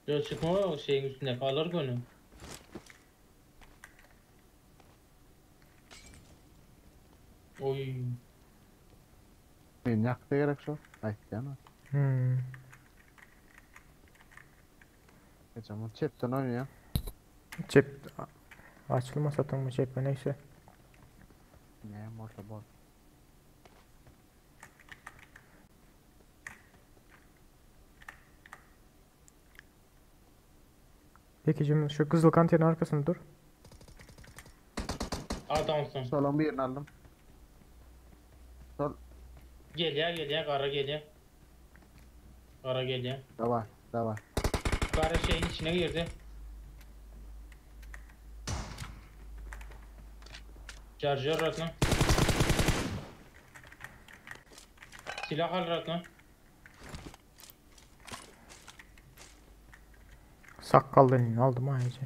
Yok çıkma o şeyin üstünde kalır gönül. Oy. Benim yaktı gerek şu. Ay canım. Geçen chatten oynuyor. Cep açılma satın mı cep neyse. Ne morta bol. Peki şimdi şu kızıl kantinin arkasında dur. Adamsın. Solon bir yerini aldım. Sol. Gel ya kara gel ya. Kara gel ya. Davay. Davay. Kara şeyin içine girdi. Şarjör Ratna. Silah al Ratna. Sakkallını aldım ha iyice.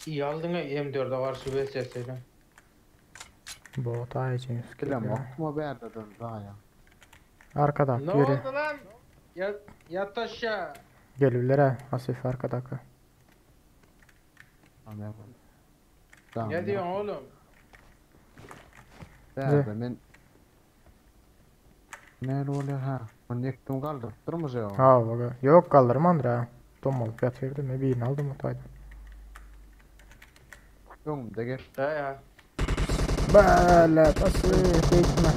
İyi aldın ha M4'e karşı VSS'yle. Bot iyice Bilem okuma bir yerde dön daha ya. Arkada Ne yürü. oldu lan? Yat aşağı. Gelirler Asif arkadaki. Anlayamadım. Tamam. Ne diyorsun oğlum? Nerede ben... Ne oluyor ha? Ben yıktım kaldı. Durmuş ya. Ha bak. Yok kaldırma Andra. Tomol fiyat verdim mi birini aldım otaydı. Yok da gel. He ya. Böyle Asif geçme.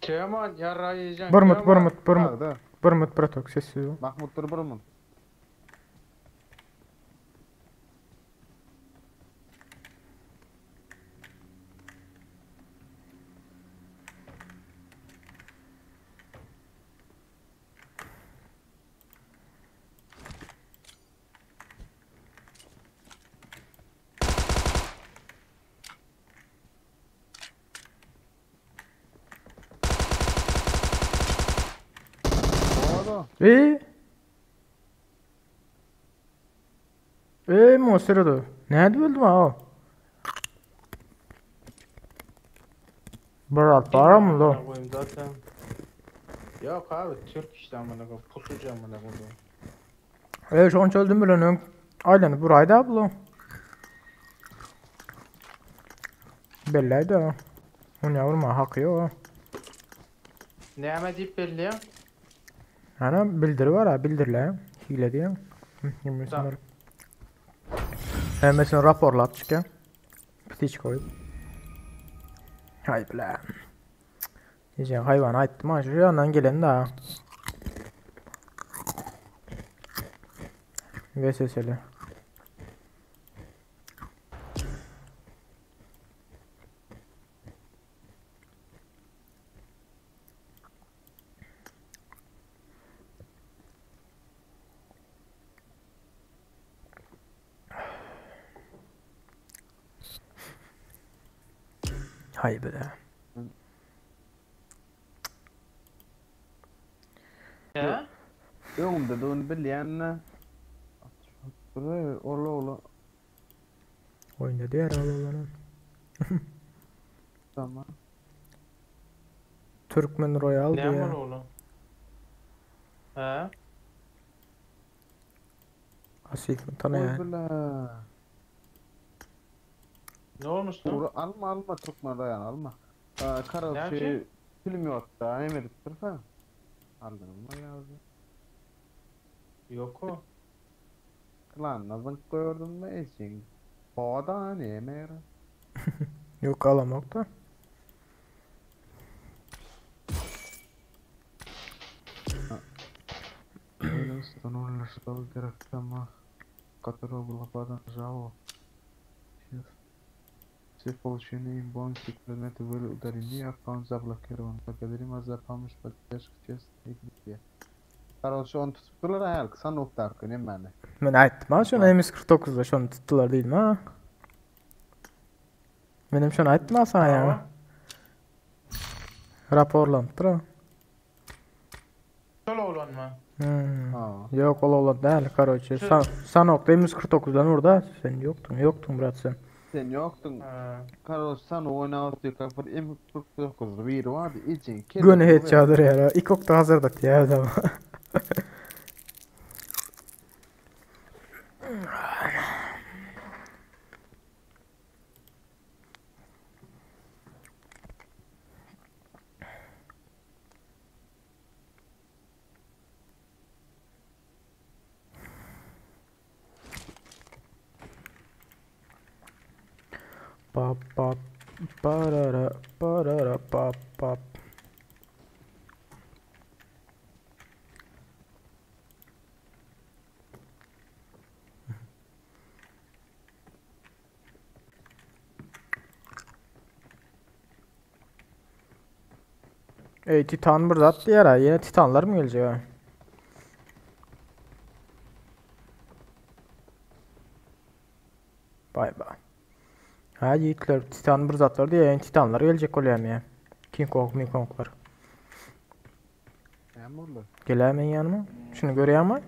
Teoman yarrağı yiyeceksin. Burmut Teoman. burmut. Burmut Bratok sessiz ol. Mahmut dur burmun. Oğlum. Monster'dı. Nerede öldüm ha o? Berat para mı lo? Koyayım zaten. Yok abi Türk işte amına koyayım. Pusucu amına koyayım. Şu an öldüm bilen aylanıp buraydı abi lo. Belliydi ha. Onu vurma hakkı yok. Ne ama deyip belli ya. Ana bildiri var ha bildirle. Hile diye. Tamam. Mesela raporlat çıkıyor. Pitiç koyup. Hay bile. Diyeceğim hayvan ayttım ha şu yandan gelen daha. VSS'li. Hay bile. Ya? Yok dedi onu bilyen. Ola. Oyunda diğer olanın. Tamam. Türkmen Royal Ne var diye. oğlum? He? Asil tanıyor. Ola. Ne olmuş lan? Alma Türkmen Royal alma. Karal Nerede? şey film yok da emedik tırfa. Aldın mı lazım? Yok o. Lan nazın koyordun mu eşin? Boğda ne emer? Yok alamak da. Öyle stanollar spel direkt ama katero bulapadan жаво. Все полученные им бонусы предметы были удалены, аккаунт заблокирован. Благодарим за помощь, поддержку, честь и где. Короче, он tuttular ayal kısa nokta hakkı ne mani? Ben aytdım ha şunu MS49'da şunu tuttular değil mi ha? Benim şunu aytdım ha sana ya. Raporlandı ha. Şöyle olan mı? Ha. Yok ola değil karoçe. Sen nokta MS49'dan orada sen yoktun Murat sen. Sen yoktun. Ha. Короче, sen oynattık kapır M49 bir vardı için. Gönü hiç çadır ya. İlk okta hazırdık ya adam. Pap pap parara pap pap. Titan burada attı yara. Yine titanlar mı gelecek ha? Bay bay. Ha yiğitler titan bırzatlar diye yani titanlar gelecek oluyor ya. King Kong'lar. Emurlu. Gel hemen yanıma. Şunu görüyor ama.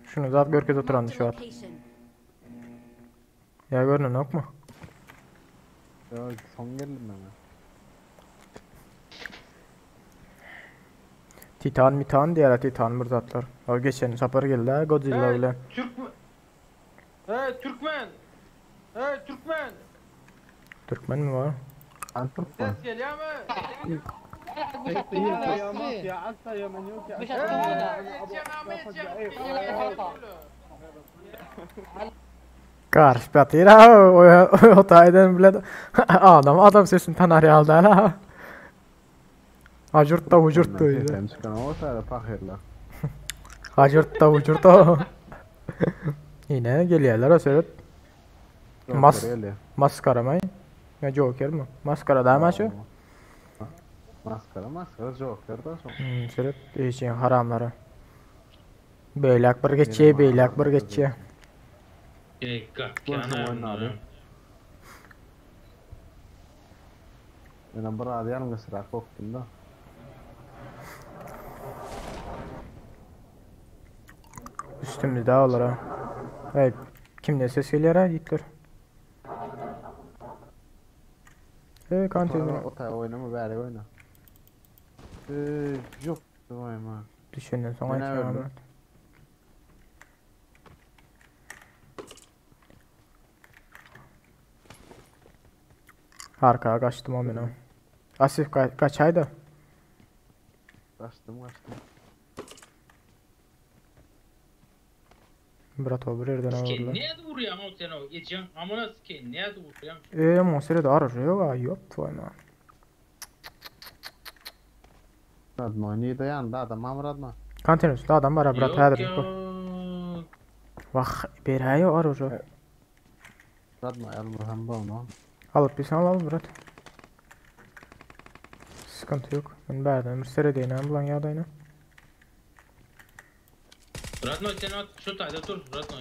Şunu zaten görkez oturan Marked a şu an. location. Ya görünün yok mu? Ya son geldim ben. Titan diğer titan bırzatlar. O geçen sapar geldi ha Godzilla Hey, ile. Türkmen. Hey Türkmen. Hey Türkmen. Türkmen mi var? Ses geliyor mu? Karşı patira o taydan bile adam sesini tanar ya aldı hala. Acırtta ucurttu. Sen çıkan olsa da fakirler. Acırtta ucurttu. Yine geliyorlar o sırada. Maskara mı? Ya Joker mi? Maskara da mı şu? Maskara Joker da son. Sırada değişen haramları. Beylak bir geçiyor, beylak bir geçiyor. Ben bir radyan gısırak koktum da. Üstümüzde olur ha. Hey, Kimden ses geliyor ha Hitler? Kantinde Ota oynama bari oyna. Yok. Oyma. düşenden sonra Yine öldü. açamam. Arkaya kaçtım o benim. Asif kaçaydı. Kaçtım. Bırak o bir yerden Ske alırlar. ne vuruyor ama sen o geçen amına ske ne vuruyor? Monster'e de arıyor yok твой. Radma oynuyor yanında adam ama Radma. Konteyner üstünde adam var ha bırak haydi. Yok. Vah berayo arıyor. Radma almam bunu. Alıp bir sana al bırak. Sıkıntı yok. Ben berden bir sere deyinəm bulan yadayına. Radno sen at şu tayda dur Radno.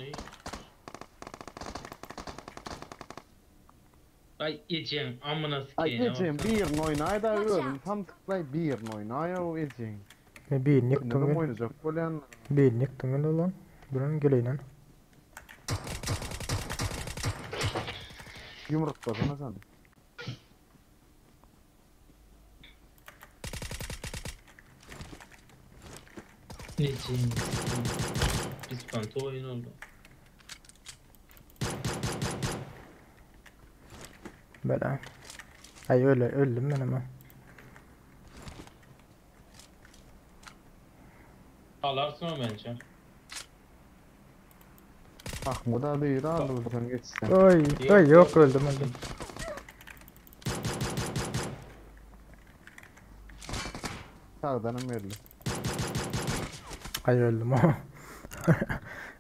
Ay geçen amına Ay ske. Ecem bir yerin oynay da öldüm. Tam tıklay bir yerin oynay o Ecem. Bir Ne yıktım ben. oynayacak böyle yan. Bir yıktım ben lan. Buranın geleyle. Yumrukladın sen. Geçen. Biz pantol oyun oldu. Böyle. Ay öyle öldüm ben ama. Alarsın o bence. Bak bu da değil aldı buradan geçsen. Oy yok öldüm. Sağdanım verdi. Ay öldüm o.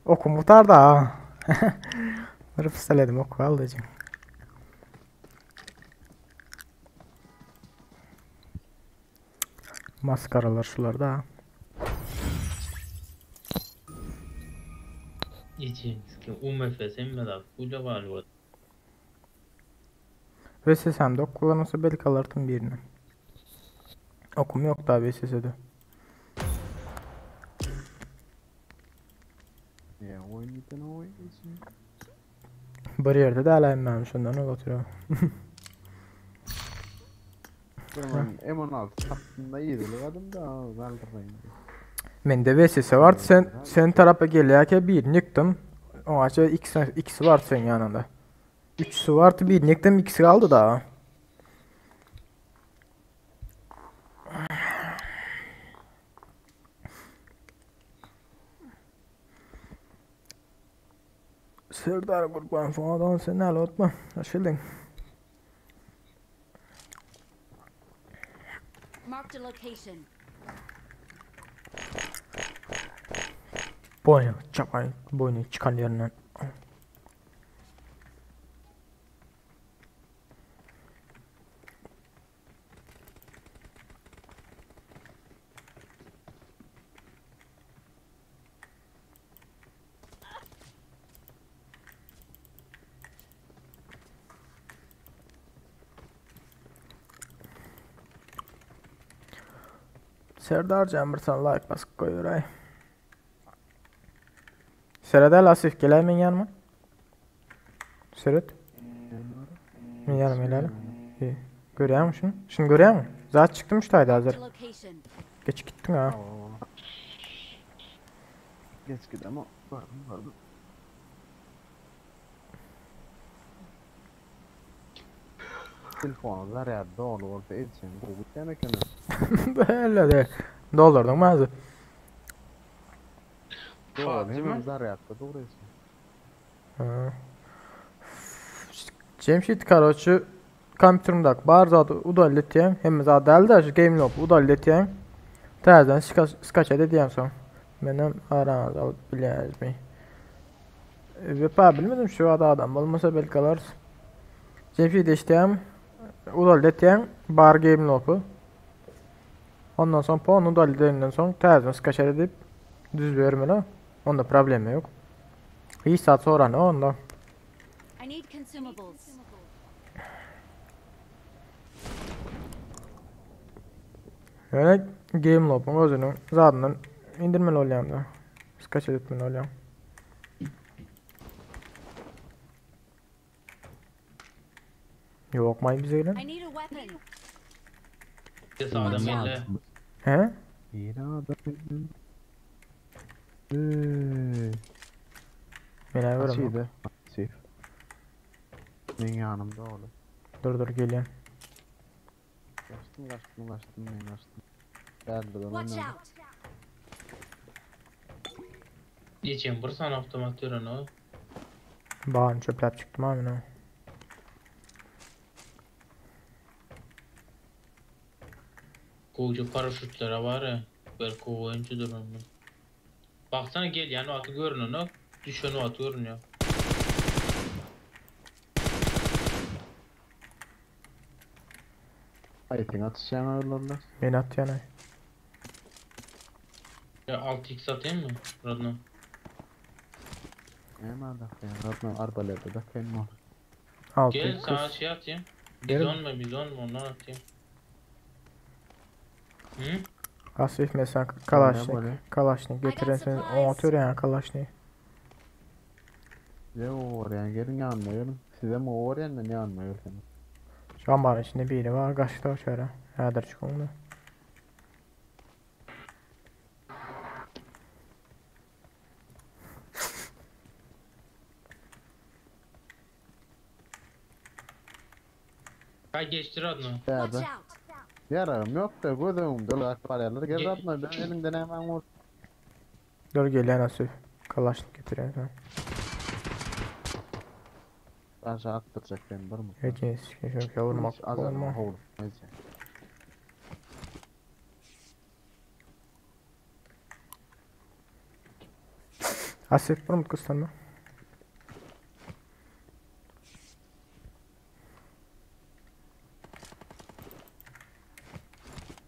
Okum mutar da. Vurup isteledim oku alacağım. Maskaralar şularda. Geçen ske UMF sen mi da kuyla var bu. VSS'mde ok kullanırsa belki alırdım birini. Okum yok da VSS'de. Ya oynayın o Ecem. Bariyerde de alayım ben şundan o götürüyorum. Ben M16 aslında iyi delikadım da kaldırmayın. Mende VSS var sen tarafa gelirken bir yıktım. O aşağı ikisi var senin yanında. Üçüsü vardı bir yıktım ikisi kaldı da. Serdar kurban falan sen ne unutma. Aşıldın. Marked a location. Boynu çıkan yerinden. Serdar Cemberton like basıp koyuyor ay. Serdar Asif gel men yanıma. Seret. Men yanıma ilerle. İyi. Görüyor musun şunu? Şunu görüyor musun? Zaten çıktım şu hazır. Marked a location. Geç gittin ha. Geç gidi ama vardım. Telefonlar ya doğru oldu Ecem. Bu tane kenar. Böyle de. Doldurdum bazı. Doğru Değil hemen mi? zaryatlı doğru Ecem. Ha. Cemşit короче kompüterimde bar zaten udalletiyem. Hem zaten delde şu game loop udalletiyem. Terden skaça dediyem son. Benim aramaz alıp biliriz mi? Ve bilmedim şu adam olmasa belki alırız. Cemşit isteyem. Udalletiyem bar game loop'u. Ondan sonra puan udalletlerinden sonra terden skaça edip düz vermeli. Onda problemi yok. İyi saat sonra ne onda? I need consumables. Yani game loop'un özünün zaten indirmeli oluyorum da. Skaç etmeli oluyorum. Yok may bize gelen. I need a weapon. Bir de sağdan belli. He? Bir adam. Ben ayvarım. Açıydı. Sif. Benim yanımda oğlum. Dur geliyorum. Kaçtım ben kaçtım. Geldi ben Watch onu. out. Geçen bir sana otomat yürün o. Bağını çöplep çıktım abi ne? Kovucu paraşütlere var ya. Belki o oyuncudur onu. Baksana gel yani o atı görün onu. Düşen o atı görünüyor. Aytin atışacağım öyle. Beni at yana. Ya 6x atayım mı? Radno. Ne madem ya. Radno arbalede de kendi var. Altı Gel kız. sana şey atayım. Gelin. Bizon mu ondan atayım. Hı? Asif mesela Ne böyle? Kalaşnik getirirsen o atıyor yani Kalaşnik. Size o var yani gelin yanına gelin. Size mi o var yani ne yanına gelin. Şu an bana içinde biri var kaçtı o şöyle. Hadır çıkımda. Kay geçti Radno. Watch Nerede? out. Yararım yok da gözümde olarak paralar gel Ge- Radno ben elimden hemen vur. Dur geliyor Asif. Kalaşnik getiriyor. Ben şey attıracak beni bir mi? Hiç yok ya vurmak Azar olma. olur. Neyse. Asif vurma kıstanma.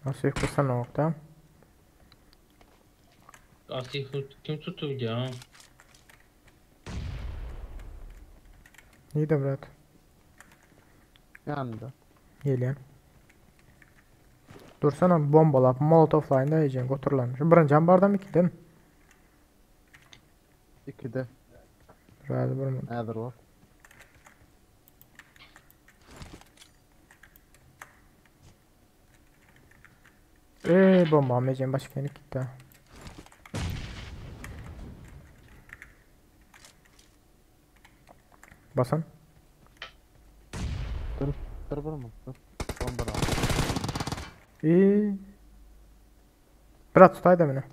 Asif kıstanma nokta. Asif kim tuttu ya? İyi de bırak. Yanında. Geliyor. Dursana bombalap molotoflayın da yiyeceksin götürülen. Şu birinci ambarda mı değil mi? İkide. Dur hadi vurma. Nedir o? Bomba amecen başka yeni gitti. Basan. Dur bir mi? Dur. Bomba al. Bırak tutay da beni.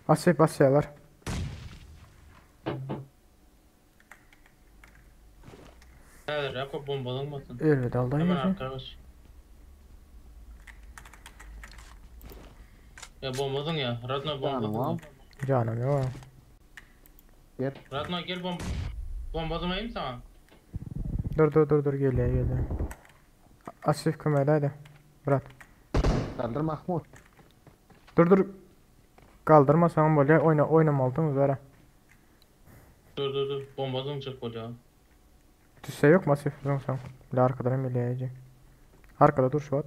Asif basyalar. Hayır Rako bombalanmasın. Elbette aldı Hemen yiyeceksin. arkadaş. Ya bombaladın ya. Radno bombaladın Tamam. ya. Canım yok. Gel. Radno gel bombalamayayım sana. Dur geliyor. Asif kümede hadi. Bırak. Kaldır Mahmut. Dur. Kaldırma sen böyle oynamaldın üzere. Dur. Bombaladım çok ya. Düşse yok mu Asif? Sen. Bile arkadan milleyecek. Arkada dur şu at.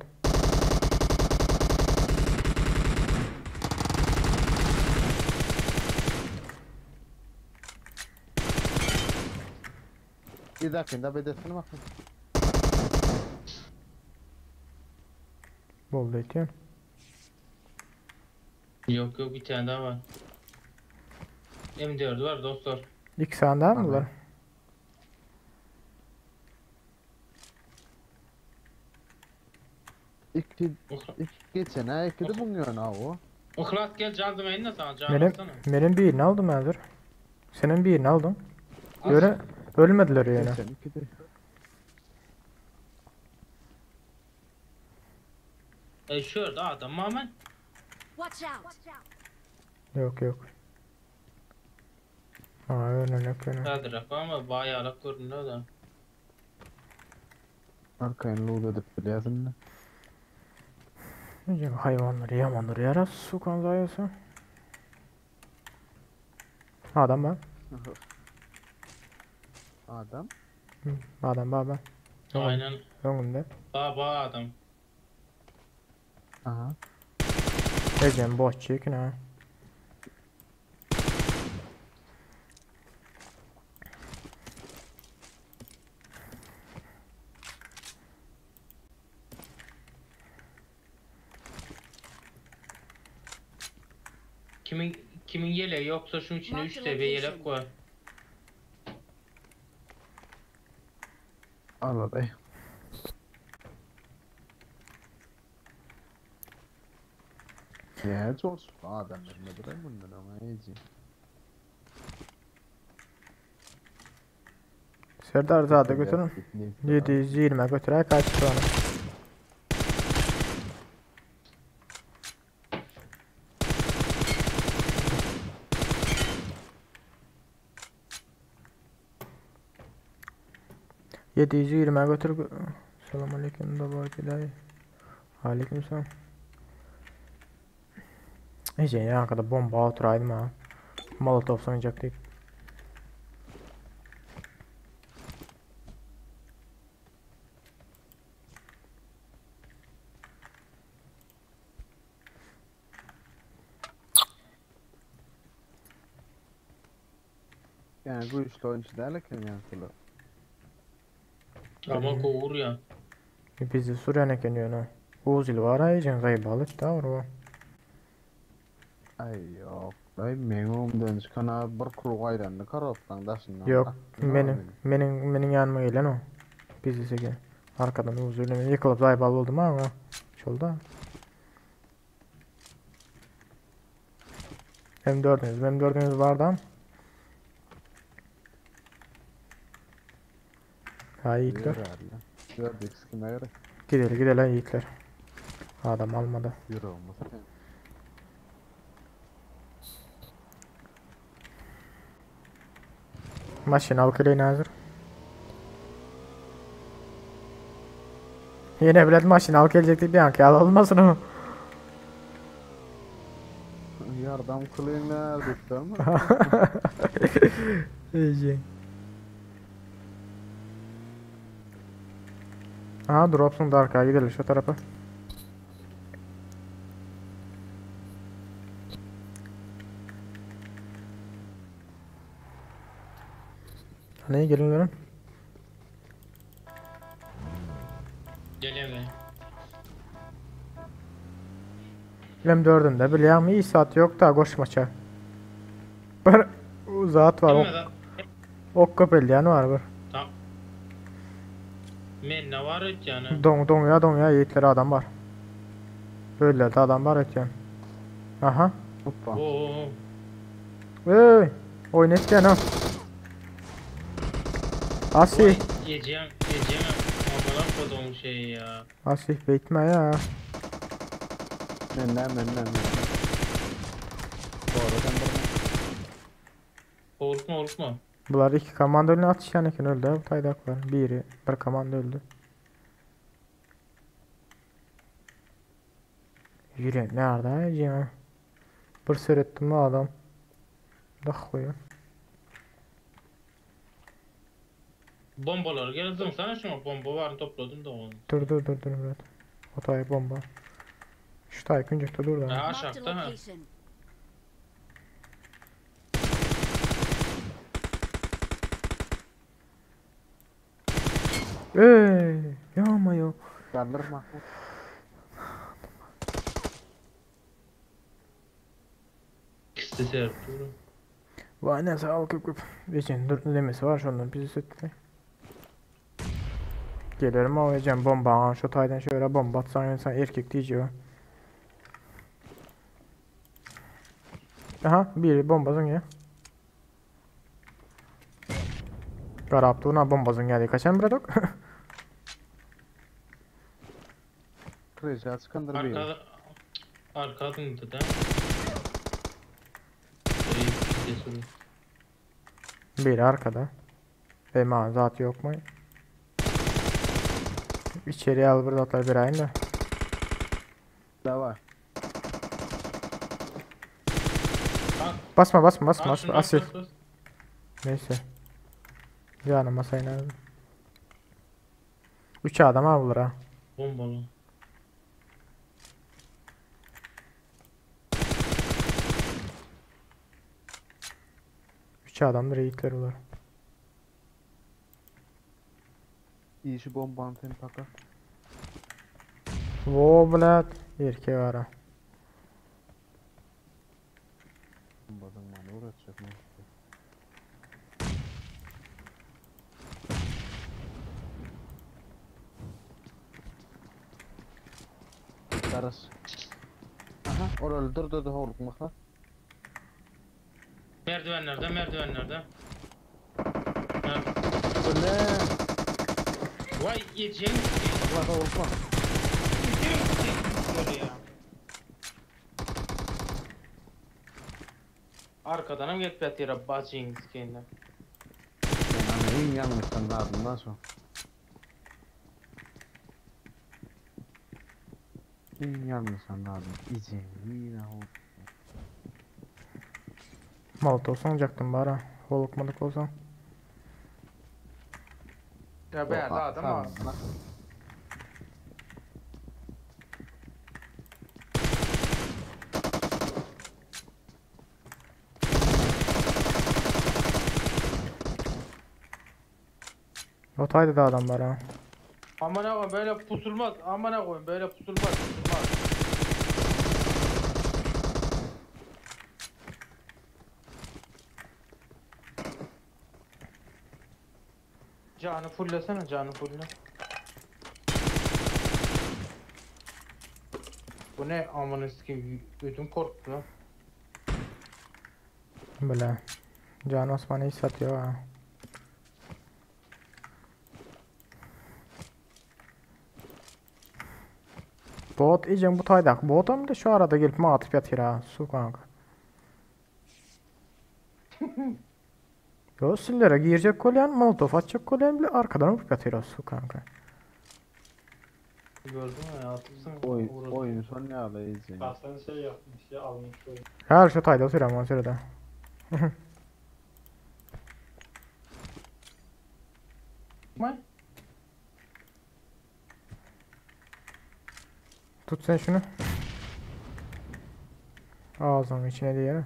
Bir dakika bedesini bakın. Boldu etiyor. Yok bir tane daha var. M4 var dostlar. İki saniye daha mı Tamam. var? İki geçen ha iki de bunun ha o. Ihlas gel canım eline sana can Benim, alsana. benim birini aldım hazır. Senin birini aldım. Böyle ölmediler yani. Geçen iki de. Şurada adam Mahmut. Watch out. Yok. Öyle. Hadi Rako ama bayağı alak görünüyor da. Arkayın loot edip biliyorsun ne? Önce hayvanları yamandır yarar su kan zayıfsa. Adam var. Adam. Adam baba. Aynen. Önünde. Baba adam. Aha. Ecem boş çekin ha. kimin yeleği yoksa şunun içine Mark 3 the seviye yelek location. koy. Al bey. Ya çok adamlar ne durum bundan ama iyice. Serdar zada götürün. 720 götürer kaç tane. %120 götür. Selamünaleyküm baba gülay. Aleykümselam. Ece ya arkada bomba oturaydım ha. Molotov sanacak değil. Yani bu işte oyuncu derken yankılı. Ama kovur ya. Bizi Suriye'ne ekeniyor ha. Uzil var ayıcın kaybalık da var o. Ay yok. Ay memnun çıkana bir kuru ayranını karaptan daşından. Yok benim yanıma gelen o. Bizi seken. Arkadan Uzil'e yıkılıp zaybalı oldum ama. Şolda. M4'ünüz vardı ama. Ha yiğitler. Gördük kime göre. Gidelim yiğitler. Adam almadı. Yürü olmaz. Maşın alkılayın hazır. Yine bilet maşın al gelecektik bir anki al olmasın o. Yardım kılayım neredeyse ama. İyice. Aha dropsun da arkaya gidelim şu tarafa. Hani gelin görün. Geleme. Bilmem dördünde biliyorum iyi saat yok da koşmaça. Bir zat var ok köpeldiğin var bir. Tamam. Men ne var et yani? Don ya yiğitleri adam var. Böyle de adam var et yani. Aha. Hoppa. Oo. Hey. Oynayıp gel ha. Asih. Yiyeceğim. Amına kodum şey ya. Asih bekme ya. Mennem. Doğrudan Korkma. Bunlar iki komandolini atış yanıken öldü. Bu taydak var. Bir komando öldü. Yürü nerede ya? Bir seyrettim mi adam? Dah koyuyor. Bombalar geldim sana şuna bomba var topladım da onu. Dur biraz. O tay bomba. Şu tay küncükte dur da. Ha Mark the aşağıda ha. location. Yağma ya. kaldır Mahmut. İkisi de yaptı. Vay ne sağ ol küp. Geçen dur demesi var şundan bizi sütle. Gelirim alacağım bomba. Şu taydan şöyle bomba atsan sen erkek diyeceğim. Aha biri bombazın ya. Garaptuğuna bombazın geldi. Kaçan bırak. Kırıcı çıkandır bir. Arkadan da. Biri arkada. Zat yok mu? İçeriye al bir atlar bir ayın da. Davay. Basma asil. Bas. Neyse. Canım masayı nerede? 3 adam avlar ha. Bombalı. Üç adamdır yiğitler olur. İyi şu bombanı sen taka. Во, блядь. Erkeği var ha. bombadan bana uğraşacak mı? Darız. Aha, oralı dur horluk maka. Merdivenlerde. Merdivenlerde. Öyle. Vay yiyeceğim. Allah horluk maka. Arkadanım gelip yatıyor bacın kendine. Yani en yanlıştan lazım lan şu. En yanlıştan lazım. İzin yine horluk. Molotov sonacaktım bari. Holukmadık olsam. Ya be adam var. Otaydı da adam var ha. Aman koyayım böyle pusulmaz. Aman koyayım böyle pusulmaz. Canı fullesene canı fulle. Bu ne aman eski ödüm korktu lan. Böyle. Can Osman'ı iyi satıyor ha. Bot iyice bu taydak. Botam da şu arada gelip ma atıp yatır ha. Su kanka. Yo sillere girecek kolyen, molotof atacak kolyen bile arkadan vurup yatır ha. Su kanka. Gördün mü ya atırsın. Oyun son ne alayız yani. Baksana şey yapmış ya almış oyun. Her şu tayda oturuyorum o sırada. Bak. Tut sen şunu. Ağzının içine diye.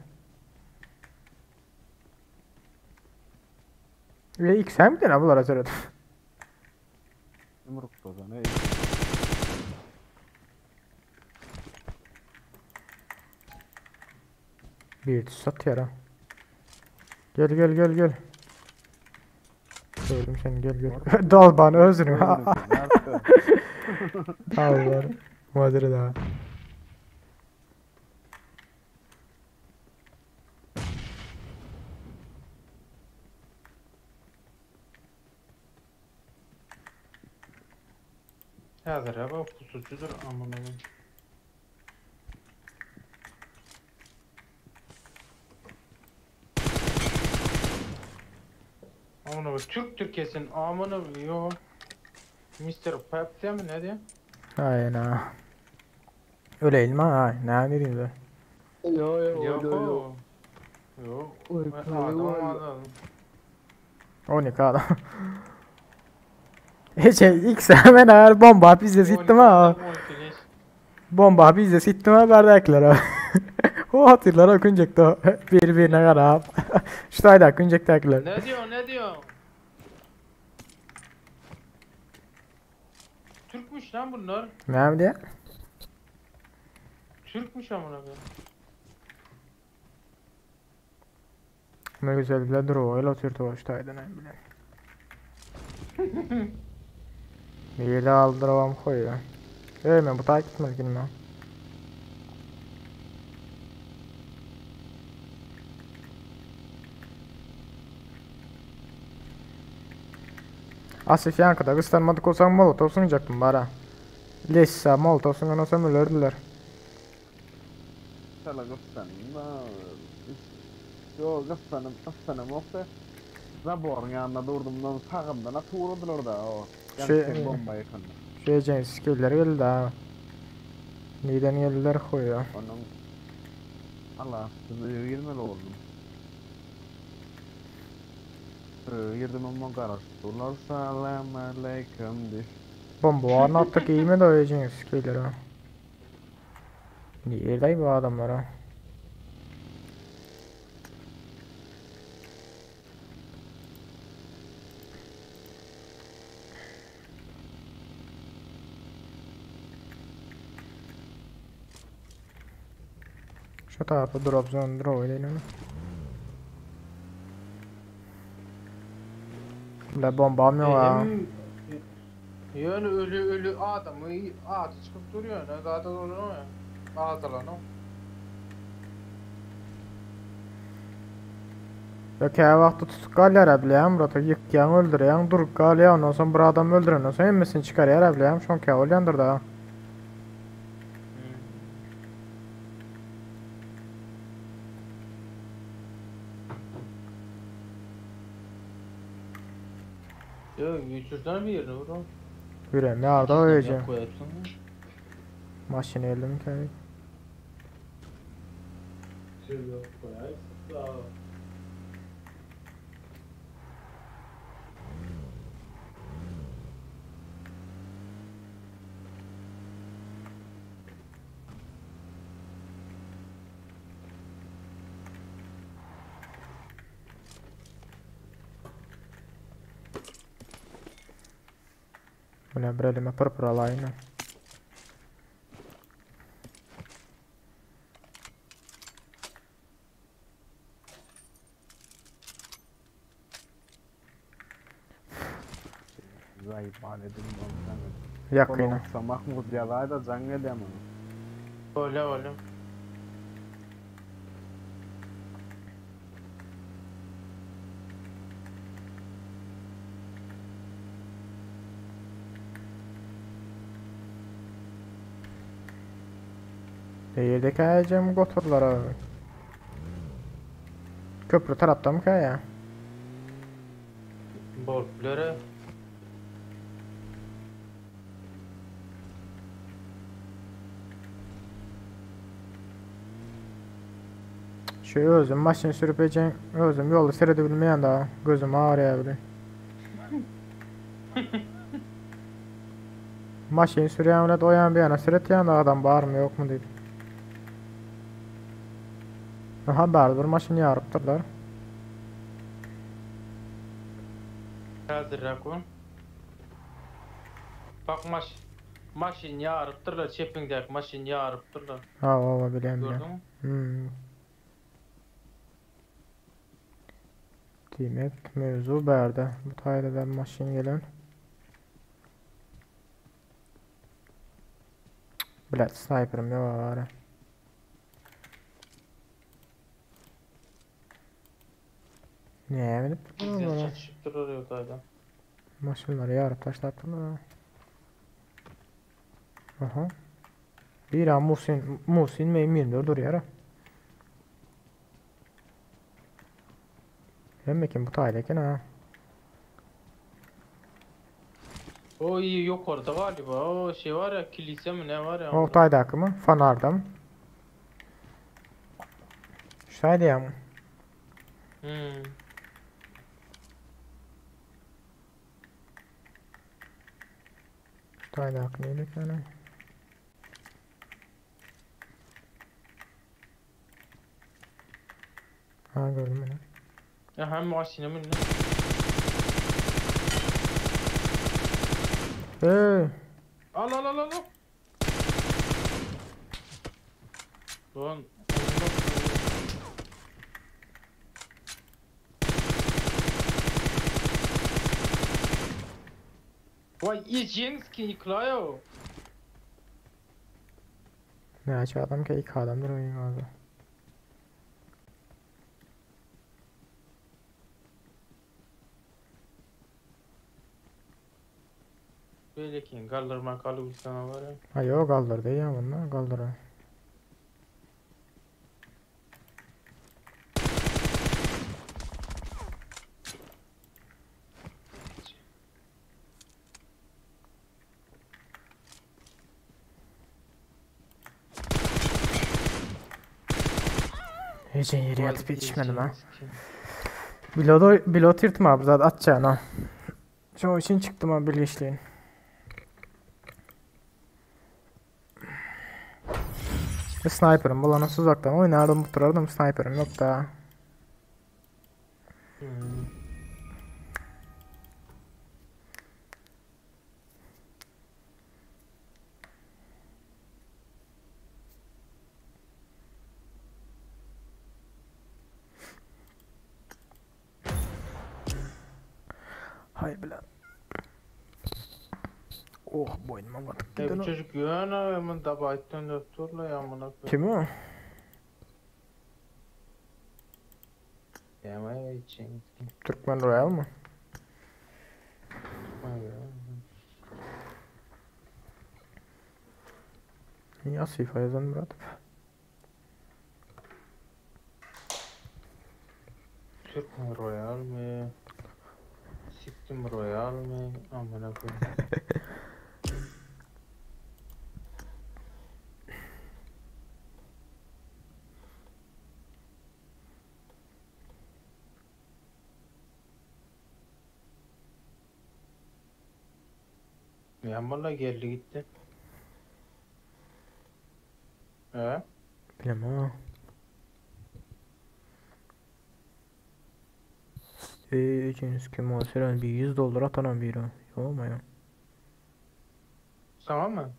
Ve ilk sen miydin ablalar sırada? Yumruk da ne? Bir sat yara. Gel. Gördüm seni gel. Dal bana özürüm. Allah'ım. Madre daha. Hazır ya bak pusucudur aman koyayım. Amına bak Türk kesin amına yo. Mr. Pepsi mi ne diyor? Aynen ha. Öyle ilma ha. Ne diyeyim de. Yok o. Yok. Adam. 12 adam. X hemen ağır bomba bize sittim ha. Bomba bize sittim ha bardaklar ha. O hatırlar okunacak da birbirine karab. Şu tayda okunacak taklar. Ne diyor? Türkmüş lan bunlar. Ne diye? Türkmüş amına koyayım. Ne güzel bile dur o öyle oturdu o şu tayda ne bileyim. Yeli aldıravam koyuyor. Ben bu takip etmez günüm ha. Asif yankıda kıstanmadık olsam molotov sunacaktım bana. Lessa molotov sunan olsam ölürdüler. Şala kıskanım. Yo kıskanım yoksa. Zaborun yanına durdum sağımdan atı vurdular da o. Gerçekten bomba yakındı. Şey James skill'leri geldi ha. Neden geldiler koyuyor. Onun Allah size girmeli oldum. Girdim ama karıştılar. Selam aleyküm diye. Bomba var ne yaptık iyi mi de o James skill'leri ha. Niye lay bu adamlar ha. Şu tarafa drop zone draw edelim. Bile bombam yok ha. Yani ölü adamı atı çıkıp duruyor. Ne zaten oluyor ya. Ağzalan o. Yok her vaqtda tutup qalýar bilýän, burada ýykýan, öldürýän, durup qalýar, ondan soň bir adam öldüren, ondan soň emmesini çykarýar bilýän, şonka bolýandyr da. Yok, yüzsüzden bir yerine vur o. Ýürem, ýarda öýjek. Koyarsın. Maşyna eldim käýik. Yok koyarsın. Sağ ol. Buna bir elime pırpır alayım. Zayıf edim ondan. Yakına. Mahmud yalayda can edemem. Öyle. Yerdeki ayacağım götürürler. Köprü tarafta mı kaya? Borçları. Şu özüm maşin sürüp ecen, özüm yolda seyredebilmeyen daha gözüm ağrıyabilir. Maşin sürüyen öyle doyan bir yana seyretleyen de adam bağır mı yok mu dedi. Aha bağırdır maşini yarıptırlar. Hazır rakun. Bak maşin yarıptırlar. Çepingdeki maşin yarıptırlar. Ha o bileyim Gördün ya. mü? Demek mevzu berde. Bu tayda maşin gelen. Blad sniper'ım yok var. Ne bilip Güzel çatışıp duruyor orada. maşinleri yarıp taşlattılar. Aha. Bir an Musin meymin dur yara. Hem kim bu taydayken ha. O iyi yok orada galiba. O şey var ya, kilise mi ne var ya. O taydaki mı? Fanarda mı? Şu taydaya mı? Şu taydaki neydi ki ana? Ha gördüm onu. Ya hem maşine mi ne? Al. Lan. Vay Jenski yıkılıyor. Ne aç adam ki ilk adamdır oyun abi. Böyle ki kaldırma kalı bir sana var ya. Ha yok kaldırdı ya bunlar kaldırır. Ecen yeri yatıp yetişmedim ha. Pilot yırtma abi zaten atacağına. Şu için çıktım abi bilgiçliğin. Sniper'ım bulanıp uzaktan oynardım muhtarardım sniper'ım yok da. Hay bilen. Oh boynuma batıp Bu gidin o. çocuk yana hemen tabayttan doktorla yamına. Kim o? Yama için. Türkmen Royal mı? Ya FIFA yazan Murat. Türkmen Royal mi? Sikkim Royal mi? Amına koyayım. Yağmurla geldi gitti. He? Bilemem ha. Cins kim o? Seren bir $100 atanan biri. Yok mu ya? Tamam mı?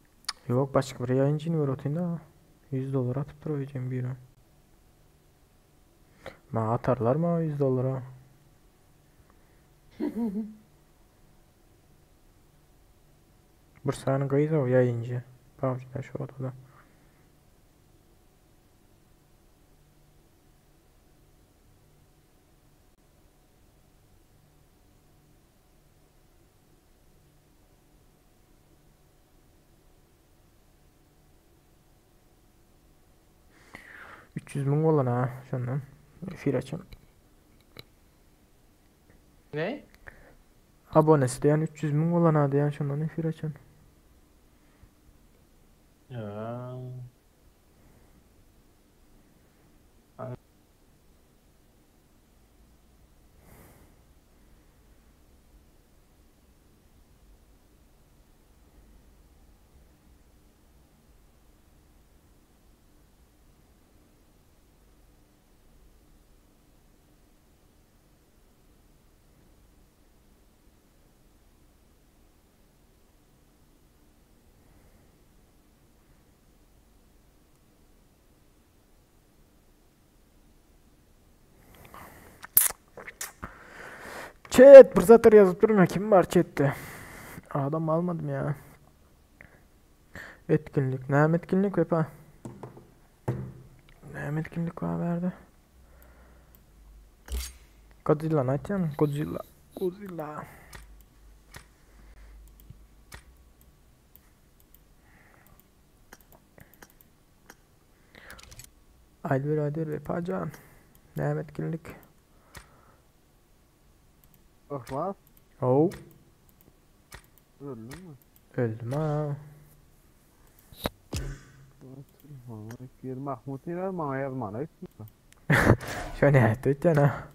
Yok başka bir yayıncı var otunda. $100 atıp duracağım biri. Ma atarlar mı $100? Bursa'nın kaydı o yayıncı. Pavcılar şu odada. $300.000 olan ha şundan. Efir açın. Ne? Abonesi diyen $300.000 olan ha diyen şundan efir açın. Ya. Chat bir satır yazıp durma kim var chatte? Adam almadım ya. Etkinlik. Ne etkinlik hep ha? Ne etkinlik var verdi? Godzilla ne açacaksın? Godzilla. Godzilla. Aydır ve pacan. Ne etkinlik? Ihlas. Oh. Öldü mü? Öldüm ha. Mahmut yine bana yazmanı etmiyor. Şöyle yaptı ha.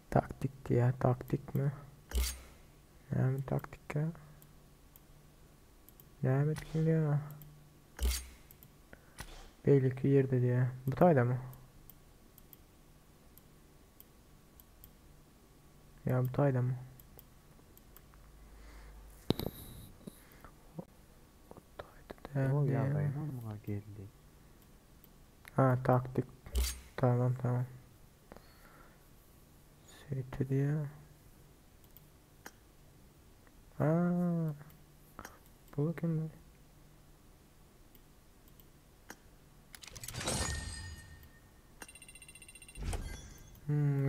Taktik diye taktik mi? Ne mi taktik ya? Ne mi etkinliği ya? Beylikli yerde diye. Bu tayda mı? Ya bu tayda mı? O diye. yadayına mı geldi? Ha taktik. Tamam. Seyit diye. Ha. Bu bakayım.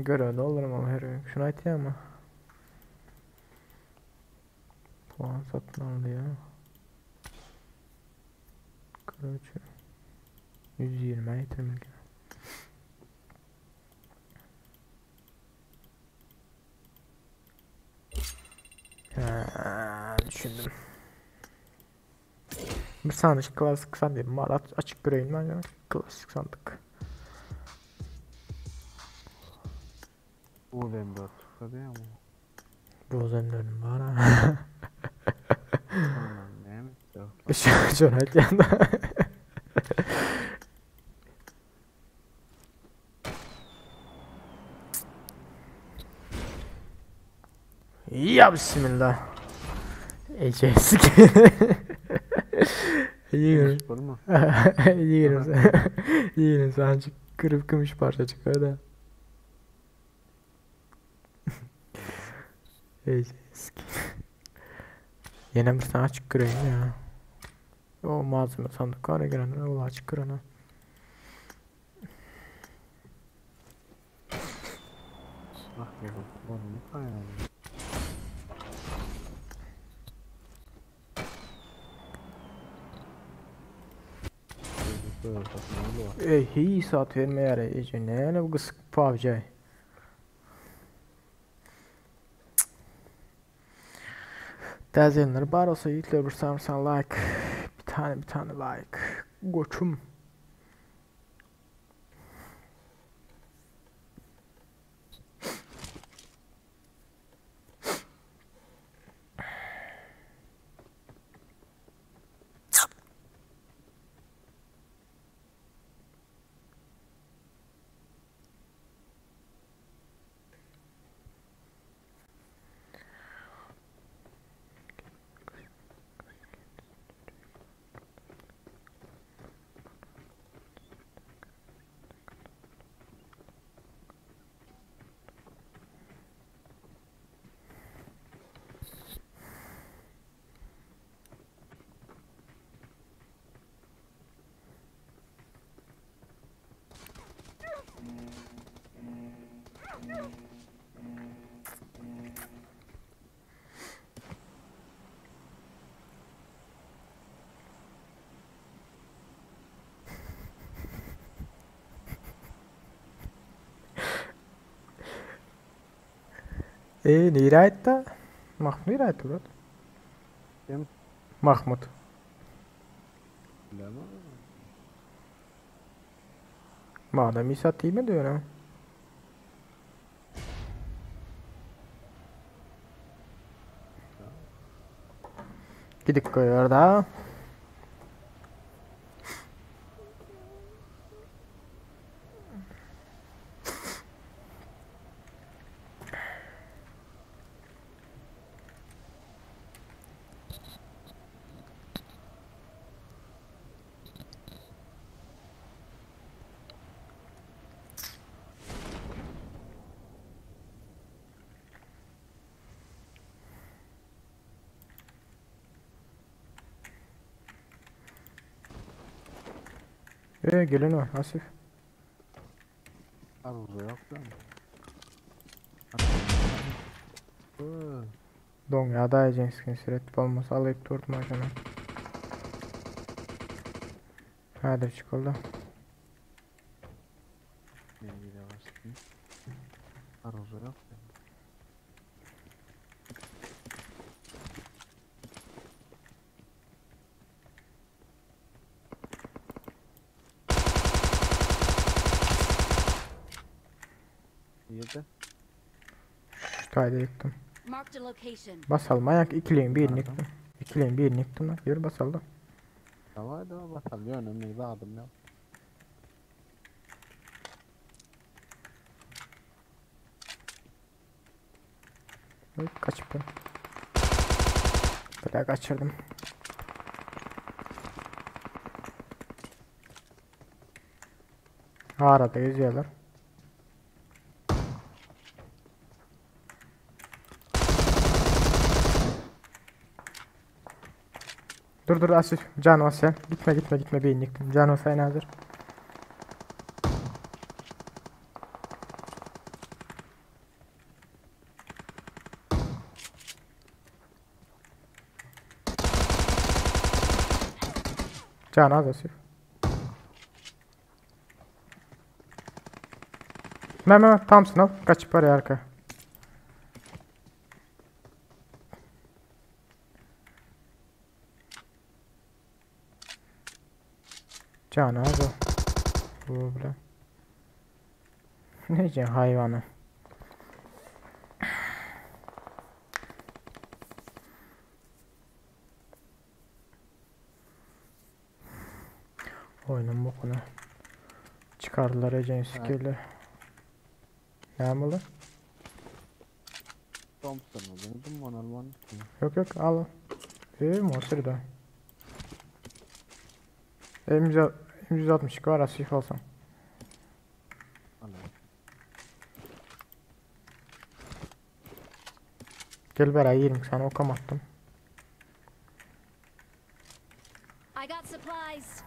Göre olurum ama her gün. Şunu ait ya ama. Puan satın aldı ya. Kırıcı. 120 item. Düşündüm. Bir sandık klasik sandık. Mal açık göreyim ben ya. Klasik sandık. Bu vendor çıktı değil mi? Rozenlerim var ha. Tamam ne mi? Şöyle yanda. Ya bismillah. Ecesk. Yiyoruz. Var mı? Yiyoruz. Yiyoruz. Ancak kırıp gümüş parça çıkar da. Eski. Yine bir tane açık kırayım ya. O malzeme sandık var ya gelen o açık kırana. Bak ya bu var mı? Hayal. Böyle satın alıyor. Hiç saat verme yara iyice ne bu kısık pavcay. Dezenler bar olsa yükle bir samsan like. Bir tane like. Koçum. Neyre aytta? Mahmut neyre aytta Murat? Kim? Mahmut. Bilemem. Madem İsat değil mi diyor ha? Gidip koyuyor da. Gelin o Asif. Arıza yok lan. Don ya da ejenskin süret olmasa alayıp durma canım. Hadi çıkalım. Nereye bastın? Arıza yok lan. Yedi. Şu tayda yıktım. Marked a location. Basalım ayak ikileyin birini yıktım. İkileyin birini yıktım lan. Yürü basalım. Tamam hadi bakalım önemli dağıdım ya. Oy, kaçıp ben. Böyle kaçırdım. Arada yüzüyorlar. Dur Asif. Can o sen. Gitme beyin yıktım. Can o sen hazır. Can az Asif. Mehmet Thompson al. Kaçıp var ya arka. Can az o. Bu bile. Nece hayvanı. Oyunun bokunu. Çıkardılar Ece'nin skill'i. Yağmurlu. Thompson'u denedim bana almanı. Yok al. Monster da. M162 var Asif alsam. Gel beraber 20 sana okam attım. I got supplies.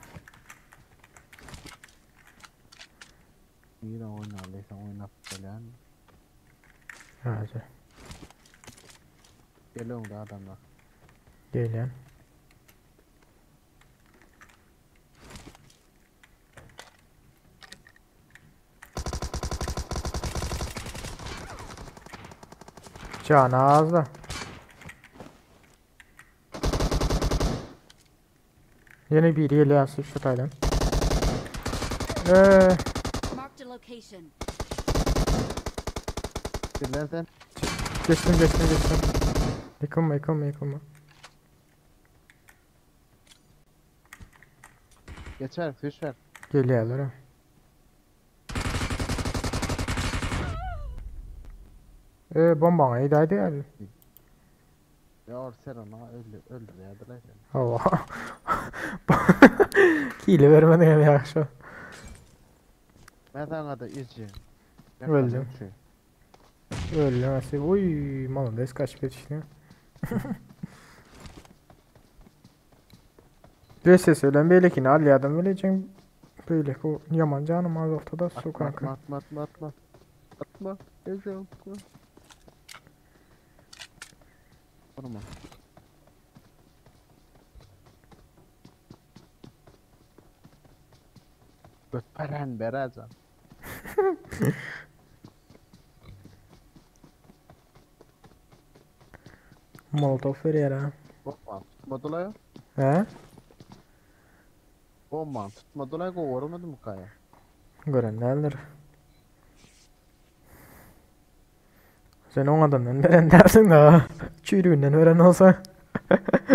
Yine oynarlaysan oynap falan. Hadi. Geliyorum da adamlar. Gel. Canı ağızda. Yine biri geliyor şu taydan. Marked a location. Gel sen. Geçtim. Yıkılma. Geçer, fiş ver. Geliyorlar ha. Bomba iyi daydı yani. Ya orser ona öldür ya da lan. Allah. Kili vermedin ya yakşı. Ben sana da izci. Öldüm. Öyle nasıl? Uy, malades kaç işte. Dese söylen böyle ki Ali adam vereceğim. Böyle o yaman canım az ortada su kanka. Atma. Ezem. Vurma. Götperen berazan. Molotov veriyor ha. Bomba tutmadılar ya. He? Bomba tutmadılar ya. Vurmadı mı kaya? Görenlerdir. Sen on adamdan veren dersin daha. Çürüğünden veren olsa.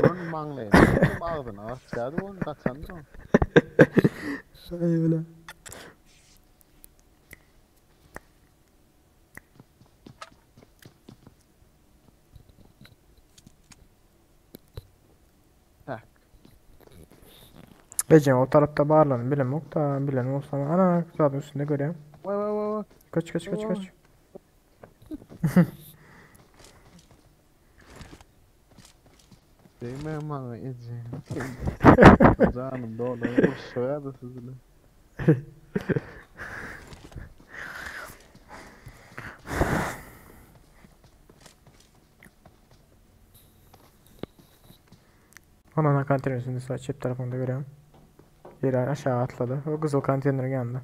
Bunun manglayın. Bunun ağzına açacaktı onu kaçandı o. Öyle. Tak. Ece o tarafta bağırlanın bilen yok da bilen olsa ana zaten üstünde görüyorum. Vay. Kaç. Değmem bana Ece. Canım doğru. O soyadı sizinle. Ana kantinin üstünde sağ çift tarafında görüyorum. Biri aşağı atladı. O kızıl konteynerin yanında.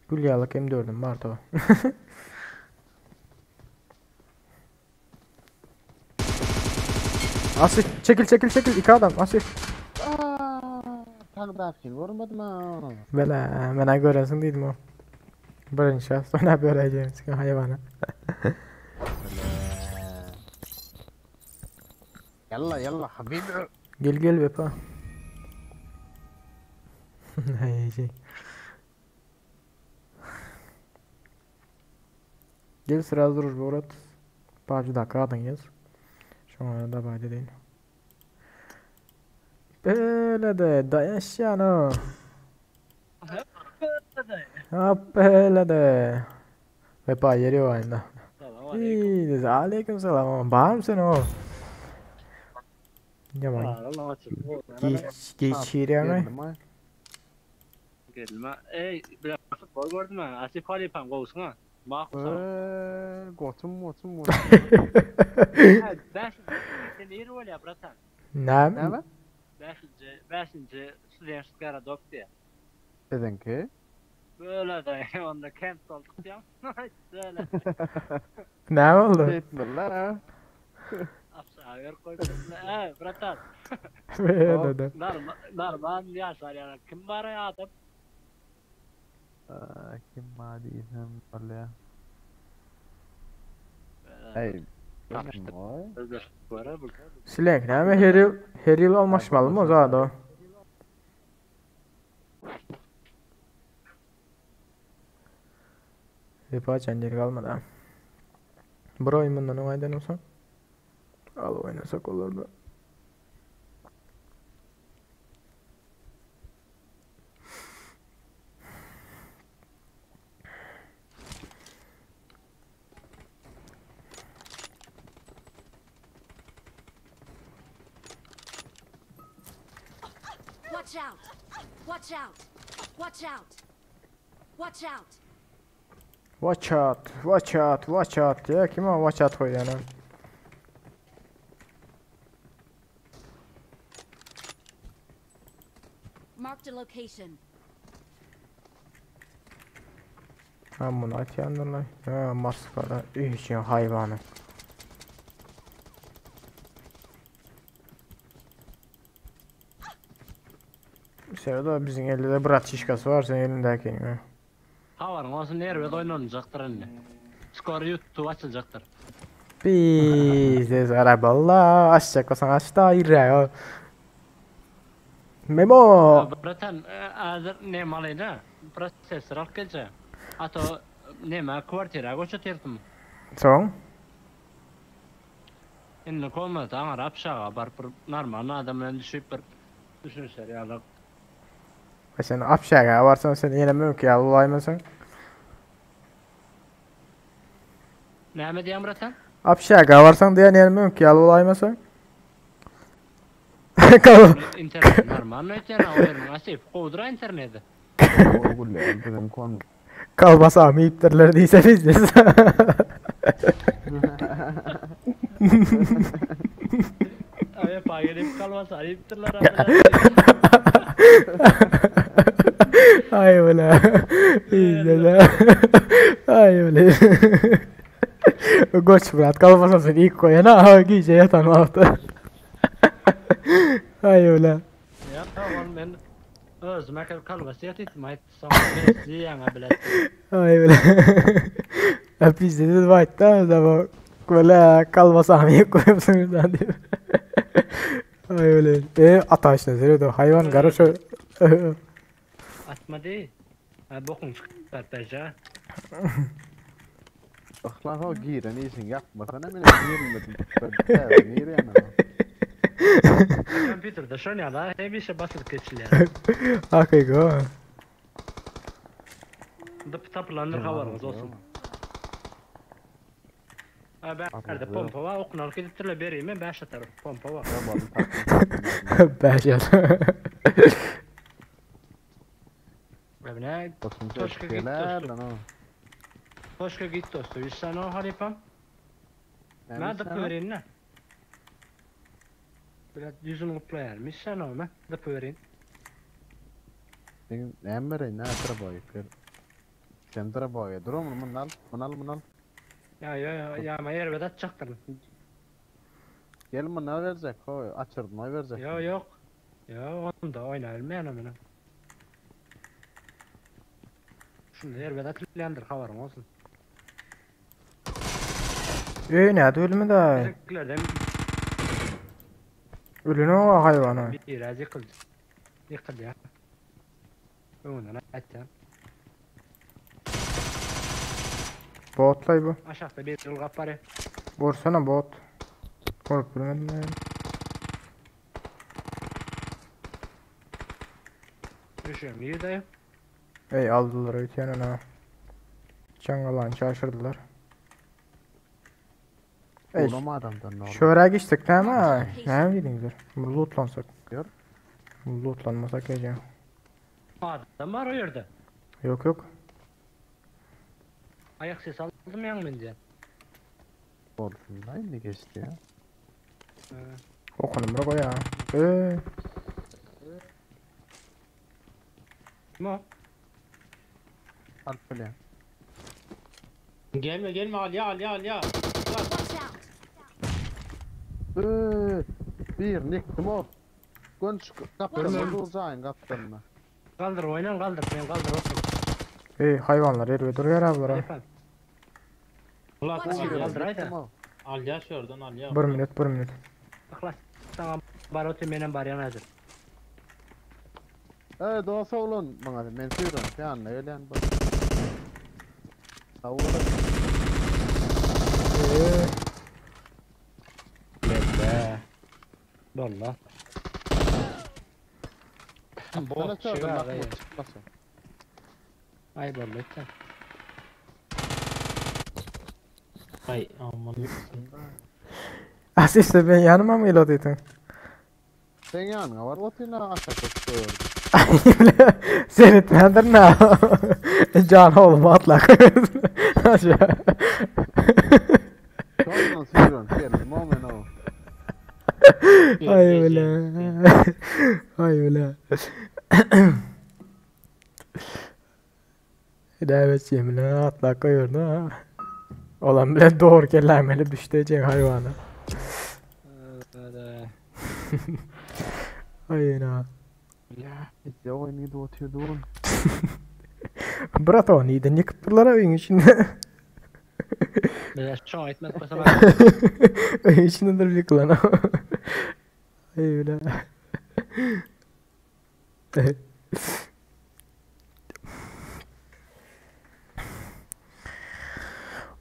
Gülyalık M4'üm vardı o. Asif çekil iki adam Asif. Takdafil vurmadı mı? Bana göresin dedim o. Birinci şahıs sonra göreceğim sıkı hayvanı. Yalla habibi. Gel bepa. Şey. Gel sıra durur Borat. Bazı dakika adın yaz. Şu an da bağlı değil. Böyle de dayaşyan o. Böyle de. Bepa yeri o aynı. İyi, aleyküm selam. Bağır mısın o? Yaman. Geçiriyor mu? Gelme. Bir futbol gördün mü? Asif Ali pan kovsun ha. Gotum. Ben seni iyi rol yap Ratan. Ne? Beşinci Studenskara dok diye. Dedin ki? Böyle de onda kent olduk diyorum. Böyle. Ne oldu? Etmirler. Afsağır koy. Ratan. Böyle de. Narman yaşar yani. Kim var ya adam? Kim madiysen öyle. Hey. Özür dilerim. Silek ne mi her yıl olmaşmalı mı o zaman o? Repa çencer kalmadı ha. Bro oyundan oynayan olsan. Al oynasak olurdu. Watch out! Watch out! Watch out! Watch out! Watch out, watch out, watch out diye kim o watch out koyuyor yani? Marked a location. Ben bunu aytýandylar. Ha, maskara, işin hayvanı. Sevda bizim elde de bırat şişkası var, sen elindeki. Havarın olsun nerede oynanacaktır anne. Skor YouTube açılacaktır. Biz araballah açacak olsan aç da irre. Memo. Bratan hazır ne malıydı? Prosesör al gelce. Ato neme kvartira göçertim. Son. İnne komat aňar apşaga bar bir normal adamdan düşüp bir düşünüşler ýaly. Sen apşaga varsan sen yine mümkün alaymasın. Näme diýen bratan? Apşaga varsan diye yine mümkün alaymasın. İnternet normal ötene oyun asip qowdura interneti. Ogulle bizim konu. Kalbasa miyiptirler deyse bizdir. Aya paýelim kalmasa ayıptırlar Ay öyle. İyice de. Ay öyle. Goç Murat kalmasa seni ilk koyana giyce yatan altı. Ay öyle. Ya tamam men özüme kalmasa yatitmayt sonra ben ýaňa bilet. Ay öyle. Biz de vayt da böyle kalmasa mı koyuyorsunuz da diyor. Ay öyle. Ataş ne söylüyordu? Hayvan garajı. Atma değil. Bokun çıkartacağı. Ahlaka giren iyisin yapmasana beni girmedim. Giren Kompüterde şön ya da hem işe basıp geçilir. Hakikaten. Dıp taplanır havarımız olsun. Ben nerede pompa var, okunan kilometre vereyim ben 5 atarım pompa var. 5 at. Ne? Toşka git dostu. Toşka git dostu. Sen o haripam. Ben de vereyim ne? Biraz yüzümü kuplayarmış sen o ben de vereyim. Ne vereyim ne traboy. Sen traboy. Durum munal. Ya mayır vedat çaktırın. Gel munal verecek o açırdım o verecek. Yok. Ya onu da oynayalım yani bunu. Şunu yer vedat landır havarım olsun. Ne ölümü de. Bizimkilerden Ölünü o hayvanı. biraz yıkıldı. Yıkıldı ya. Ondan atacağım. Botlay bu. Aşağıda bir yıl kaparı. Vursana bot. Kork bilmedim ben. Düşüyorum iyi dayı. Ey aldılar ötüyanın ha. Çangalan şaşırdılar. Ey Oğlum adamdan ne oldu? şöyle geçtik değil mi? Ne bileyim bu lootlansak. Gör. Bu lootlanmasak gece. Adam var o yerde. Yok. Ayak sesi aldım yan bence. Olsun lan ne geçti ya? Okunum bırak o ya. Kim o? Alp bile. Gelme Alya. Watch out! Bir niktim o. Gönç kaptanı uzayın kaptanına. Kaldır oynan kaldır ben kaldır olsun. Hayvanlar yer duruyor abi ha. Yapalım. Ulan Kaldır haydi. Alya şuradan Alya. 1 minut. Aklas. Sana barotu menen baryan hazır. Doğasa olun bana men suyurum yanına öyle bak. Savura. Bekle. Valla. Bana çağırdım bakma çıkmasın. Ay valla sen. Ay aman. Asiste ben yanıma mı iladıydın? Sen yanına var, otuna aşağı koyuyordu. Seyretmendir ne? Can oğlum atlak. Aşağı. Sonra sürüyorsun, gelin, moment o. Ay öyle. Ay öyle. Evet Cemile atlak koyuyordu ha. Olan bile doğru kellemeli düştecek hayvana. Ayına. İşte oynaydı otuyordu oğlum. Brat o neyden yıkıttılar evin içinde. Biraz çoğu etmez koysam. Evin içindedir bir yıkılan o. Ay öyle.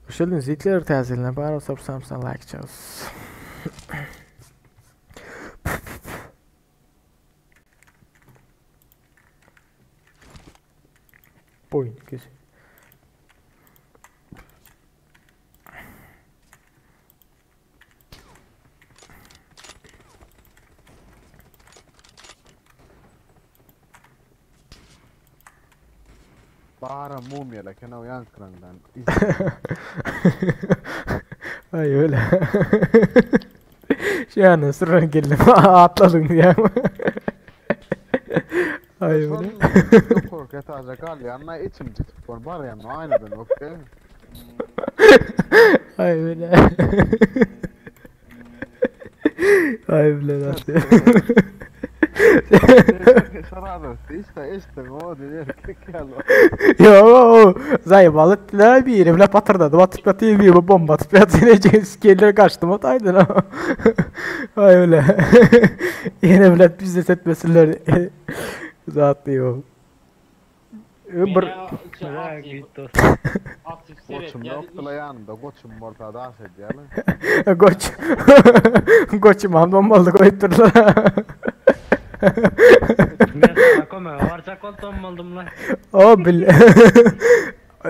Hoş geldiniz. Hitler tezgahına bari sorsam sana like çalış. Boyun kesin. Bara mumyala kana uyan krandan. Ay öyle. Şu an ısırın geldim atladın diye. Ay öyle. Korku taze kal yanına içim tutup var bara yanına aynadan okey. Ay öyle. Ay öyle nasıl? Sarado, işte o diyor ki Yo, zay balıklar bir yerimle patırdadı. Batıp yatıyor bir bomba atıp yatıyor. Skeller kaçtım otaydın ha. Ay öyle. Yine evlat bizde setmesinler. Zatlıyor. Aktif seyret. Koçum yoktu la yanında, koçum ortada aset yani. Koç. Koçum anlam oldu koyutturlar. Ben sana koma varsa koltuğum oldum lan. O bil.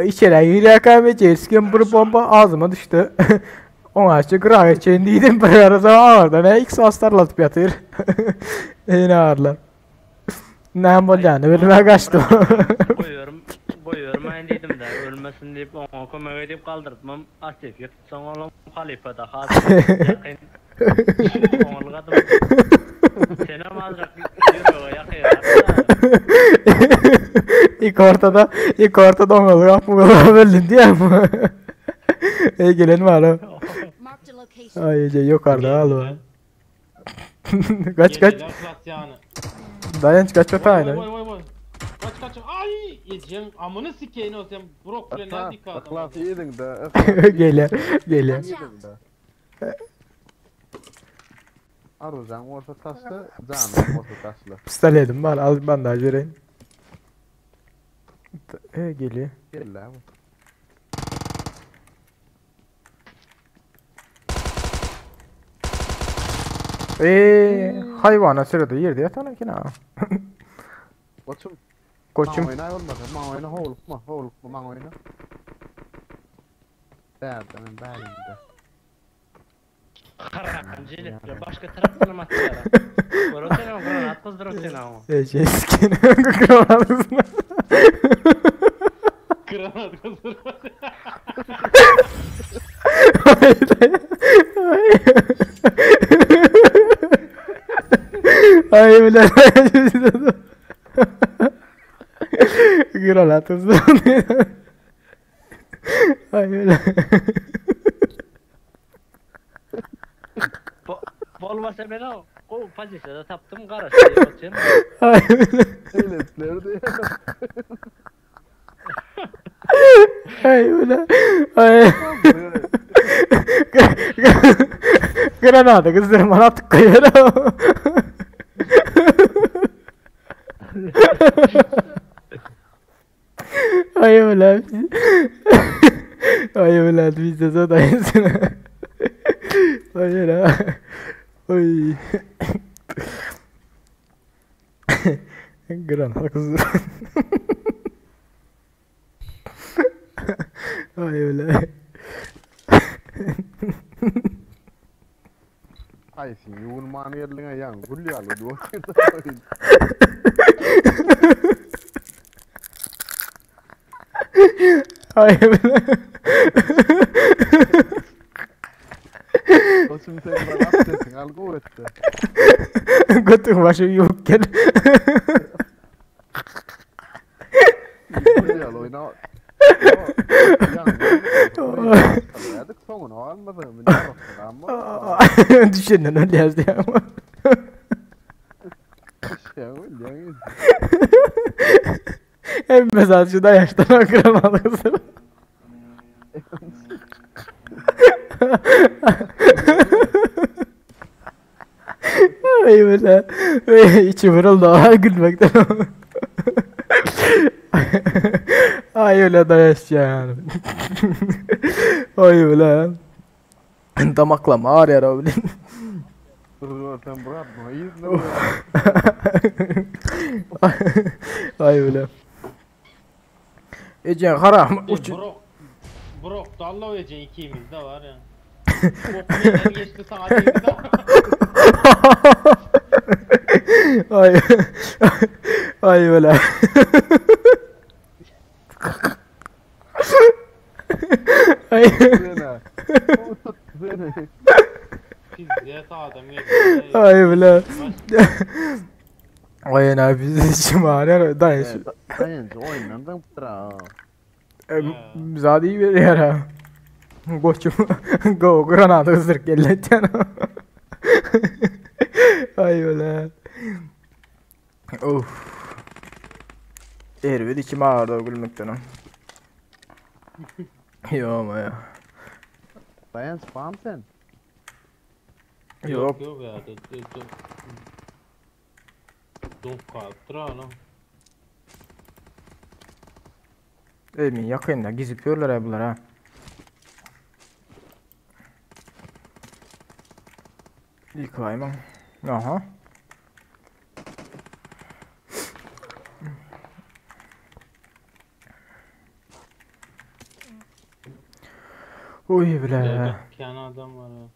İçeri yürüyorken ve cesken bir bomba ağzıma düştü. Ona açı kırağı içindeydim bir arada ağırda ne ilk saslarlatıp yatır. Yine ağırlar. Ne olacağını bilmeye kaçtım. Koyuyorum ben dedim de ölmesin deyip ona koma edip kaldırtmam. Asif yıktı sonra oğlum halifada hazır. Oğlum kadın. Seni mazrak yürüyor yakıyor. İlk ortada onu yapmıyor belli diye mi? Gelen var o. Marked a location. Ay yukarıda al o. Kaç. Dayan kaç aynı. Vay. Kaç. Ay! Yiyeceğim amını sikeyim o sen brok bile nerede kaldı? Aklas yedin de. Geliyor. Watch out. Aruzan orta taşlı, canım orta taşlı. Pistoletim var al bandaj vereyim. Geliyor. Gel abi. Hayvana sırada yerde yatan ki ne? Koçum. Koçum. Oyna olmadı. Man oyna hoğulukma man oyna. Derdim de. Karanjılıkla başka tarafına mı atıyorlar? Korotena granat kızdırır seni ama. Eskin granatısına. Granat kızır. Ay ulan. Granatısına. Ay ulan. Olmasa ben o pozisyonda taptım karıştı. Ay ulan. Eyletlerdi. Ay ulan. Ay. Granada kızdırma atık koyuyor. Ay ulan. Ay ulan biz de zadayız. Ay ulan. Oy. Granada kızdırma. Ay ulan. Aysin yuvulmanı yerliğine yan gülyalı diyor. Ay bile. O şimdi sen bana abdestin al kuvvetle. Götün başı yok gel. Gülyalı oyna. Yadık sonunu almadım. Düşünün öyle yazdı ya. Hem mesela şu da yaştan akıramalıksın. Ay böyle. İçi vuruldu ama gülmekten. Ay öyle dayaşacaksın. Ay öyle. Damaklama ağrıyor abi. Dur sen bırakma. İyi Ay öyle. Ece haram. Brok dalla Ece ikimiz de var ya. Okuyun geçti sana değil de. Ay. Ay öyle. Ay. Pizziye adam yedi. Ay öyle. Ay ne biz şimdi ağrıyor dayaş. Dayanca oyundan bıra. Zaten iyi bir yer ha. Koçum. Go granada ısırık gelletken. Ay öyle. Of. Herif içim ağrıdı gülmekten. Yok ama ya. Dayan spam sen. Yok. Yok ya. Don't kalktıra lan. Emin yakında gizliyorlar ya bunlar ha. Yıkayım. Aha. Uy bile. Kendi adam var ya.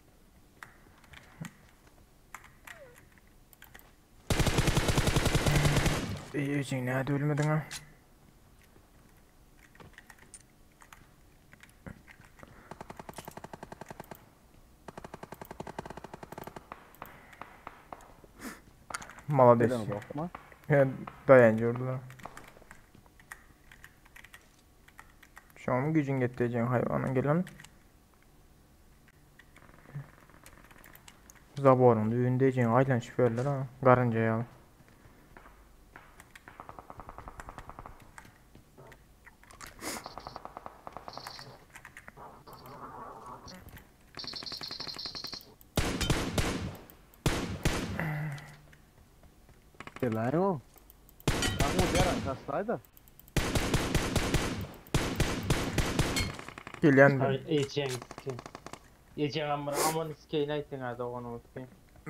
İyi için nerede ölmedin ha? Молодец. Ya dayancı orada. Şu an gücün getireceğin hayvana gelen. Zaborun düğündeyeceğin aylan şoförler ha. Karınca ya. Gel o. Kamu jarang kastaydı. Gelen Ecen. Ecen aman iskey naytin hadi onu iskey.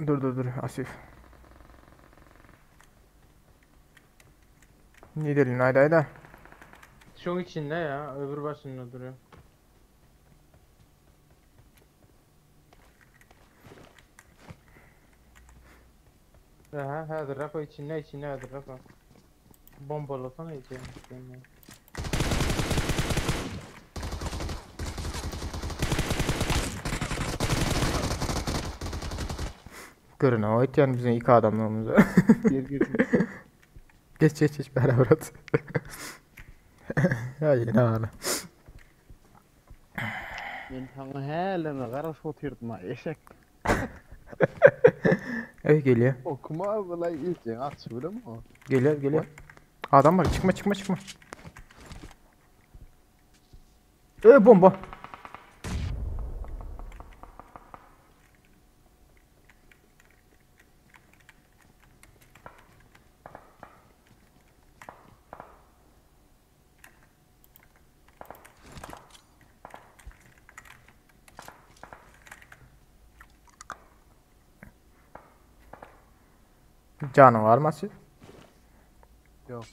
dur Asif. Ne dedin hayda. Şunun içinde ya öbür başında duruyor. Aha hadi Rafa içinde hadi Rafa. Bombalasana Ecen. Görün o et yani bizim iki adamlığımıza. Geç beraber at. Ya yine ağla. Men sana helene karaş oturtma eşek. Evet geliyor. Okuma böyle iyice aç bile mi o? Geliyor. Adam var çıkma. Bomba. Canı var mı Asif? Yok.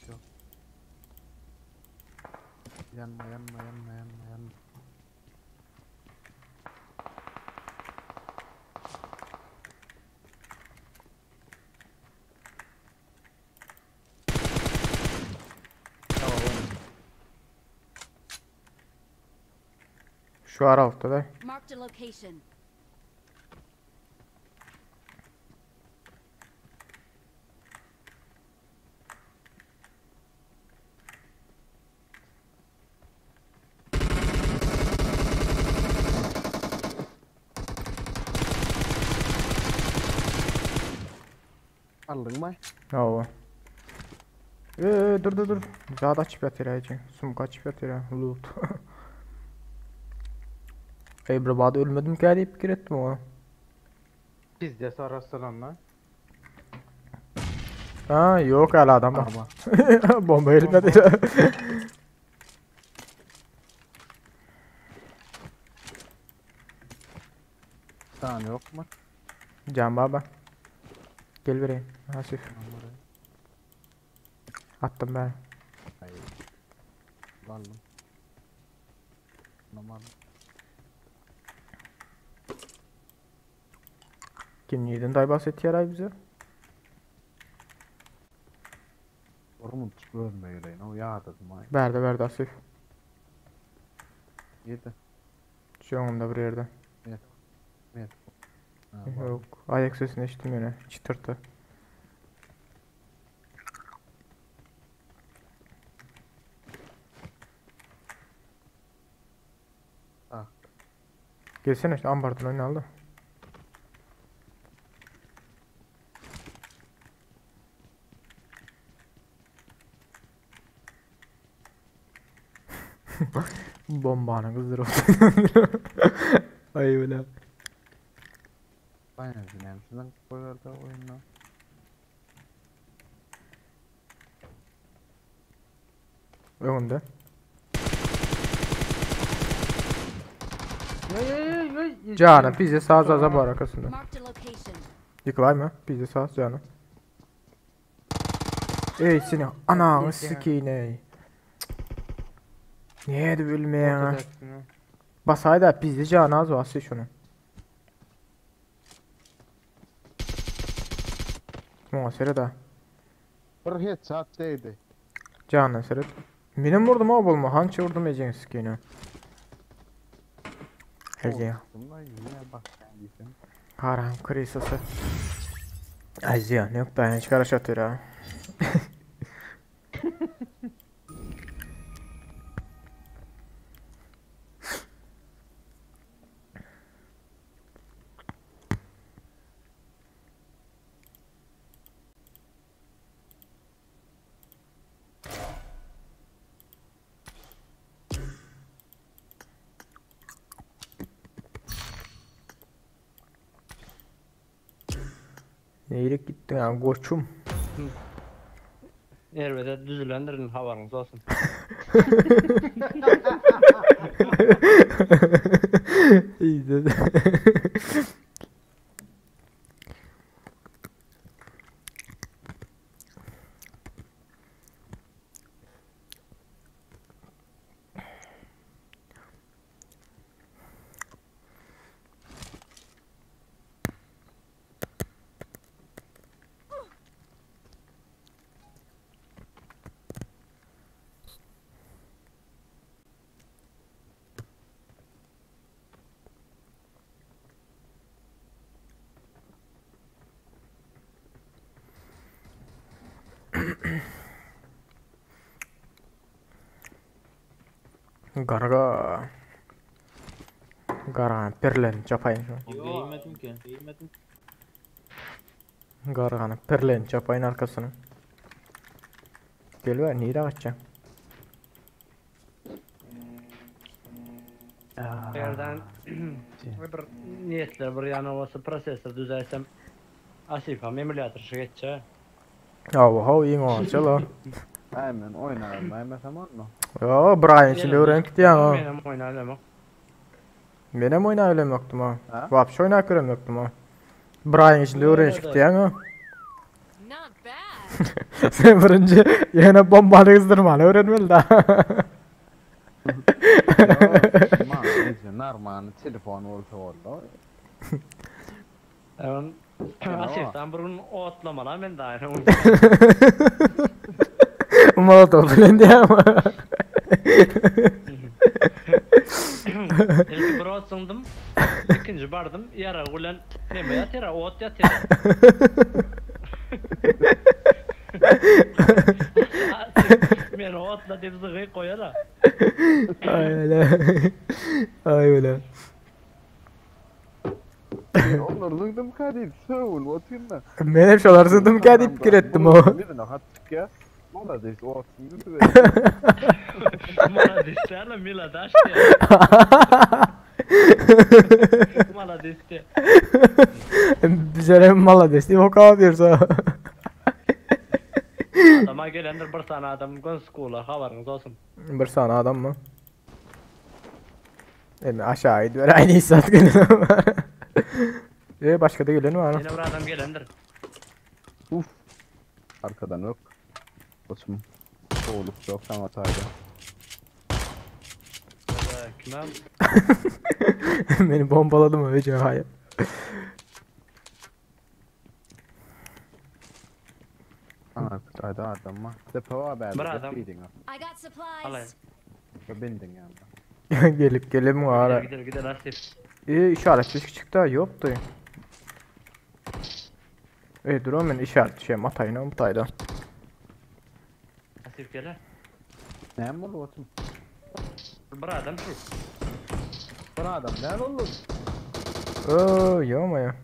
Yanma. Şu aralıkta da. Marked a location. Aldın mı? Ova. Dur. Zada açıp yatır ayıcı. Sumka açıp yatır ya. Loot. Ebru bağda ölmedim ki deyip girettim o. Biz de sarastıran lan. Ha yok hala adam var. Araba. Bomba elimde değil. Tane yok mu? Can baba. Gel vereyim. Hasif. Attım ben. Hayır. Vallahi. Normal. Kim yedin day bahsetti yaray bize. Ormun görme yüreğine o yağdırdım ay. Verdi Hasif. Yedi. Şu anda bir yerde. Evet. Ha, Yok. Ayak sesini eşittim yine. Çıtırtı. Ah. Gelsene işte ambardan oyunu aldı. Bombanı kızdır oldu. Ay böyle. Ben üzülüyorum. Şuradan koyarda oyunla. Önde. Canı bize sağ bu arkasında. Marked a location. Yıkılay mı? Bize sağ canı. Ey seni ananı sikeyim ey. Niye de bilmeyen ha? Basaydı da bizde canı az var şunu. Muhasere da. Bir headshot değdi. Canı seret. Benim vurdum o bulma. Hançı vurdum ecen sikeyini. Ece. Bunlar yine bak sen gitsin. Karam krisası. Ay ziyan yok da hiç karaş atıyor ha. Neyle gitti ya koçum. Ervede düzülendirin havanız olsun. İyi dedi. Garga. Garga perlen çapayın şu. Değmedim ki. Garganı perlen çapayın arkasını. Gel ver neyle açacaksın? Yerden bir niyetler bir yana olsa prosesör düzelsem asifam emülatör geçecek. Hava iyi mi çalo? Hemen oynarım. Hemen tamam mı? Yo Brian içinde öğrendik diye ha. Benim oynayalım. Benim oynayabilem yoktum ha. Ha? Vapş oynayakırım yoktum ha. Brian içinde öğrendik diye ha. Not bad. Sen birinci yine bombanı kızdırmanı öğrenmeli daha. Aman neyse narman telefon oldu. Ben asiften bir gün otlamalar ben daha. Molotov falan diye ama. sığındım. İkinci bardım. Yara ulan neme yatira, ot yatira. Men otla dep zıgı koyara. Ay öyle. Ay öyle. Onlar zıngdım kadip söğül oturma. Men hep şolar sızdım ki deyip kirettim o. Bir de hattık ya. Молодец, o sinir. Молодец, hala Mila daş ya. Молодец de. Bize молодец deyip o kadar diyorsa. Adama gelendir bir tane adam gün skula haberiniz olsun. Bir sana adam mı? Aşağı indi ver aynı hissat günü. Başka da gelen var mı? Yine bir adam gelendir. Arkadan yok. Osman. Soğuluk yok tam hataydı. Kimem? Beni bombaladı mı hocam? Hayır. Arkadaydı adam var. Depo haber. Bir adam. I got supplies. Bindin yani. Gelip gelim var. Gider Asif. İşaret bir çıktı yoktu. Dur o men işaret şey matayına mutayda. Asif gelir. Ne mi oldu otum? Bir adam şu. Bir adam ne oldu? Yok mu ya?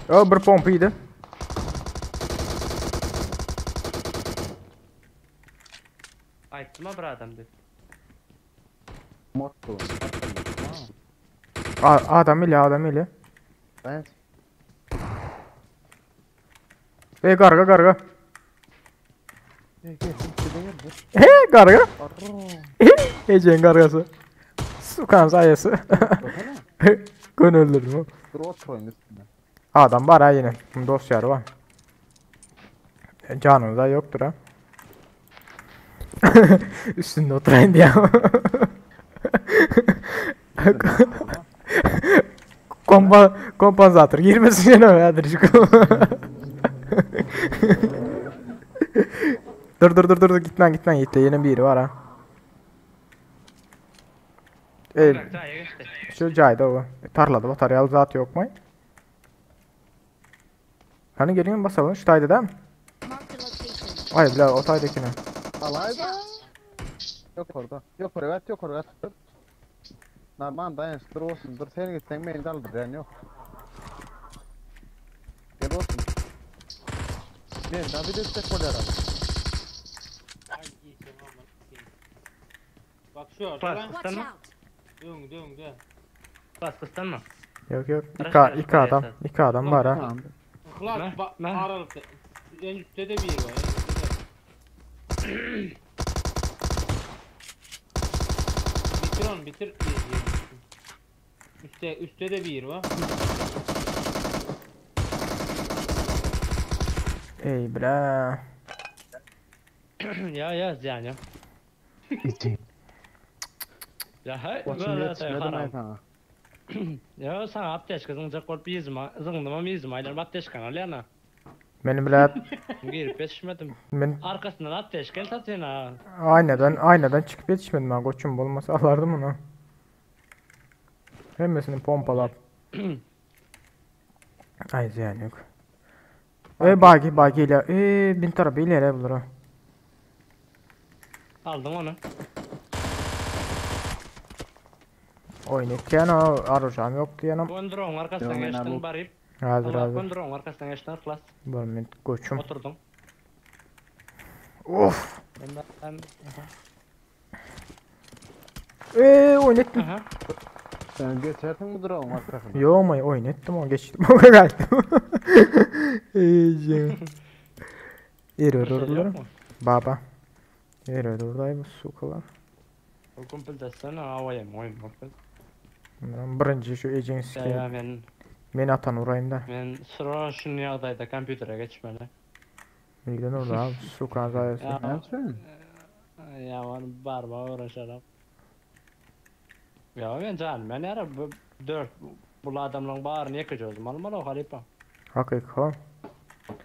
Bir pompaydı. Aytdım bir adam dedi. Motto. Adam ile. Ben Garga. gel. Garga. Ecen gargası. Sukan sayısı. Gün öldürdüm o. Dur oturayım üstüne. Adam var ha yine. Dosyaları var. Canı da yoktur ha. Üstünde oturayım diye. Kompansatör girmesin yine o ya Dur gitmen gitti yine biri var ha. Şu cayda o. Tarlada bataryalı zat yok mu? Hani gelin basalım şu tayda değil mi? Mark the location. Ay bile o taydakine. Alaydı. Yok orada. Yok orada. Dur. Normal dayanıştır olsun. Dur sen gitsen beni de aldır yani yok. Gel olsun. Ne? Daha bir destek ol herhalde. Bak şu orada Bas lan. Watch kıstanma. out. Dön. Bas kıstanma. Yok. Araç İki adam var ha. Tamam. Klas bak Ne? aralıkta. En üstte de bir var. Bitir. Üstte de bir var. Ey bre. Ya yani. Ya hay Başım böyle yetişmedi haram. mi sana? Ya sana apteşka zıngacak kol bizma. Zıngdıma mizma. Aylar apteşkan alyana. Benim bile Girip yetişmedim. ben Arkasından apteşken satayına. aynadan çıkıp yetişmedim ha koçum olmasa alardım onu. Hemmesini pompalap. Ay ziyan yok. Bagi ile bin tarafı ileri bulur o. Aldım onu. Oynarken o arayacağım yok diyelim. Kondron arkasından Yok, geçtin bu- barip. Hazır. Kondron arkasından geçtin klas. Ben koçum. Oturdum. Of. Ben Oynattım. aha. Sen geçersin mi duralım arkasına? Yo mu oynattım o geçtim. O kaçtım. İyice. Yeri durdular. Baba. Yeri durdayım sukalar. O kumpul desene havaya oyun kumpul. Birinci şu agency. Ya Men atan urayım da. men sıra şunu yağdayda kompütere geçmeli. Milyon orada abi. Sukan sayısı. Ya, Nasıl? ya var barba uğraşarak. Ya ben canım ben ara dört bu adamların bağırını yakacağız malum o halipa. Hakik ha.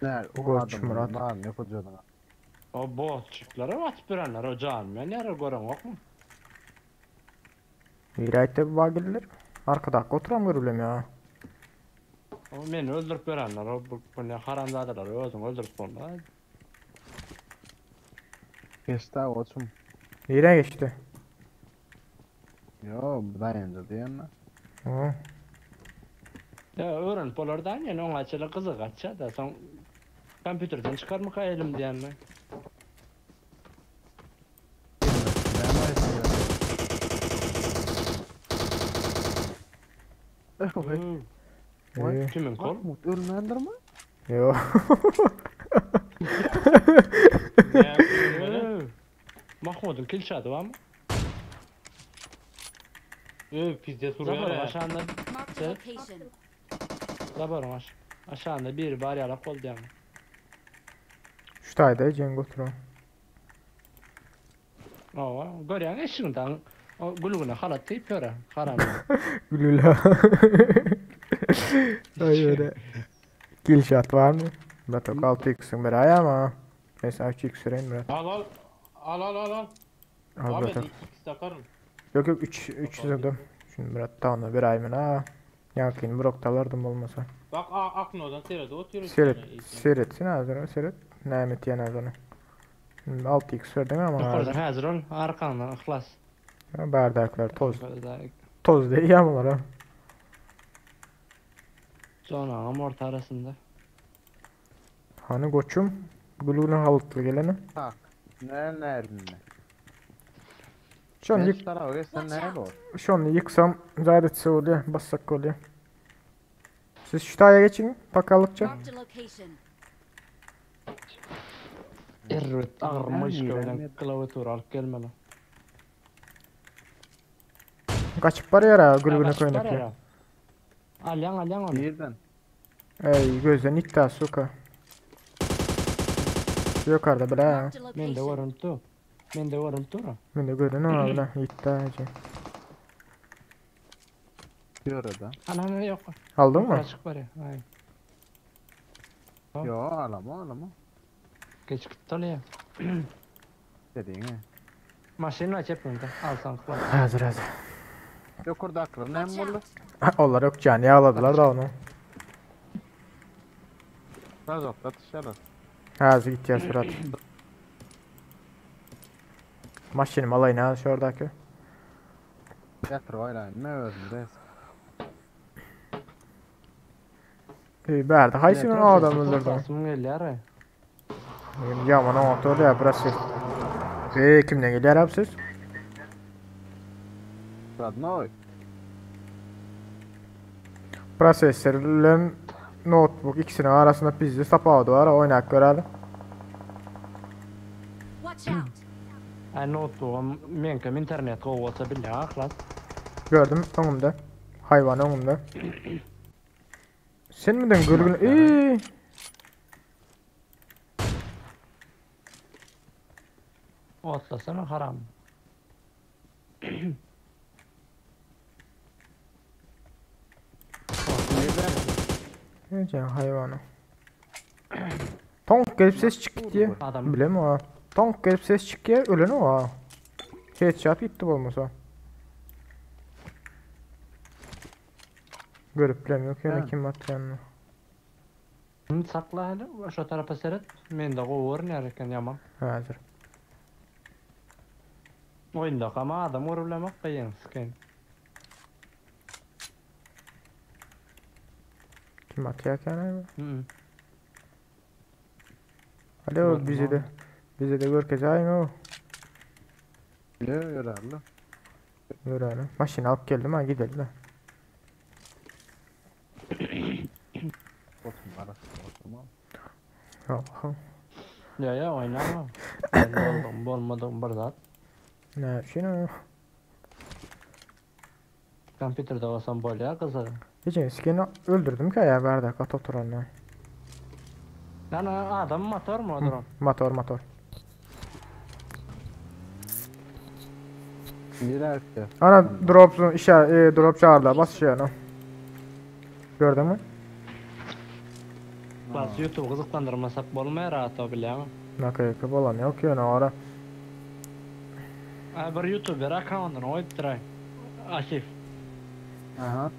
Ne? O Koç adam Murat. var ne kocaman. O botçuklara atıp birenler o canım. Nere gören yok mu? Yirayette bir bagiller. Arkada oturam görülüm ya. O meni öldürüp birenler. O bu ne haramzadeler. Özüm öldürüp onlar. Geçti abi oçum. Yire geçti. Yo dayandı diyenler. Oo. Ya öğrenip olardan yani onun açılı kızı kaçça da son kompüterden çıkarma kayalım diyen mi? İyi. Kimin kol? Mahmut ölmendir mi? Yo. Ne yapıyorsun böyle? Mahmud'un kilçadı var mı? Pizde Zabarım soruyor ya. aşağında Marked a Evet. location. zabarım aşağında bir bari yala kol diyen mi? Şu tayda Cengo oturam. O görüyen eşiğinden o gülüğüne halat teyip yöre. Haram. Gülüla. Ay öyle. Kill shot var mı? Murat yok 6x'in bir ay ama. Neyse 3x süreyim Murat. Al. Al Ahmet Murat. ikisi takarım. Yok 3 sürdüm. Şimdi Murat tamam bir ay mı ha? Yakin brok alırdım olmasa. Bak Akno'dan seyrede oturuyor. Seyretsin ağzını seyret. Neymet yan ağzını. Şimdi 6x verdin ama Orada ağzını. hazır ol arkandan ıhlas. Bardaklar toz değil yağmurlar ha. Sonra orta arasında. Hani koçum? Gülüğüne halıtlı geleni. Tak. Nerede? Şu an Geç tarafa geç sen nerede ol? Şu an yıksam zadetse oluyor. Bassak oluyor. Siz şu taya geçin. Bakallıkça. Marked a location. Evet ağırmış Yani, böyle yani. klaviatür alıp gelmeli. Kaçıp var ya gülüğüne koynak ya. Alyan onu. Birden. Ey gözden itta suka. Yukarıda bile ha. Marked a Men de location. varım tu. Men de varım tu. Ben de görün ona bile itta acı. Görede. Ana yok. Aldın mı? Açık var ya. Ay. Yo alama. Geç gitti ya. Dediğin he. Maşını açıp önde. Alsan kullan. Hazır. Yok orada akıllı ne Watch mi out. Onlar yok canı yağladılar da onu. Razokta dışarı. Hazır gideceğiz Fırat. Maşinim alayın ha şu oradaki. Yatır oynayın ne özündeyiz. Berdi haysın o adam öldürdü. Basım geliyor ya. Yaman o motor ya burası. Kimden geliyor abi siz? Radnoy. Prosesörlerin notebook ikisinin arasında bizde sapağı var oynak görelim. Watch out. Ay notu menkem internet kovasa bile aklas. Gördüm önümde. Hayvan önümde. Sen miden gülgün? İyi. Otlasana haram. Nece hayvanı. Tonk gelip ses çıktı diye. Adam Bilem o. Tonk gelip ses çıktı diye ölen o. Headshot gitti olmasa. Görüp bilemiyor ki Ha. kim attı yanına. sakla hele şu tarafa seret. Men de kovur ne erken yaman. Hazır. Oyunda ama adam vurulamak kıyın sıkın. Kim atıyor ki ana? Hı. Hadi o Gördüm bize abi. de. Bize de görkez aynı o. Ne yorarlı? Görelim. Maşını alıp geldim ha gidelim de. Olsun arası olsun. Allah'ım. Ya oynama. Ben oldum olmadım burada. Ne şey ne? Kompüterde olsam böyle ya kızı. Geçen skeni öldürdüm ki ayağı bardak at oturanlar. Lan adam motor mu odur? Motor. Birer ki. Ana drop çağırdı bas şey ana. Gördün mü? Bas YouTube kızıklandırmasak olmaya rahat o bile ama. Nakayka bolan yok yani ara. Bir YouTuber account'unu koyup duray. Asif. Aha.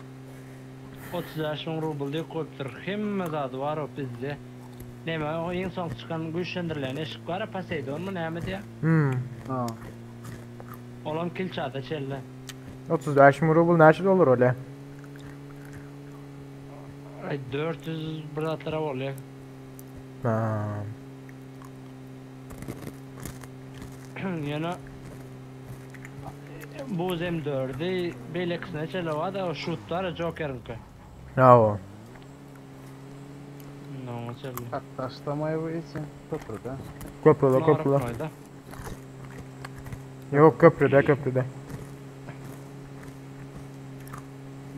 30 ming rubl diye koyup dur. Hemme zady var o bizde. Neme o en son çıkan güçlendirilen eşik var ya Poseidon mu näme diye. Ha. Olam kilçada çelle. 35 ming rubl näçe olur öyle? Ay 400 bratlara oluyor. Ha. Yana bu M4'de Belex'ne çelava da o şutlar Joker'ınki. Bravo. No çelle. Taşlamayı bu için köprüde. Köprüde. Yok köprüde.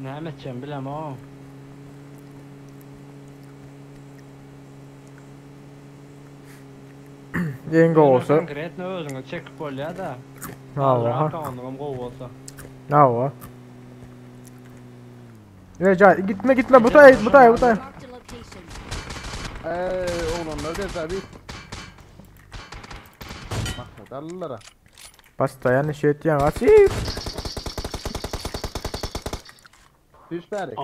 Näme için bilem o. Yenge olsa. Konkretne özüňe çekip bolýar da. Bravo. Account'um gowy bolsa. Bravo. Gitme butay. Marked a location. Oğlanlar da tabii. Mahmut Allah'lara. Постоянно şeýetýän Asif. Düş bari.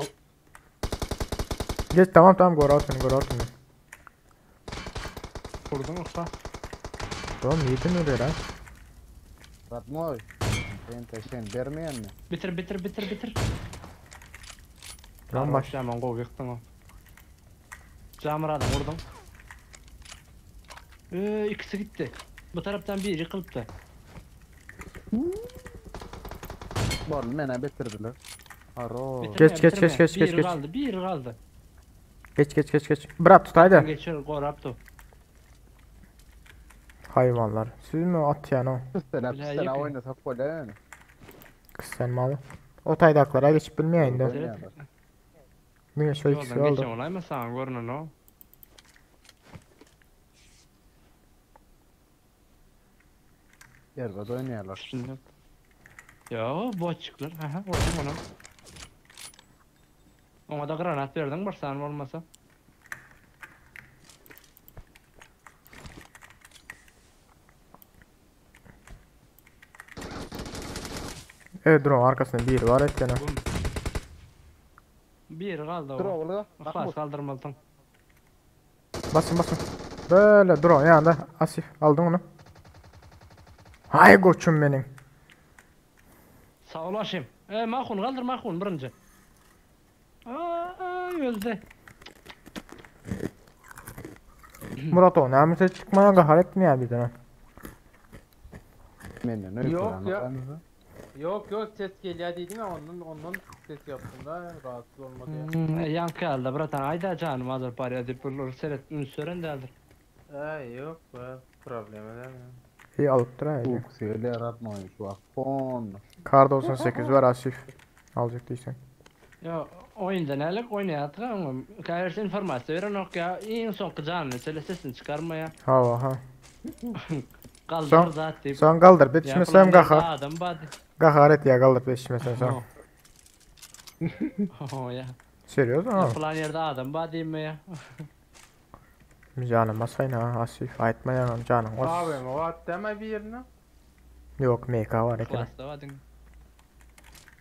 Geç tamam gör seni. Kurdun usta. Tamam yedin öyle lan. Ratmoy. Sen vermeyen mi? Bitir. Tamam baş. Hemen gol yıktın o. Camıradan vurdum. İkisi gitti. Bu taraftan bir yıkılıptı. Bol mene bitirdiler. Aro. Geç. Bir kaldı. Geç. Bırak tut haydi. Geçiyor koraptı. Hayvanlar. Siz mi at yani o? Sen oynasak böyle yani. Kız sen malı. O taydaklara geçip bilmeyen de. Oynayanlar. Bir şey Yoldan oldu. geçen olay mı sana görünen o? Yerbada oynuyorlar. Şimdi. Ya bu çıklar. Aha vurdum onu. Ona da granat verdin bir saniye olmasa. Evet drone arkasında biri var et gene. Bir kaldı Dur o. oğlu. Fas kaldırmadın. Basın. Böyle drone yanında. Asif aldın onu. Hay koçum benim. Sağ olaşım. Makun kaldır makun birinci. Öldü. Murat o namısa çıkmaya kahar etmiyor bir tane. Menden öyle Yok kuran ya. adamı. Yok ses geliyor dedim ya ondan ses yaptım da rahatsız olma diye. Yankı aldı bratan ayda canım hazır paraya deyip bulur seret ünsören derdir. Yok be problem edemem. İyi alıp duraydı. Uksiyeli yaratmayın şu akfon. Kar 98 var Asif. Alacak değilsen. Ya oyunda nelik oynayatı ama kayırsı informasyon veren ok ya en son canını sesini çıkarmaya Ha. kaldır zaten. Son kaldır betişmesem kahar. Adam badi. Kahar et ya kaldır betişmesem son. Ya. Seriyoz ha. Yapılan yerde adam badi mi ya? Canım masayna Asif aytma ya canım. Abi o at deme bir yerine. Yok MK var ekran. Klasta vadin.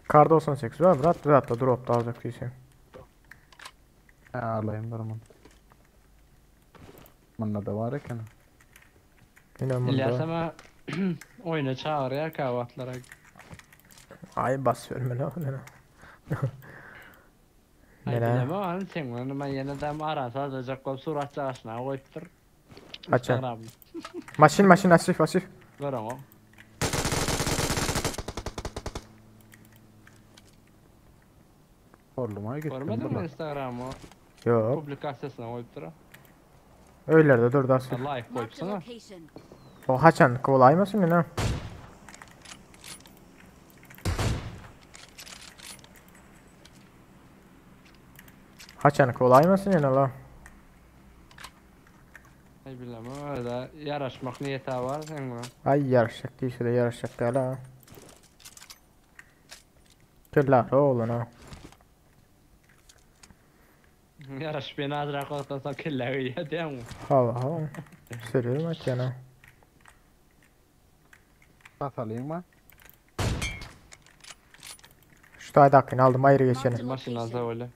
Kar 98 var Murat da drop da alacak değilsen. Alayım durman. Bunda da var eken. Yine İlyas bunda. ama oyuna çağırıyor kahvaltılara. Ay bas verme lan. Ay Nere? bilmem ama sen onu ben yeniden arasa alacak kol surat çağışına koyuptur. Açan. Maşin Asif. Görün o. Orlumaya gittim. Görmedin mi Instagram'ı? Yok. Publikasyasına koyuptur. Öylerde dur da Asif. Like Marked a koyupsana. location. O haçan kolaymasın yine. Haçan kolaymasın yine la. Ay bilmem öyle yaraşmak niyeti var sen mi? Ay yarışacak değilse de yarışacak da la. Kırlar oğlum ha. Yaraş beni azrak olsa kelleği ya değil mi? Hava. Söylüyorum açana. Bas alayım mı? Şu taydakini aldım ayrı geçeni. Maşın azra öyle.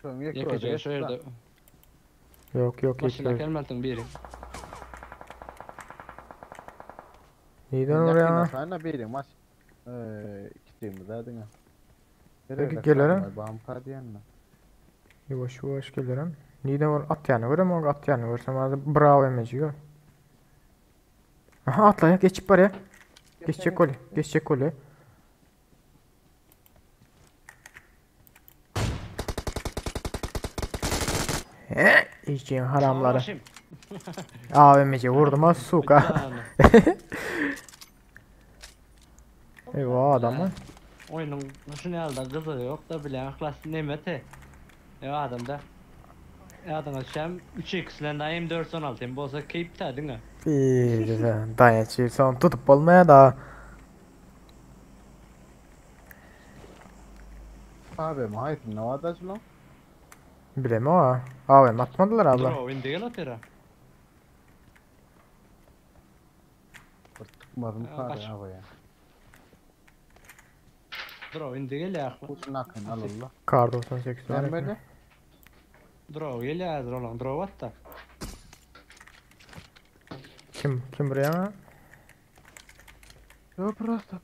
Son Yakıcı şu yerde. Yok Maşına yok. gelmedin biri. Neyden oraya? Sana benim maç. İkitimiz hadi ya. Peki, gelelim. Bağım kadiyanla. Yavaş gelirim. Neyden var? At yani görem o at yani görsem hadi bravo emeciyor. Aha atla ya geçip var ya. Geçecek golü. İçin haramları. AVM'ci vurdum ha suka. Eyvah adamı. Oyunun şunu aldı kızı yok da bile aklas nemete. Adamda. Adamda şem 3x'len de M416 bolsa keyip tadın ha. Bir dayaçı son tutup olmaya da. Abi mahayet ne var lan? Bilem o. AVM atmadılar abla. Bro, indi gel atera. Tıkmadım kare havaya. Bro, indi gel ya. Kuşun akın al Allah. Kar 98 var. Ben böyle. Bro, gel ya Roland, bro vatta. Kim buraya? Yok prosta.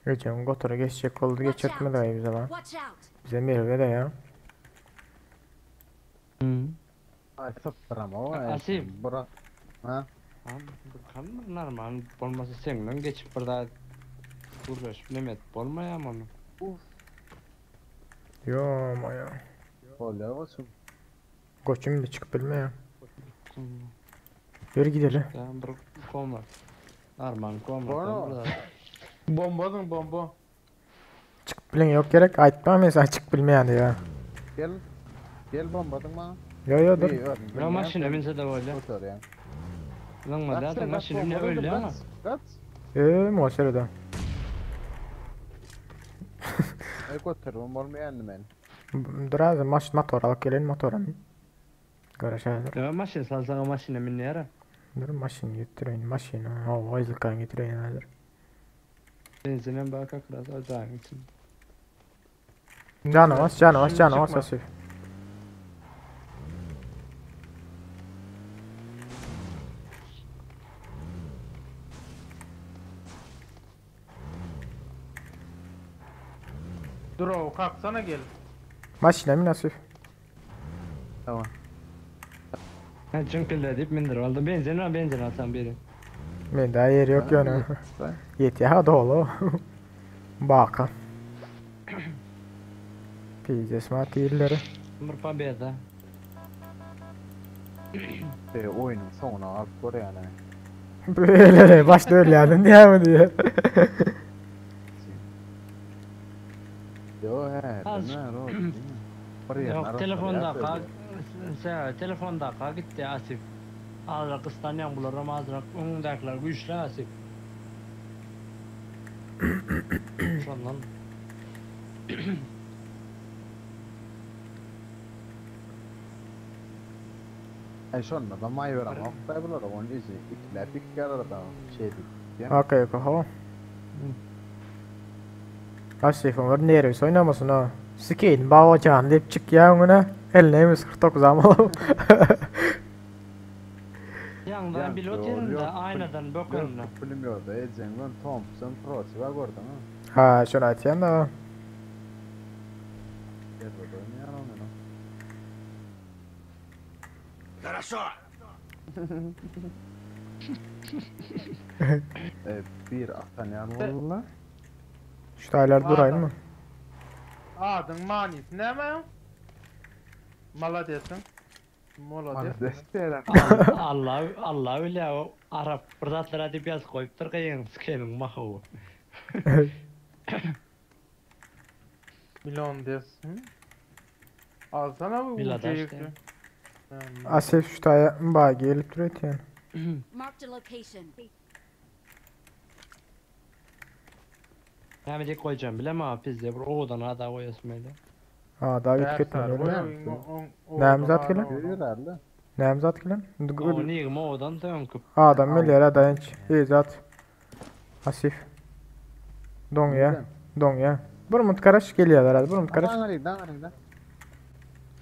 Geçen Gotor'a geçecek oldu geçirtmedi ay bize lan. Watch out! Bize Mirve de ya. Ay saptıram o. Asim. Bura. Ha? Kan normal olmasa senden geçip burada uğraş bilemet olmayam onu. Yo maya. Oluyor olsun. Koçum da çıkıp bilme ya. Yürü gidelim. Ya bir koma. Normal koma. Bora. Bomba. Çıkıp bilen yok gerek. Aytma mesela çıkıp bilmeyen ya. Gel bombadın mı? Yo dur. Ya maşine binse de öyle. Otur ya. Lan mı da maşine ne öyle ama. Kaç? Muhaşerede. Otur olmayan ben. Dur az motor alıp gelin motora. Görüşürüz. Ya maşine salsana maşine min yara. Dur maşin getireyim maşin. O ayızlıktan getireyim hazır. Benzinen baka klas alacağım için. Canım asasif. Dur kalksana gel. Maşine mi nasif? Tamam. Ha çünkü deyip mindir oldu. Benzin alsam biri. Ben daha yeri yok yani. Yetiha dolu. Bakın. Pizes matilleri. Mırpa beda. Oyunun sonuna alıp gör yani. Böyle başta öyle yani diye mi diye. Yo he. Az. Yok telefonda kal gitti Asif. Azrak ıstanyan bulurum azrak önündekiler güçlü Asif. Şundan. Şunla da may veren Oktay bular onun izi. İkiler bir arada şeydi. Okey kaho. Asif'in var neresi oynamasın ha. Sikeyim bağacan deyip çık ya ona. Eline 49 ama. Yandan pilot yerinde aynadan bakınla. Bilmiyordu. Edzengon Thompson Pro'si var orada mı? Ha şunu açayım da. Хорошо. Bir Afganyan vururlar. Şu taylar durayım mı? Adın manis ne mi? Maladesin. Allah öyle o Arap fırsatlara dip yaz koyup durkayın sikenin mahu. Milon desin. Alsana bu Miladaş uçayı. de. Asif şu taya bağ gelip duruyor yani. Marked a location. Hem de koyacağım bile mi pizze bu odan ada koyasın öyle. Daha git ketmeli. Näme zat gelen? Görürlerdi. Näme zat gelen? O nigma odan dönküp. Adam mellere dayanç. Zat. Asif. Dong ya. Dong ya. Burmut karaş geliyorlar hadi. Burmut karaş. Dangarıydı.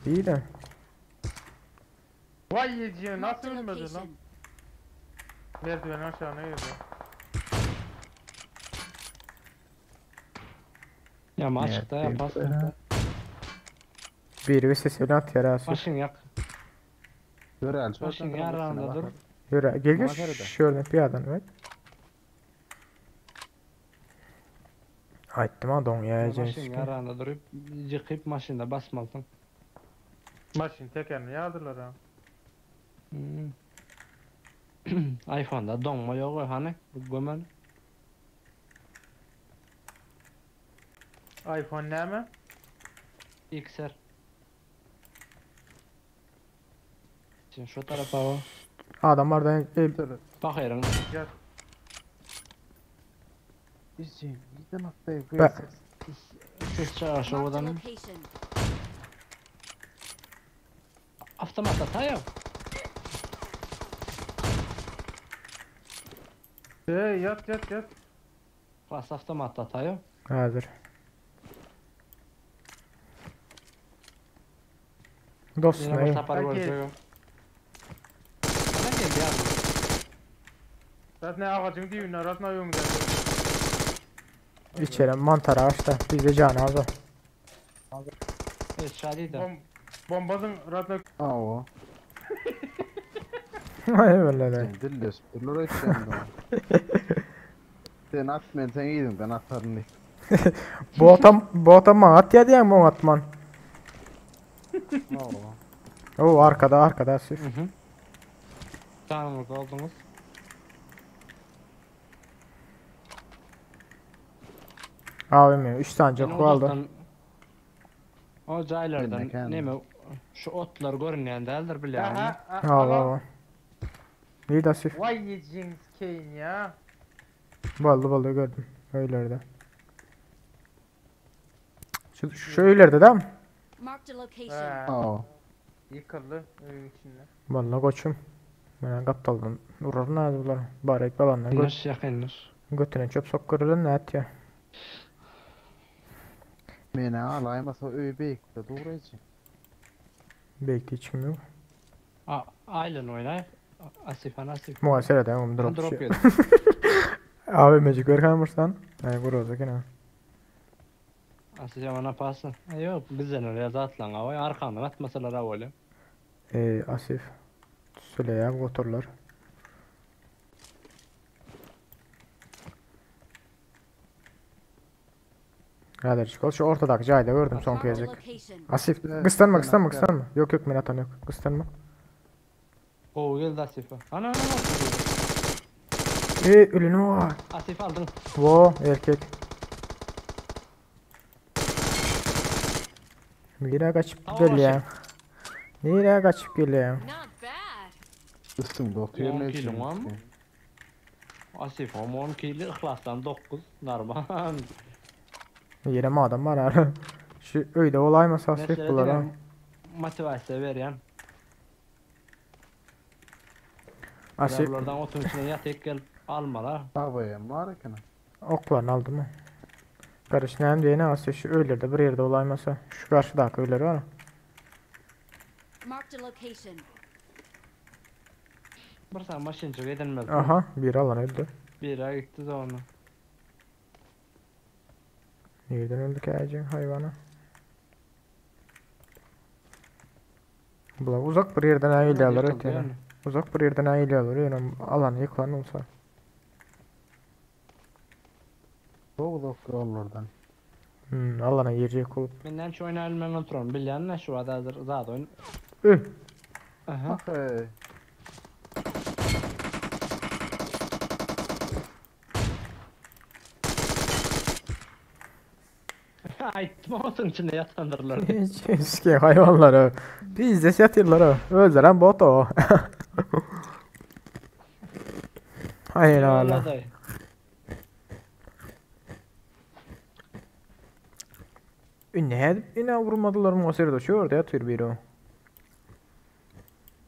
İyi de. Vay yediğin Marked nasıl a ölmedi lan? location. Merdiven aşağına girdi. Ya maçta yaparsın. Bir sesini at yara Asif. Maşın yak. Görel. Maşın yarağında dur. Yürü. Gel gel. Nerede? Şöyle bir adam evet. Aytdım ha Dong ya. Maşın yarağında durup yıkıp maşında basmalısın. Maşın tekerini yardılar ha. iPhone'da donma yok hani gömen. iPhone ne mi? XR. Şimdi şu tarafa o. Adamlardan Bak yarın. İzin. Gidin haftaya Ben- koyarsın. Ses çağırşı Marked a odanın. location. Avtomat atayım. Yat. Klas avtomat atayım. hazır. Dostum Yine bir ey. sapar Hadi. göreceğim. Bana geldi ya. Zaten ağacın dibine ratna yönde. İçeri mantar ağaçta. Bizde canı az o. Evet şadi de. Bombadın ratna Aa. Ay öyle de. Sen dilles. Durur etsen de. Sen atmen sen iyiydin ben atarım diye. Bu atam at ya diyen bu atman. Aa. Oo arkada Asif. Tamam oldunuz. AVM 3 tane Ben çok aldı. uzaktan- O caylardan Mekan. ne mi? Şu otlar görünüyen değildir bile yani. Allah. İyi de Asif. Vay yediğin keyin ya. Ballı gördüm. Öylerde. Şu ileride değil mi? Marked a location. Aa. Yıkıldı evin içinde. Vallahi koçum. Ben kaptaldan vurur ne bunlar. Barek balanla Güneş yakınır. götüne çöp sok görülür ne et ya. Mene alaymasa öy bekle doğru için. Bekli içim yok. Ailen oynay. Asif. Muhasere de oğlum Drop drop şey. yedim. AVM'ci görkamırsan. Ay vururdu gene. Asif bana pasın. Yok bizden oraya zatlan havaya arkamdan atmasalar ha öyle. Asif. Süleyha motorlar. Hadi çıkol şu ortadaki cayda gördüm son Marked a kezlik. location. Asif Evet, kıstanma. ben Yok Minatan yok. Kıstanma. Oo geldi Asif'e. Ana. Ölünü var. Asif aldın. Wo erkek. Nereye kaçıp Hava geliyor? Nereye kaçıp geliyor? Not bad. Üstümde oturuyor 10 ne kilo için? var mı? Asif 10 kilo ıhlastan 9 normal. Yine mi adam var ha? Şu öyle olayması Asif Mesela bunlar ha. diyorum, motivasyon veren. Asif Buradan otun içine yatıp gel almalar. Havaya var ki. oklarını aldı mı? Karış ne diyene Asif şu öylerde bir yerde olayması. Şu karşıdaki öyleri var. Marked a location. Bir tane maşincik edilmez. Aha bir alan öldü. Bir ay gitti de onu. Nereden öldü ki ağacın hayvanı? Bula uzak bir yerden ayılıyorlar Yıkıldı ötene. yani. Uzak bir yerden ayılıyorlar yani alan yıkılan olsa. Çok oradan. Alana girecek olup. Benden şu oynayalım oturum. Bilen ne şu ada hazır zaten oyun. Üh. Aha. Hey. Aytma otun içinde yatandırlar. Hiç eski hayvanlar o. Bizde yatırlar o. Öldüren bot o. Hayır Allah. Vallahi. Ne edip ina vurmadılar mı o sırada şu orada yatıyor biri o.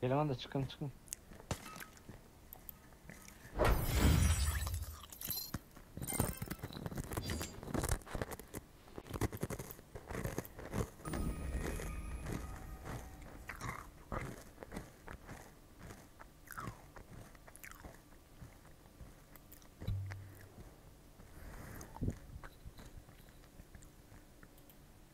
Gelin da çıkın.